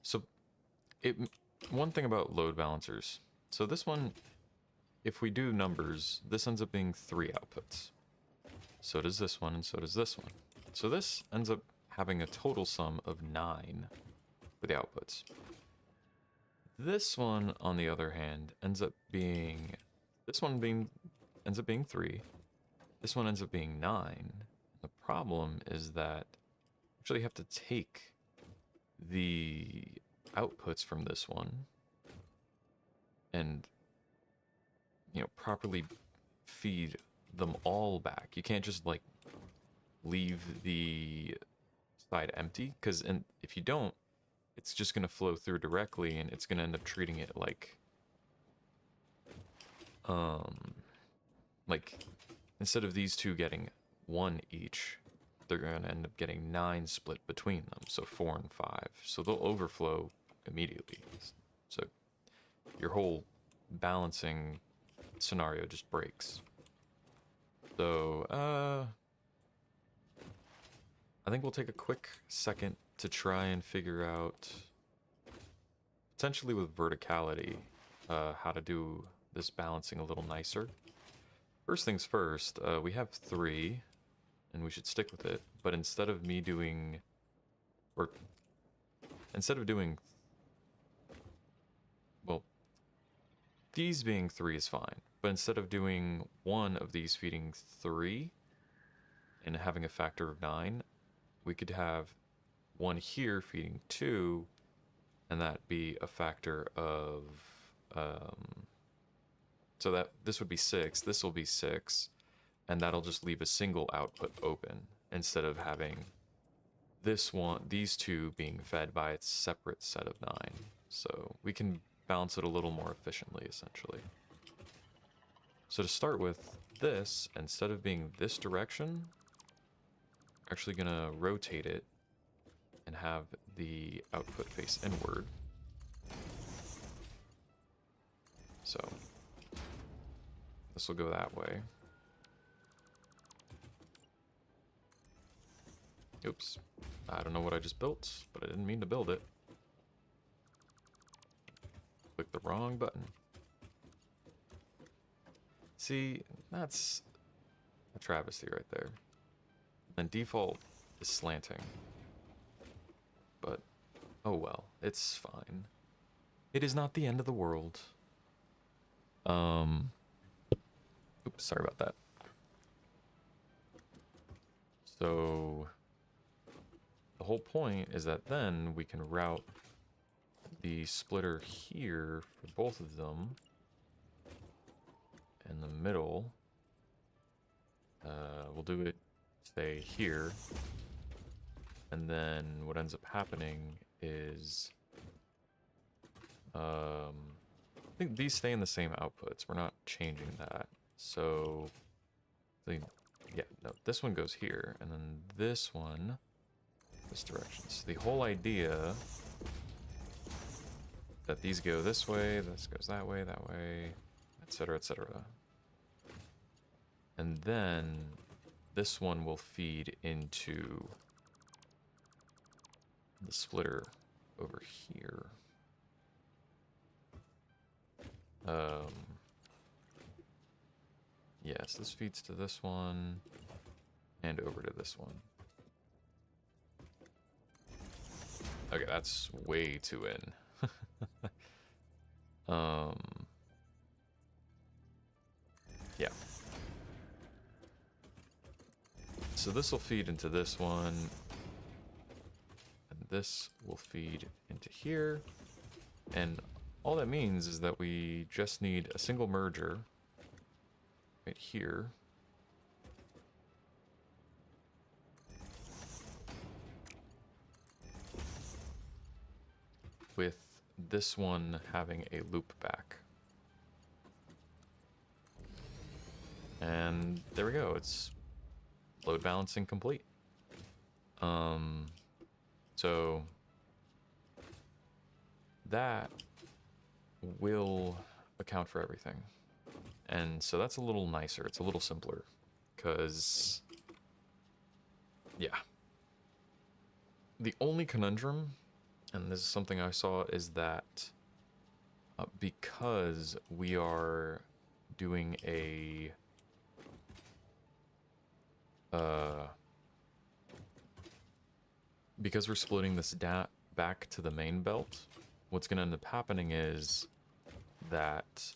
So it one thing about load balancers. So this one, if we do numbers, this ends up being 3 outputs. So does this one, and so does this one. So this ends up having a total sum of 9 for the outputs. This one, on the other hand, ends up being ends up being 3. This one ends up being 9. The problem is that you actually have to take the outputs from this one and, you know, properly feed them all back. You can't just like leave the side empty, because if you don't, it's just going to flow through directly and it's going to end up treating it like instead of these two getting 1 each, they're going to end up getting 9 split between them, so 4 and 5. So they'll overflow immediately. So your whole balancing scenario just breaks. So, I think we'll take a quick second to try and figure out, potentially with verticality, how to do this balancing a little nicer. First things first, we have 3, and we should stick with it. But instead of doing, well, these being 3 is fine. But instead of doing 1 of these feeding 3 and having a factor of 9, we could have 1 here feeding 2, and that be a factor of, so that this would be 6, this will be 6, and that'll just leave a single output open instead of having these two being fed by its separate set of 9. So we can balance it a little more efficiently, essentially. So to start with, this, instead of being this direction, actually gonna rotate it and have the output face inward. So this will go that way. Oops. I don't know what I just built, but I didn't mean to build it. Click the wrong button. See, that's a travesty right there. And default is slanting. But, oh well, it's fine. It is not the end of the world. Oops, sorry about that. So, the whole point is that then we can route the splitter here for both of them. In the middle, we'll do it, say, here. And then what ends up happening is, I think these stay in the same outputs. We're not changing that. So, yeah, no, this one goes here, and then this one, this direction. So the whole idea that these go this way, this goes that way, etc., etc. And then this one will feed into the splitter over here. Yes, this feeds to this one and over to this one. Okay, that's way too in. um, yeah. So this will feed into this one, and this will feed into here, and all that means is that we just need a single merger right here. With this one having a loop back. And there we go, it's load balancing complete. So that will account for everything. And so that's a little nicer, it's a little simpler, because, yeah. The only conundrum, and this is something I saw, is that because we are doing a because we're splitting this back to the main belt, what's going to end up happening is that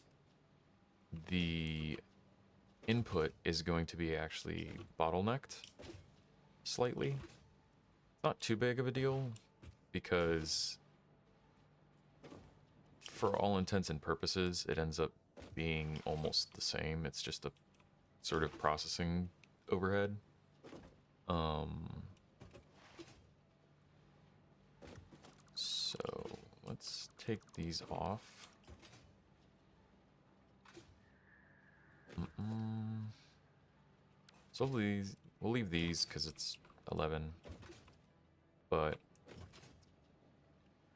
the input is going to be actually bottlenecked slightly. Not too big of a deal, because for all intents and purposes, it ends up being almost the same. It's just a sort of processing overhead. So let's take these off. So we'll leave these because it's 11, but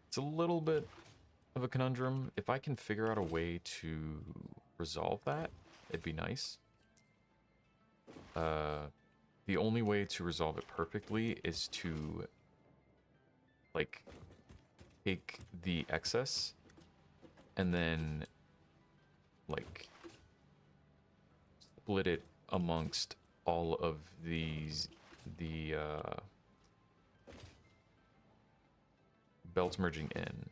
it's a little bit of a conundrum. If I can figure out a way to resolve that, it'd be nice. The only way to resolve it perfectly is to, like, take the excess and then, like, split it amongst all of these, the belts merging in.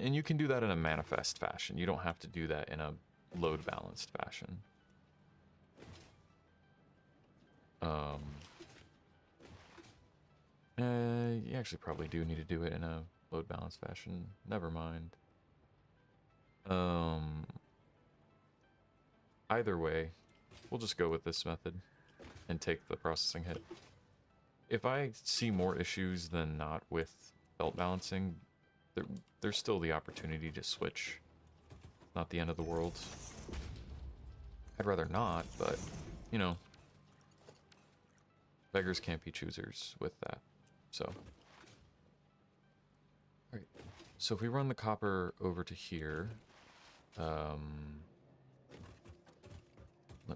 And you can do that in a manifest fashion. You don't have to do that in a load balanced fashion. You actually probably do need to do it in a load balanced fashion. Never mind. Either way, we'll just go with this method and take the processing hit. If I see more issues than not with belt balancing, there's still the opportunity to switch. Not the end of the world. I'd rather not, but, you know, beggars can't be choosers with that. So, alright. So if we run the copper over to here, let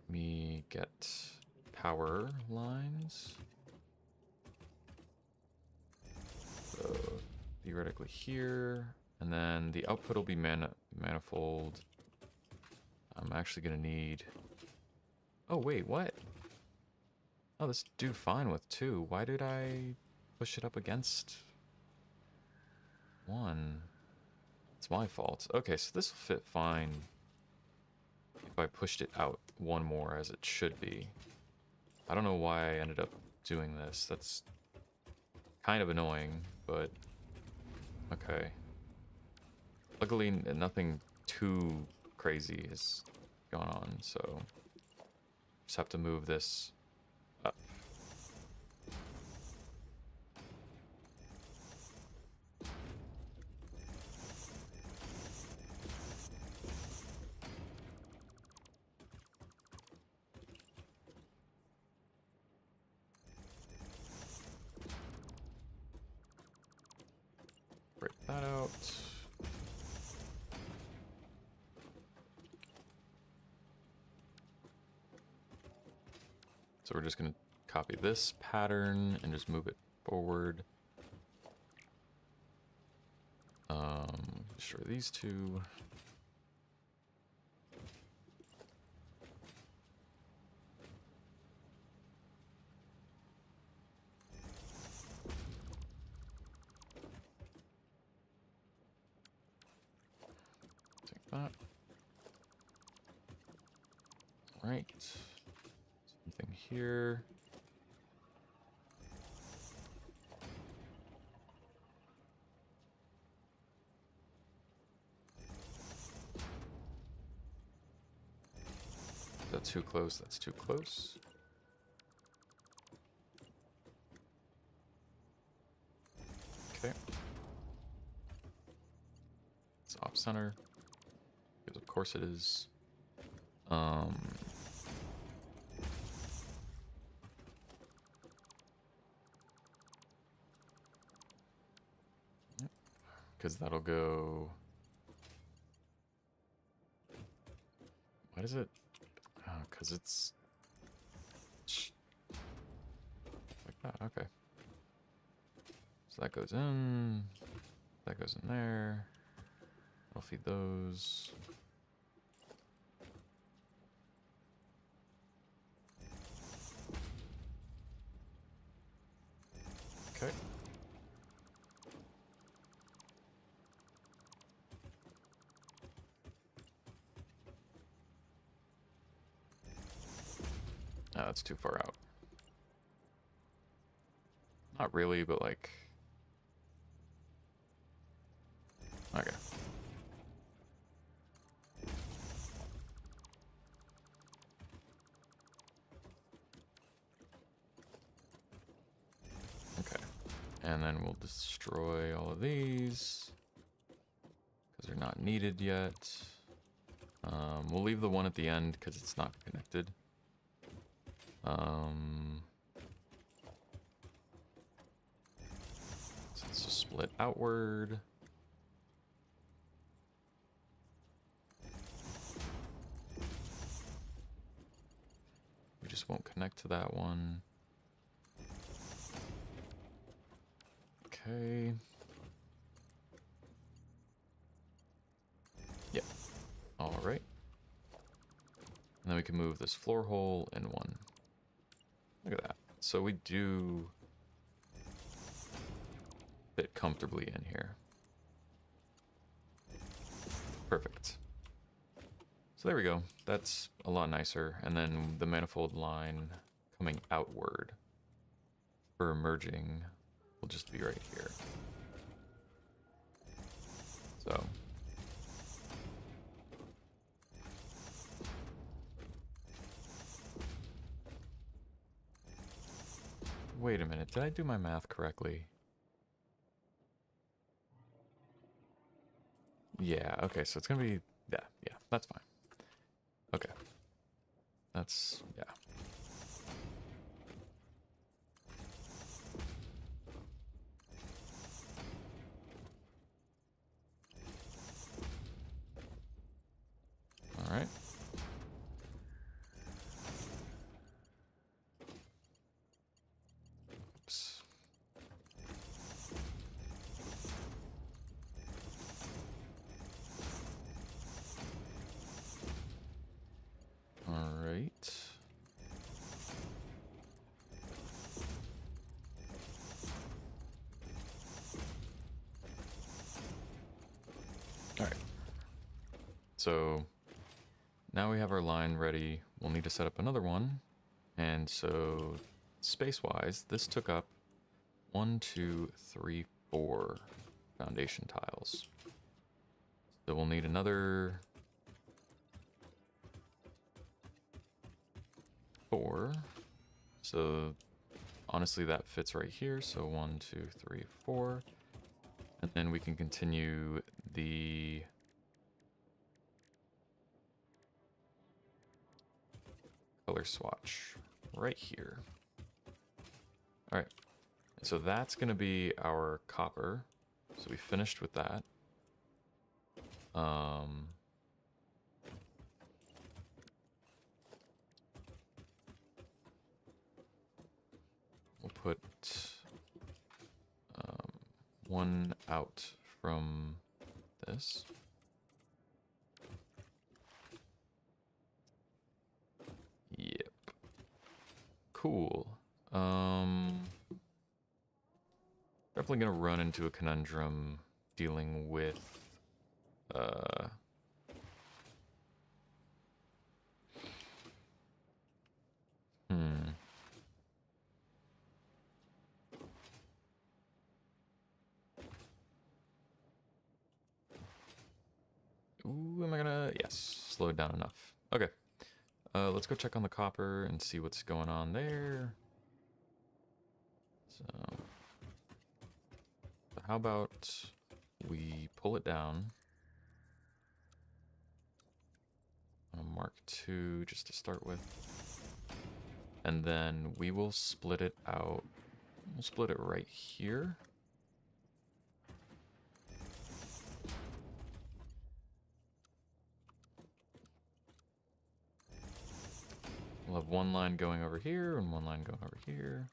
me get power lines. So theoretically here, and then the output will be manifold. I'm actually gonna need. Oh wait, what? Oh, this do fine with 2. Why did I push it up against 1? It's my fault. Okay, so this will fit fine if I pushed it out 1 more, as it should be. I don't know why I ended up doing this. That's kind of annoying, but okay. Luckily, nothing too crazy has gone on, so just have to move this up. Break that out. So we're just going to copy this pattern and just move it forward. Destroy these 2. that. Right. Something here. Is that too close? That's too close. Okay. It's off center. Because of course it is. Because that'll go. What is it? Oh, because it's like that. Okay. So that goes in. That goes in there. I'll feed those. Okay. Oh, that's too far out. Not really, but like... Okay. Okay. And then we'll destroy all of these. Because they're not needed yet. We'll leave the one at the end because it's not connected. So it's just split outward. We just won't connect to that one. Okay. Yep. All right. And then we can move this floor hole in one. Look at that. So we do fit comfortably in here. Perfect. So there we go. That's a lot nicer. And then the manifold line coming outward for merging will just be right here. So wait a minute, did I do my math correctly? Yeah, okay, so it's gonna be, yeah, that's fine. Okay. That's, yeah. All right. Oops. All right. All right. So now we have our line ready. We'll need to set up another one. And so space-wise, this took up 1, 2, 3, 4 foundation tiles. So we'll need another 4. So honestly, that fits right here. So 1, 2, 3, 4. And then we can continue the color swatch right here. All right. So that's going to be our copper. So we finished with that. We'll put one out from this. Yep. Cool. Definitely gonna run into a conundrum dealing with slowed down enough. Okay. Let's go check on the copper and see what's going on there. So, how about we pull it down on a Mark II just to start with. And then we will split it out. We'll split it right here. We'll have one line going over here and one line going over here.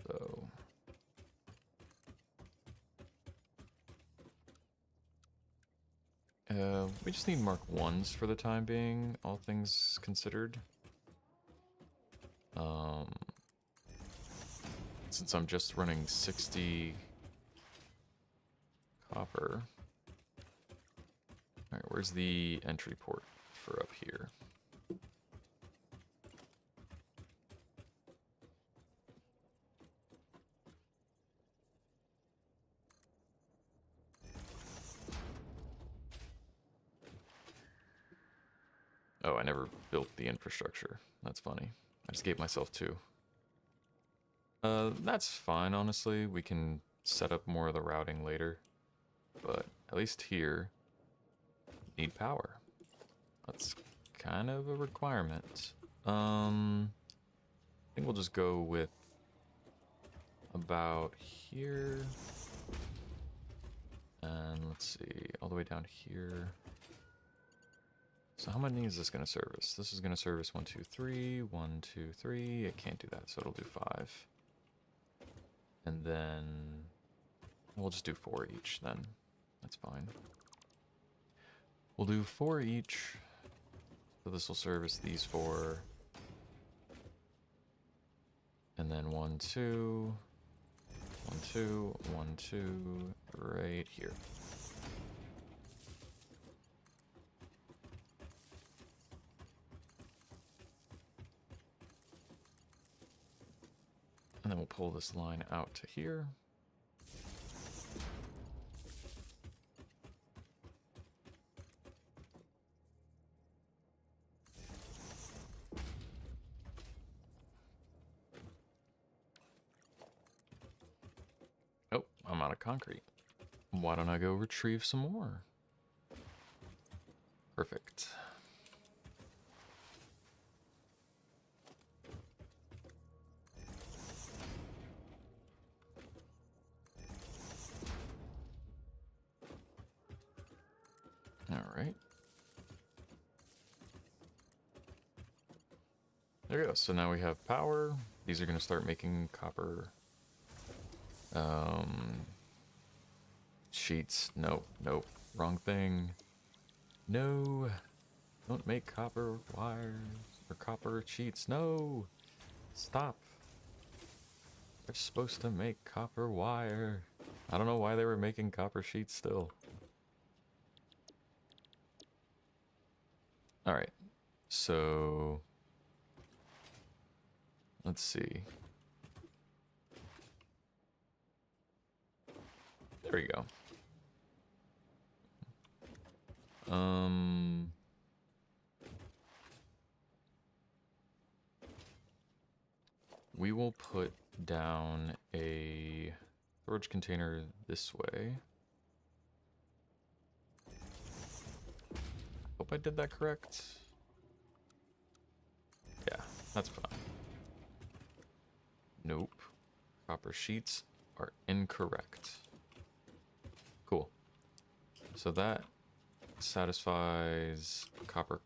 So we just need Mark 1s for the time being, all things considered. Since I'm just running 60 copper. Alright, where's the entry port for up here? Oh, I never built the infrastructure. That's funny. I just gave myself 2. That's fine, honestly. We can set up more of the routing later. But at least here, need power. That's kind of a requirement. I think we'll just go with about here. And let's see, all the way down here. So how many is this going to service? This is going to service 1, 2, 3, 1, 2, 3. It can't do that, so it'll do 5. And then we'll just do 4 each then. That's fine. We'll do 4 each. So this will service these 4. And then 1, 2, 1, 2, 1, 2, right here. And then we'll pull this line out to here. Oh, I'm out of concrete. Why don't I go retrieve some more? Perfect. Alright. There we go. So now we have power. These are going to start making copper sheets. Nope, nope. Wrong thing. No. Don't make copper wires or copper sheets. No. Stop. They're supposed to make copper wire. I don't know why they were making copper sheets still. Alright. So let's see. There we go. We will put down a storage container this way. Hope I did that correct. Yeah, that's fine. Nope. Copper sheets are incorrect. Cool. So that satisfies copper.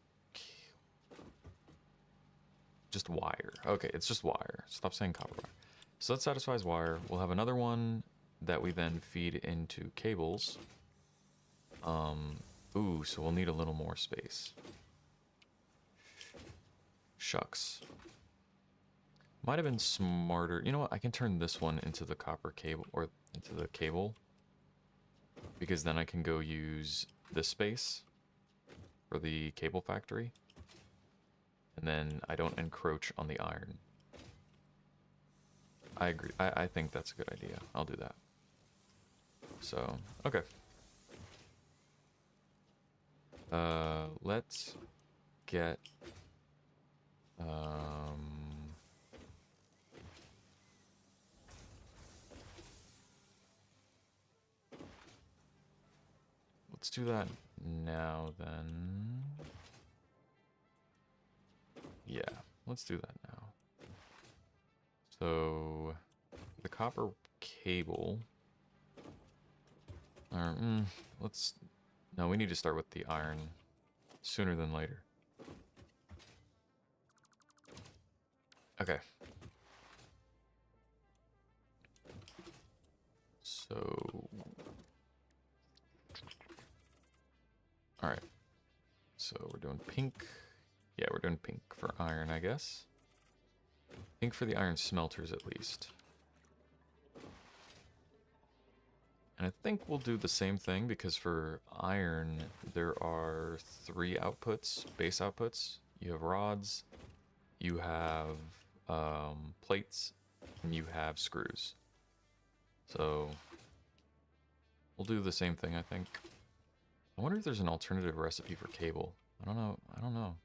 Just wire. Okay, it's just wire. Stop saying copper wire. So that satisfies wire. We'll have another one that we then feed into cables. Ooh, so we'll need a little more space. Shucks. Might have been smarter. You know what? I can turn this one into the copper cable, or into the cable. Because then I can go use this space for the cable factory. And then I don't encroach on the iron. I agree. I think that's a good idea. I'll do that. So, okay. Let's get let's do that now then. Yeah, let's do that now. So the copper cable. Or, let's. No, we need to start with the iron sooner than later. Okay. So. Alright. So we're doing pink. Yeah, we're doing pink for iron, I guess. Pink for the iron smelters, at least. And I think we'll do the same thing, because for iron, there are 3 outputs, base outputs. You have rods, you have plates, and you have screws. So we'll do the same thing, I think. I wonder if there's an alternative recipe for cable. I don't know.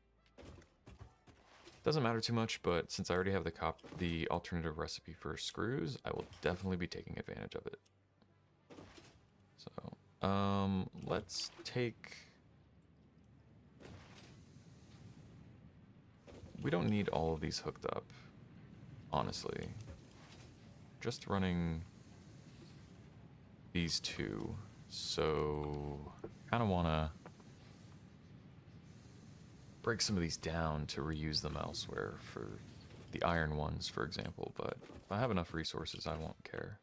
Doesn't matter too much, but since I already have the alternative recipe for screws, I will definitely be taking advantage of it. So, let's take... We don't need all of these hooked up, honestly. Just running these 2. So, kind of want to break some of these down to reuse them elsewhere for the iron ones, for example. But if I have enough resources, I won't care.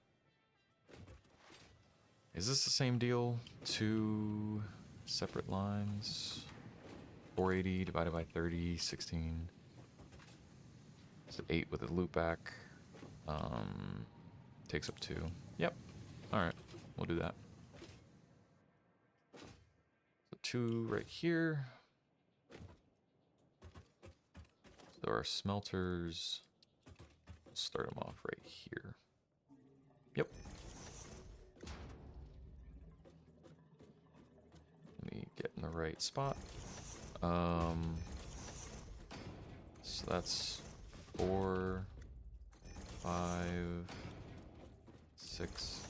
Is this the same deal? 2 separate lines. 480 divided by 30, 16. So 8 with a loop back. Takes up 2. Yep. Alright, we'll do that. So 2 right here. So our smelters, we'll start them off right here. Yep. Let me get in the right spot. So that's 4, 5, 6,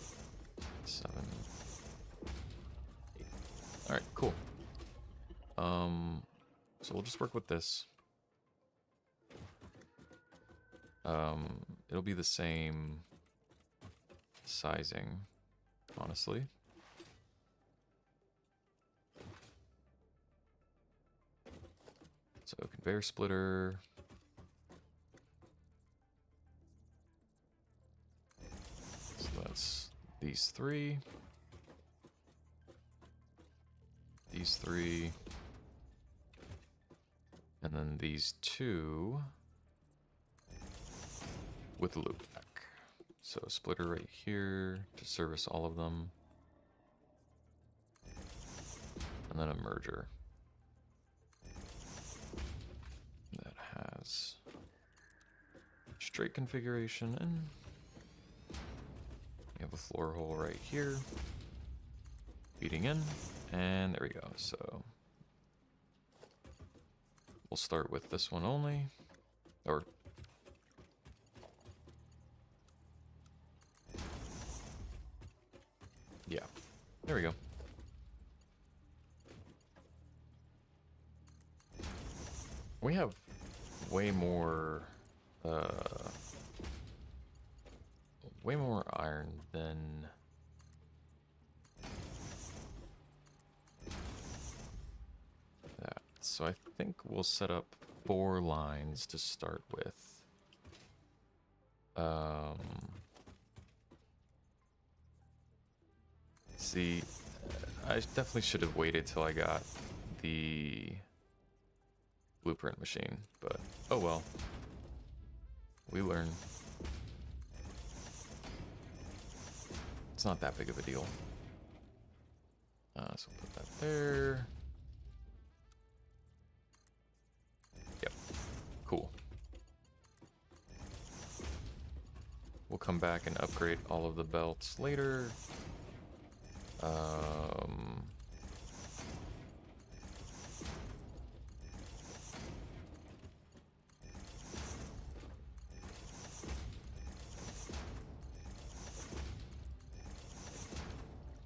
7, 8. All right, cool. So we'll just work with this. It'll be the same sizing, honestly. So conveyor splitter. So that's these 3. These 3. And then these 2 with a loop back. So a splitter right here to service all of them. And then a merger that has straight configuration, and we have a floor hole right here feeding in, and there we go. So we'll start with this one only, or yeah, there we go. We have way more iron than that. So I think we'll set up 4 lines to start with. See, I definitely should have waited till I got the blueprint machine, but oh well. We learn. It's not that big of a deal. So put that there. Yep. Cool. We'll come back and upgrade all of the belts later.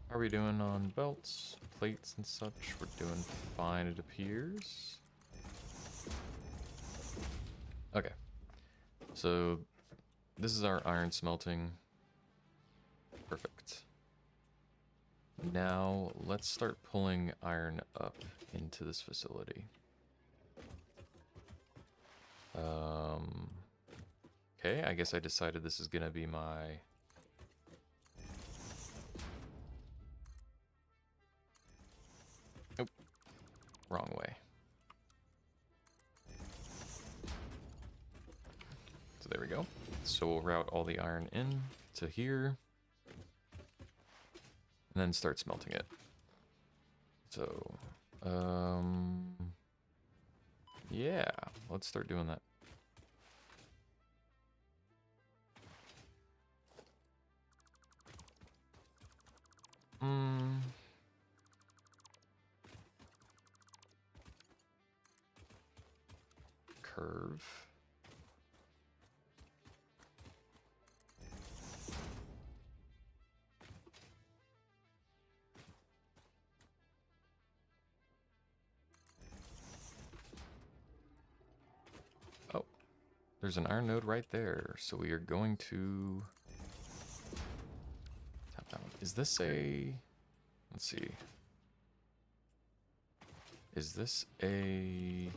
How are we doing on belts, plates, and such? We're doing fine, it appears. Okay. So, this is our iron smelting. Perfect. Now, let's start pulling iron up into this facility. Okay, I guess I decided this is gonna be my... Nope. Wrong way. So there we go. So we'll route all the iron in to here. And then start smelting it. So, yeah, let's start doing that. Curve. Oh, there's an iron node right there. So we are going to tap that one. Is this a... Let's see. Is this a...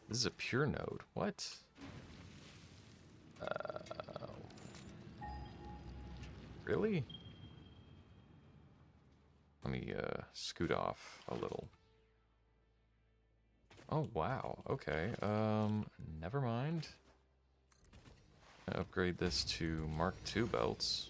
This is a pure node. What? Really? Let me scoot off a little. Oh, wow. Okay. Never mind. Upgrade this to Mark II belts.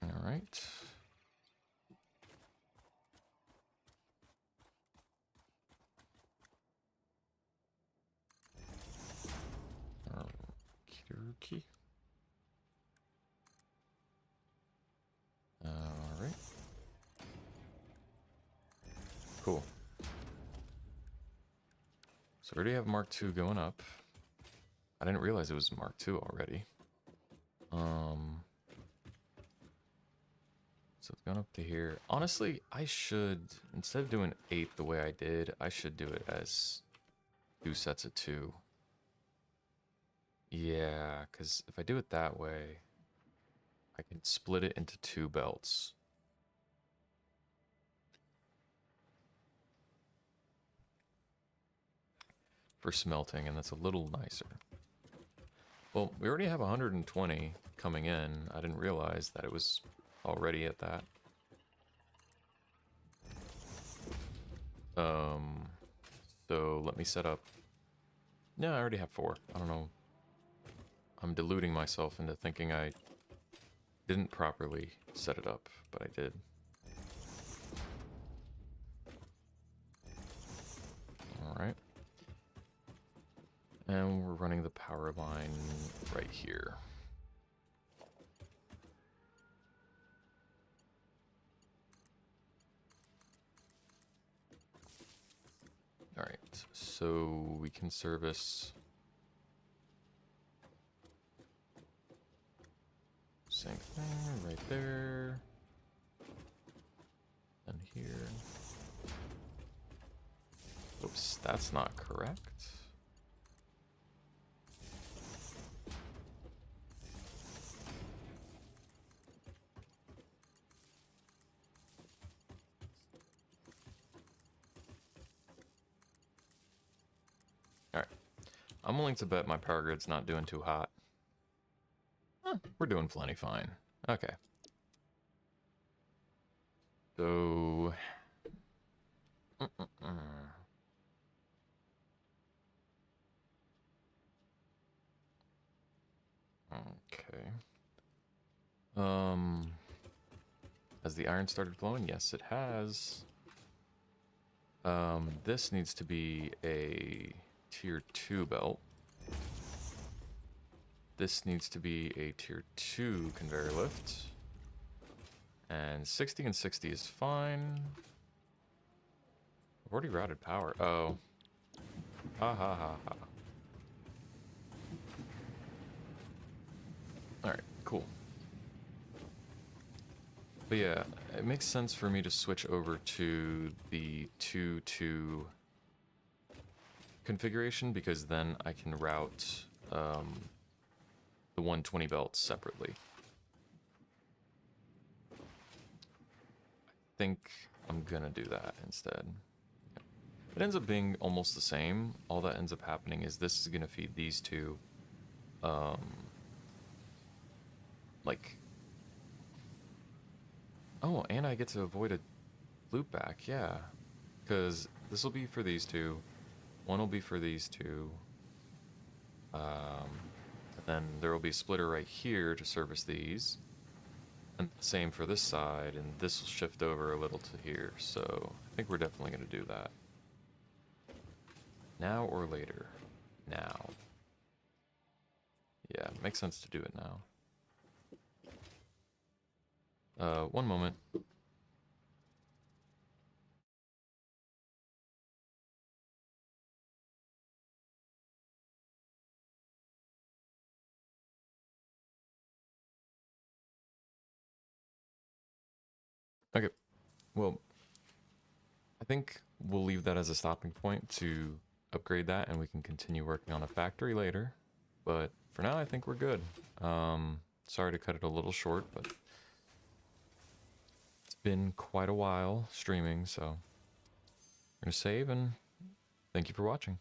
All right. Okey-dokey. All right. Cool. So we already have Mark II going up. I didn't realize it was Mark II already. So it's gone up to here. Honestly, I should, instead of doing 8 the way I did, I should do it as 2 sets of 2. Yeah, because if I do it that way, I can split it into 2 belts. For smelting, and that's a little nicer. Well, we already have 120 coming in. I didn't realize that it was already at that. So let me set up. No, I already have 4. I don't know. I'm deluding myself into thinking I didn't properly set it up, but I did. All right. And we're running the power line right here. All right, so we can service same thing right there, and here. Oops, that's not correct. All right, I'm willing to bet my power grid's not doing too hot. We're doing plenty fine. Okay. So... Okay. Has the iron started flowing? Yes, it has. This needs to be a tier 2 belt. this needs to be a tier 2 conveyor lift. And 60 and 60 is fine. I've already routed power. Oh. Ha ha ha ha. Alright, cool. But yeah, it makes sense for me to switch over to the 2-2 configuration because then I can route the 120 belts separately. I think I'm gonna do that instead. It ends up being almost the same. All that ends up happening is this is gonna feed these two, like... Oh, and I get to avoid a loop back, yeah. Because this will be for these two. One will be for these two. And then there will be a splitter right here to service these. And same for this side, and this will shift over a little to here. So I think we're definitely going to do that. Now or later? Now. Yeah, makes sense to do it now. One moment. Okay, well, I think we'll leave that as a stopping point to upgrade that, and we can continue working on a factory later. But for now, I think we're good. Sorry to cut it a little short, but it's been quite a while streaming, so I'm going to save, and thank you for watching.